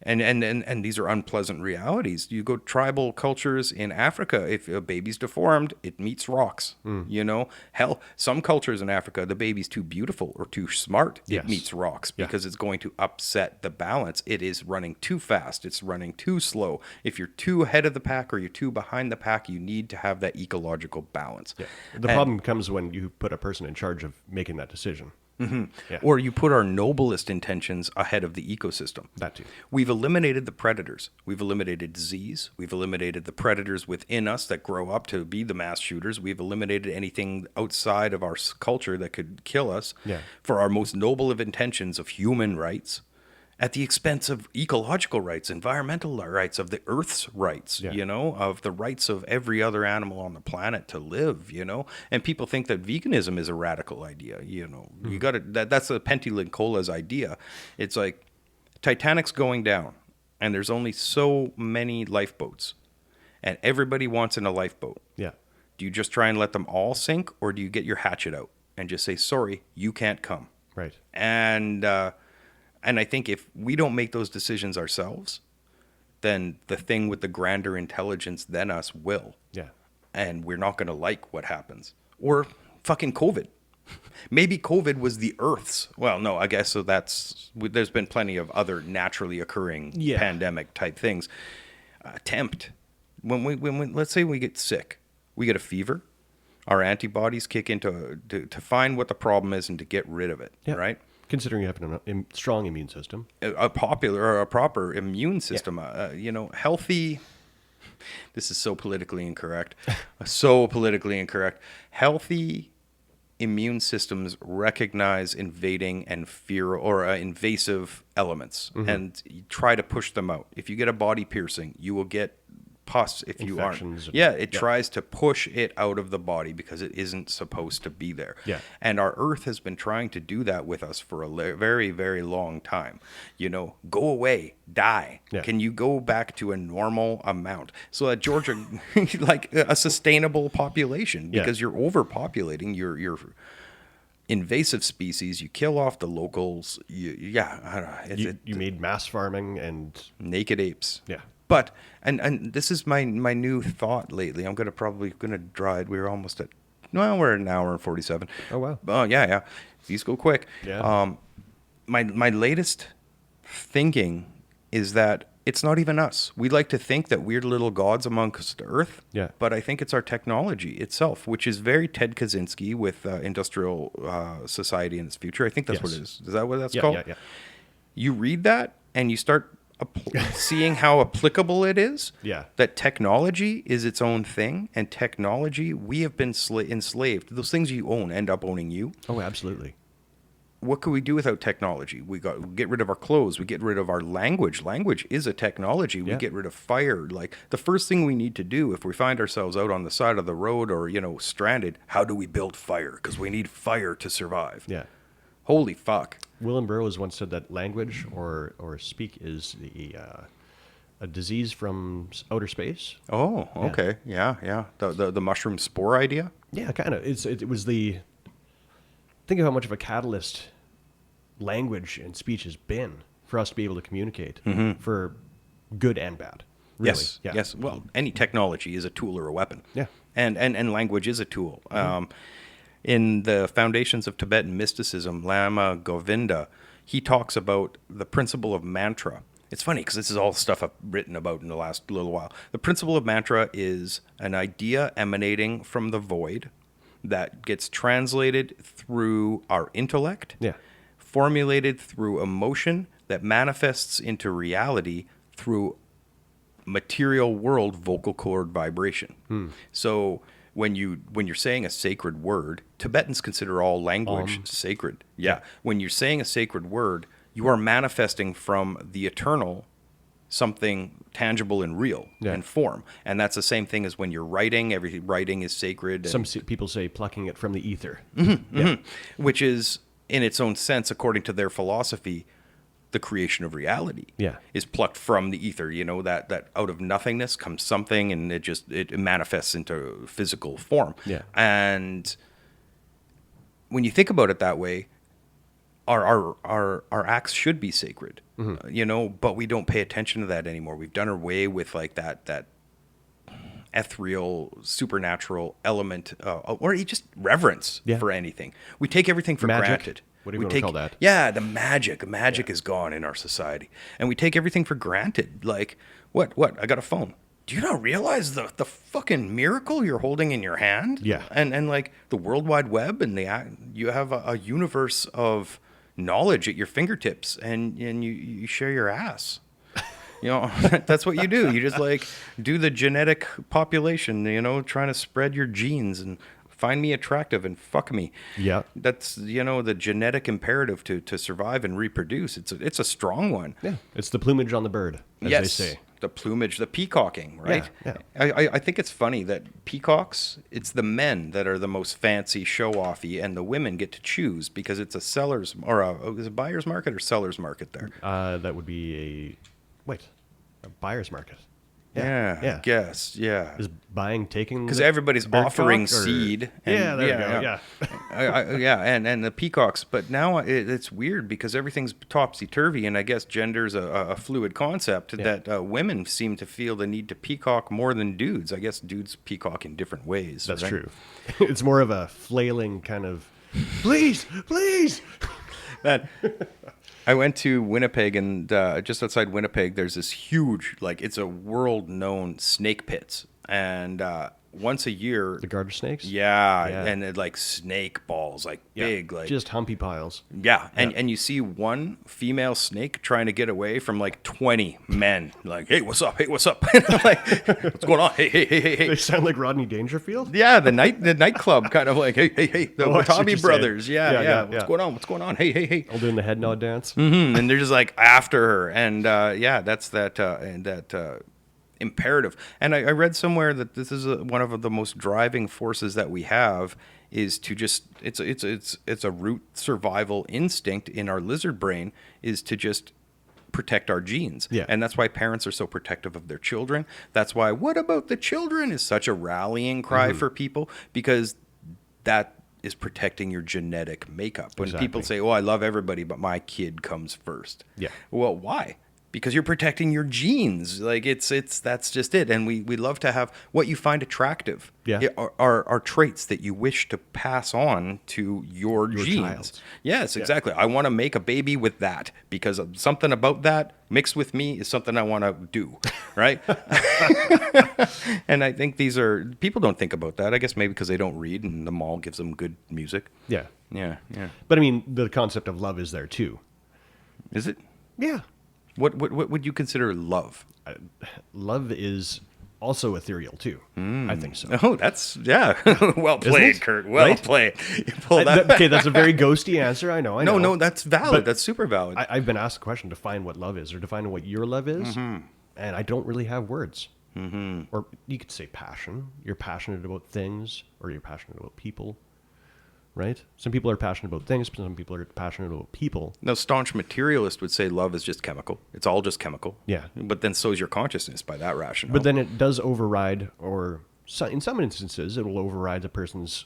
A: And these are unpleasant realities. You go tribal cultures in Africa, if a baby's deformed, it meets rocks. You know, hell, some cultures in Africa, the baby's too beautiful or too smart,
B: Yes.
A: it meets rocks
B: Yeah.
A: because it's going to upset the balance. It is running too fast. It's running too slow. If you're too ahead of the pack or you're too behind the pack, you need to have that ecological balance.
B: Yeah. The problem comes when you put a person in charge of making that decision. Yeah.
A: Or you put our noblest intentions ahead of the ecosystem.
B: That too.
A: We've eliminated the predators. We've eliminated disease. We've eliminated the predators within us that grow up to be the mass shooters. We've eliminated anything outside of our culture that could kill us for our most noble of intentions of human rights at the expense of ecological rights, environmental rights, of the Earth's rights, you know, of the rights of every other animal on the planet to live, you know. And people think that veganism is a radical idea, you know. You got to that's a Pentti Lincola's idea. It's like Titanic's going down and there's only so many lifeboats and everybody wants in a lifeboat.
B: Yeah.
A: Do you just try and let them all sink, or do you get your hatchet out and just say, sorry, you can't come?
B: Right.
A: And I think if we don't make those decisions ourselves, then the thing with the grander intelligence than us will.
B: Yeah.
A: And we're not going to like what happens. Or fucking COVID. Maybe COVID was the Earth's. Well, no, I guess so. There's been plenty of other naturally occurring pandemic type things. Tempt. When let's say we get sick, we get a fever, our antibodies kick into to find what the problem is and to get rid of it.
B: Yeah.
A: Right.
B: Considering you have a strong immune system.
A: A proper immune system, you know, healthy. This is so politically incorrect. Healthy immune systems recognize invading and fear or invasive elements and try to push them out. If you get a body piercing, you will get pus if you aren't.
B: Infections and-
A: Yeah, it tries to push it out of the body because it isn't supposed to be there.
B: Yeah.
A: And our Earth has been trying to do that with us for a very, very long time. You know, go away, die.
B: Yeah.
A: Can you go back to a normal amount? So that Georgia, like a sustainable population,
B: Yeah.
A: because you're overpopulating your invasive species. You kill off the locals. I don't know.
B: You made mass farming and
A: Naked apes.
B: yeah.
A: But and this is my new thought lately. I'm probably gonna drive. We're almost at we're at an hour and 47.
B: Oh, wow.
A: Oh yeah. These go quick.
B: Yeah.
A: My latest thinking is that it's not even us. We like to think that we're little gods amongst Earth.
B: Yeah.
A: But I think it's our technology itself, which is very Ted Kaczynski with industrial society in its future. I think that's what it is. Is that what that's called?
B: Yeah.
A: You read that and you start seeing how applicable it is.
B: Yeah.
A: That technology is its own thing, and technology, we have been enslaved. Those things you own end up owning you.
B: Oh, absolutely.
A: What could we do without technology? We get rid of our clothes. We get rid of our language. Language is a technology. We get rid of fire. Like the first thing we need to do if we find ourselves out on the side of the road or, stranded, how do we build fire? Because we need fire to survive.
B: Yeah.
A: Holy fuck.
B: William Burroughs once said that language or speak is a disease from outer space.
A: Oh, okay. Yeah. The mushroom spore idea?
B: Yeah, kind of. It was the... Think of how much of a catalyst language and speech has been for us to be able to communicate for good and bad. Really.
A: Yes.
B: Yeah.
A: Yes. Well, any technology is a tool or a weapon.
B: Yeah.
A: And language is a tool. In the Foundations of Tibetan Mysticism, Lama Govinda, he talks about the principle of mantra. It's funny because this is all stuff I've written about in the last little while. The principle of mantra is an idea emanating from the void that gets translated through our intellect, formulated through emotion that manifests into reality through material world vocal cord vibration. So when you're saying a sacred word, Tibetans consider all language sacred. Yeah. When you're saying a sacred word, you are manifesting from the eternal something tangible and real in form. And that's the same thing as when you're writing. Writing is sacred.
B: Some people say plucking it from the ether.
A: Which is, in its own sense, according to their philosophy, the creation of reality is plucked from the ether. That out of nothingness comes something, and it manifests into physical form. And when you think about it that way, our acts should be sacred, but we don't pay attention to that anymore. We've done away with like that ethereal, supernatural element, or just reverence for anything. We take everything for granted.
B: What do you want to call that?
A: Yeah, the magic. Magic is gone in our society, and we take everything for granted. Like, what? I got a phone. Do you not realize the fucking miracle you're holding in your hand?
B: Yeah.
A: And like the World Wide Web, and you have a universe of knowledge at your fingertips, and you share your ass. That's what you do. You just like do the genetic population, trying to spread your genes and find me attractive and fuck me.
B: Yeah.
A: That's, the genetic imperative to survive and reproduce. It's a strong one.
B: Yeah. It's the plumage on the bird, as they say.
A: The plumage, the peacocking, right?
B: Yeah.
A: I think it's funny that peacocks, it's the men that are the most fancy, show-offy, and the women get to choose because it's a seller's, or is it buyer's market or seller's market there?
B: That would be a buyer's market.
A: I guess, yeah.
B: Is buying taking
A: because everybody's offering
B: cock, or...
A: seed.
B: And, there you go.
A: Yeah. And the peacocks. But now it's weird because everything's topsy-turvy, and I guess gender's a fluid concept that women seem to feel the need to peacock more than dudes. I guess dudes peacock in different ways.
B: That's true. It's more of a flailing kind of, please.
A: I went to Winnipeg, and just outside Winnipeg, there's this huge, it's a world-known snake pits. And once a year...
B: The garter snakes?
A: Yeah. And snake balls, big.
B: Just humpy piles.
A: Yeah. And you see one female snake trying to get away from 20 men. Hey, what's up? And I'm what's going on? Hey.
B: They sound like Rodney Dangerfield?
A: Yeah, the nightclub kind of hey. The Watanabe brothers. Yeah. What's going on? Hey.
B: All doing the head nod dance.
A: Mm-hmm. And they're just after her. And that's that. And that imperative. And I read somewhere that this is one of the most driving forces that we have is to just it's a root survival instinct in our lizard brain is to just protect our genes.
B: Yeah.
A: And that's why parents are so protective of their children. That's why what about the children is such a rallying cry for people, because that is protecting your genetic makeup. When people say, "Oh, I love everybody, but my kid comes first."
B: Yeah.
A: Well, why? Because you're protecting your genes. Like it's that's just it. And we love to have what you find attractive.
B: Yeah.
A: Are traits that you wish to pass on to your genes.
B: Child.
A: Yes, exactly. I want to make a baby with that because something about that mixed with me is something I want to do, right? And I think people don't think about that. I guess maybe because they don't read and the mall gives them good music.
B: Yeah.
A: Yeah.
B: But I mean, the concept of love is there too.
A: Is it?
B: Yeah.
A: What would you consider love?
B: Love is also ethereal too. I think so.
A: Oh, that's well played, Kurt. Well played. You pulled that.
B: Okay, that's a very ghosty answer. I know.
A: No, that's valid.
B: But
A: that's super valid.
B: I've been asked the question: define what love is, or define what your love is, and I don't really have words. Or you could say passion. You're passionate about things, or you're passionate about people. Right? Some people are passionate about things, but some people are passionate about people.
A: No, staunch materialist would say love is just chemical. It's all just chemical.
B: Yeah.
A: But then so is your consciousness by that rationale.
B: But then it does override, or in some instances, it will override the person's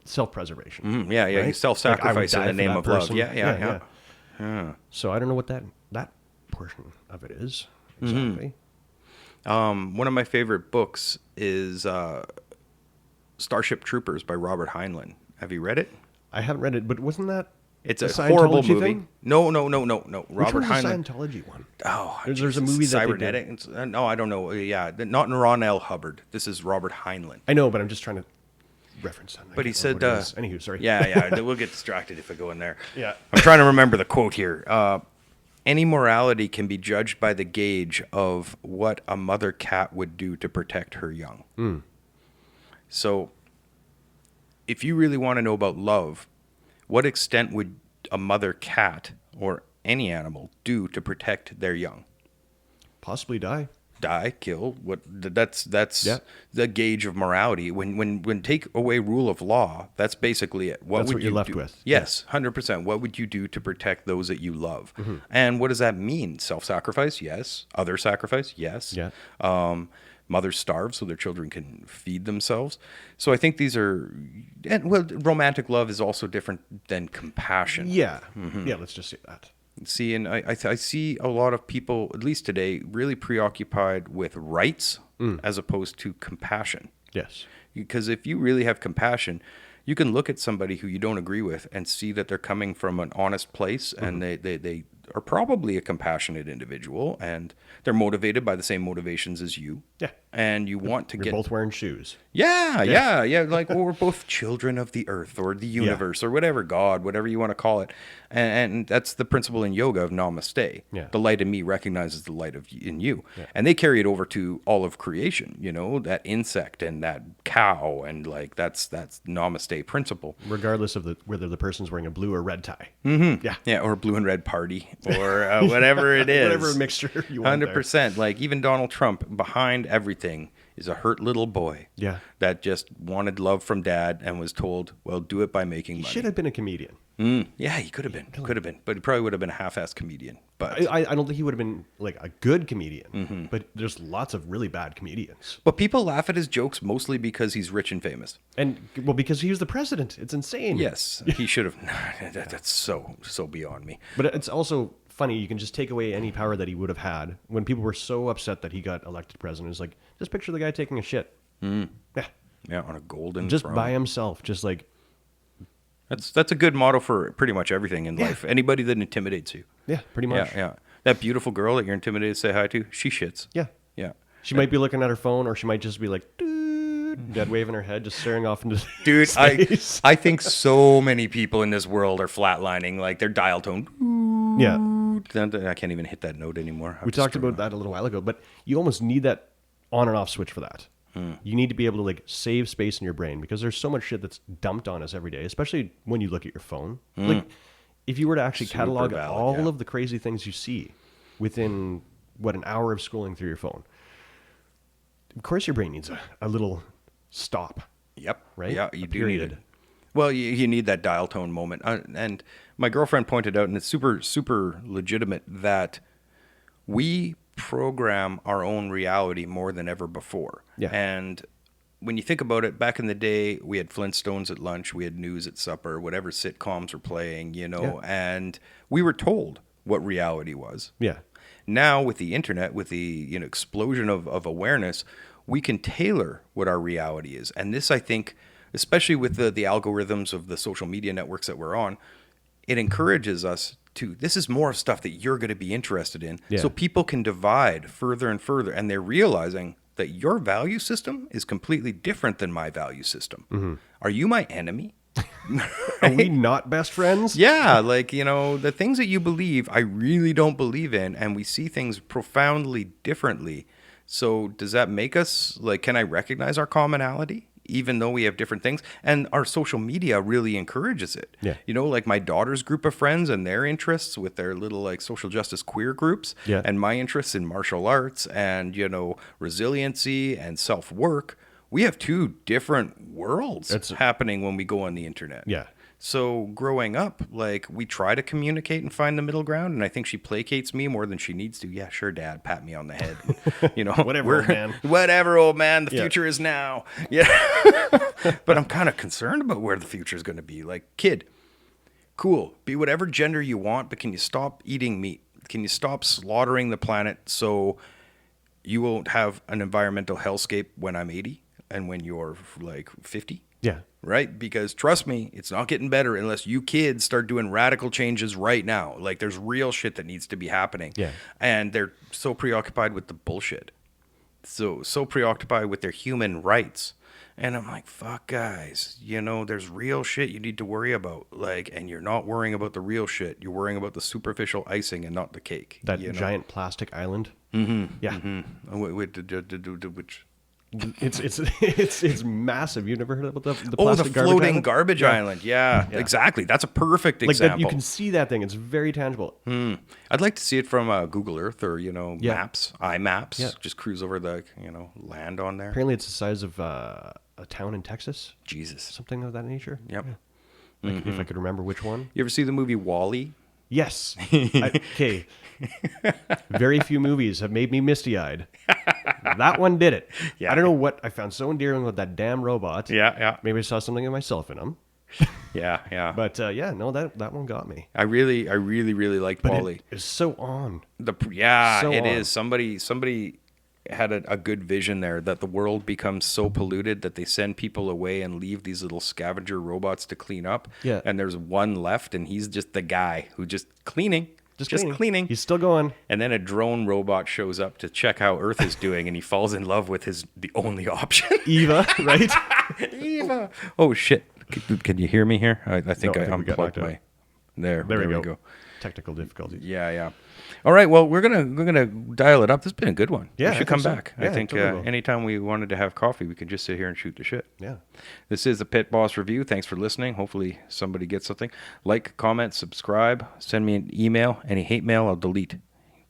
B: self-preservation.
A: Yeah. You
B: right?
A: self-sacrifice
B: Like, I would
A: in
B: die
A: the name
B: for
A: of
B: that
A: love.
B: person.
A: Yeah.
B: So I don't know what that portion of it is exactly.
A: One of my favorite books is Starship Troopers by Robert Heinlein. Have you read it?
B: I haven't read it, but wasn't that
A: It's a horrible
B: Scientology
A: movie.
B: thing?
A: No.
B: Which
A: Robert
B: one's the
A: Heinlein.
B: Scientology one?
A: Oh,
B: There's a movie that they did.
A: cybernetic. No, I don't know. Yeah, not Ron L. Hubbard. This is Robert Heinlein.
B: I know, but I'm just trying to reference that.
A: But he said,
B: anywho, sorry.
A: Yeah, we'll get distracted if I go in there.
B: Yeah.
A: I'm trying to remember the quote here. Any morality can be judged by the gauge of what a mother cat would do to protect her young. So, if you really want to know about love, what extent would a mother cat or any animal do to protect their young?
B: Possibly die.
A: Die, kill. That's
B: Yeah.
A: the gauge of morality. When take away rule of law, that's basically it.
B: That's
A: would
B: what you're
A: you
B: left
A: do?
B: with.
A: Yes, 100%. What would you do to protect those that you love? And what does that mean? Self-sacrifice? Yes. Other sacrifice? Yes.
B: Yeah.
A: Mothers starve so their children can feed themselves. So I think these are, romantic love is also different than compassion.
B: Yeah. Yeah, let's just say that.
A: See, and I see a lot of people, at least today, really preoccupied with rights as opposed to compassion.
B: Yes.
A: Because if you really have compassion, you can look at somebody who you don't agree with and see that they're coming from an honest place and they are probably a compassionate individual and they're motivated by the same motivations as you.
B: Yeah.
A: And you want to
B: You're
A: get...
B: both wearing shoes.
A: Yeah. Like, we're both children of the earth or the universe or whatever, God, whatever you want to call it. And that's the principle in yoga of namaste.
B: Yeah.
A: The light in me recognizes the light in you. Yeah. And they carry it over to all of creation, that insect and that cow. And like, that's namaste principle.
B: Regardless of whether the person's wearing a blue or red tie.
A: Yeah. Yeah. Or blue and red party or whatever it is.
B: Whatever mixture you want.
A: 100%. Like even Donald Trump, behind everything is a hurt little boy.
B: Yeah.
A: That just wanted love from dad and was told, well, do it by making money.
B: Should have been a comedian.
A: Yeah, he could have been. But he probably would have been a half-assed comedian. But
B: I don't think he would have been like a good comedian. But there's lots of really bad comedians.
A: But people laugh at his jokes mostly because he's rich and famous.
B: And well, because he was the president. It's insane.
A: Yes, he should have. That's so beyond me.
B: But it's also funny. You can just take away any power that he would have had when people were so upset that he got elected president. It's like, just picture the guy taking a shit. Yeah,
A: on a golden
B: just
A: throne.
B: by himself, just like.
A: That's a good motto for pretty much everything in life. Anybody that intimidates you.
B: Yeah, pretty much.
A: Yeah. That beautiful girl that you're intimidated to say hi to, she shits.
B: Yeah.
A: Yeah.
B: She might be looking at her phone, or she might just be like, dead waving her head, just staring off into
A: Dude,
B: space.
A: I think so many people in this world are flatlining, like their dial tone.
B: Yeah.
A: I can't even hit that note anymore.
B: We talked about that a little while ago, but you almost need that on and off switch for that. You need to be able to like save space in your brain because there's so much shit that's dumped on us every day, especially when you look at your phone. Like if you were to actually catalog all of the crazy things you see within an hour of scrolling through your phone. Of course, your brain needs a little stop.
A: Yep.
B: Right?
A: Yeah, you
B: A
A: do need it.
B: period.
A: Well, you need that dial tone moment. And my girlfriend pointed out, and it's super, super legitimate, that we program our own reality more than ever before.
B: Yeah.
A: And when you think about it, back in the day, we had Flintstones at lunch, we had news at supper, whatever sitcoms were playing, and we were told what reality was.
B: Yeah.
A: Now, with the internet, with the explosion of awareness, we can tailor what our reality is. And this, I think, especially with the algorithms of the social media networks that we're on, it encourages us to, this is more stuff that you're going to be interested in.
B: Yeah.
A: So people can divide further and further. And they're realizing that your value system is completely different than my value system. Mm-hmm. Are you my enemy?
B: Are we not best friends?
A: Yeah, like, the things that you believe, I really don't believe in, and we see things profoundly differently. So does that make us, like, can I recognize our commonality, even though we have different things? And our social media really encourages it.
B: Yeah.
A: Like my daughter's group of friends and their interests with their little, like, social justice queer groups,
B: Yeah.
A: and my interests in martial arts and, resiliency and self-work. We have two different worlds happening when we go on the internet.
B: Yeah.
A: So growing up, like, we try to communicate and find the middle ground, and I think she placates me more than she needs to. Yeah, sure, Dad, pat me on the head.
B: Whatever, old man.
A: Whatever, old man. The future is now. Yeah. But I'm kind of concerned about where the future is going to be. Like, kid, cool, be whatever gender you want, but can you stop eating meat? Can you stop slaughtering the planet so you won't have an environmental hellscape when I'm 80 and when you're, like, 50?
B: Yeah.
A: Right? Because trust me, it's not getting better unless you kids start doing radical changes right now. Like, there's real shit that needs to be happening.
B: Yeah.
A: And they're so preoccupied with the bullshit. So preoccupied with their human rights. And I'm like, fuck, guys, there's real shit you need to worry about. Like, and you're not worrying about the real shit. You're worrying about the superficial icing and not the cake.
B: That giant plastic island. Mm-hmm. Yeah.
A: Mm-hmm. Which...
B: It's massive. You never heard about the plastic
A: the floating
B: garbage
A: island. Yeah, exactly. That's a perfect example.
B: Like that, you can see that thing. It's very tangible.
A: I'd like to see it from Google Earth or maps, iMaps.
B: Yeah.
A: Just cruise over the land on there.
B: Apparently, it's the size of a town in Texas.
A: Jesus,
B: something of that nature.
A: Yep.
B: Yeah. Like, if I could remember which one.
A: You ever see the movie WALL-E?
B: Yes. Okay. Very few movies have made me misty-eyed. That one did it.
A: Yeah.
B: I don't know what I found so endearing with that damn robot.
A: Yeah.
B: Maybe I saw something of myself in him.
A: Yeah.
B: But that one got me.
A: I really liked WALL-E.
B: It's so on.
A: It is. Somebody had a good vision there, that the world becomes so polluted that they send people away and leave these little scavenger robots to clean up.
B: Yeah.
A: And there's one left, and he's just the guy who just cleaning. Just cleaning.
B: He's still going.
A: And then a drone robot shows up to check how Earth is doing, and he falls in love with the only option.
B: Eva, right?
A: Eva. Oh, shit. Can you hear me here? I think I unplugged my... There we go.
B: Technical difficulties.
A: Yeah. All right, well, we're gonna dial it up. This has been a good one.
B: Yeah,
A: we should come back.
B: Yeah,
A: I think
B: totally
A: anytime we wanted to have coffee, we could just sit here and shoot the shit.
B: Yeah.
A: This is the Pitboss Review. Thanks for listening. Hopefully somebody gets something. Like, comment, subscribe. Send me an email. Any hate mail, I'll delete.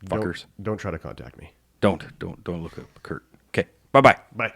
A: Fuckers.
B: Don't try to contact me.
A: Don't look up Curt. Okay. Bye-bye.
B: Bye.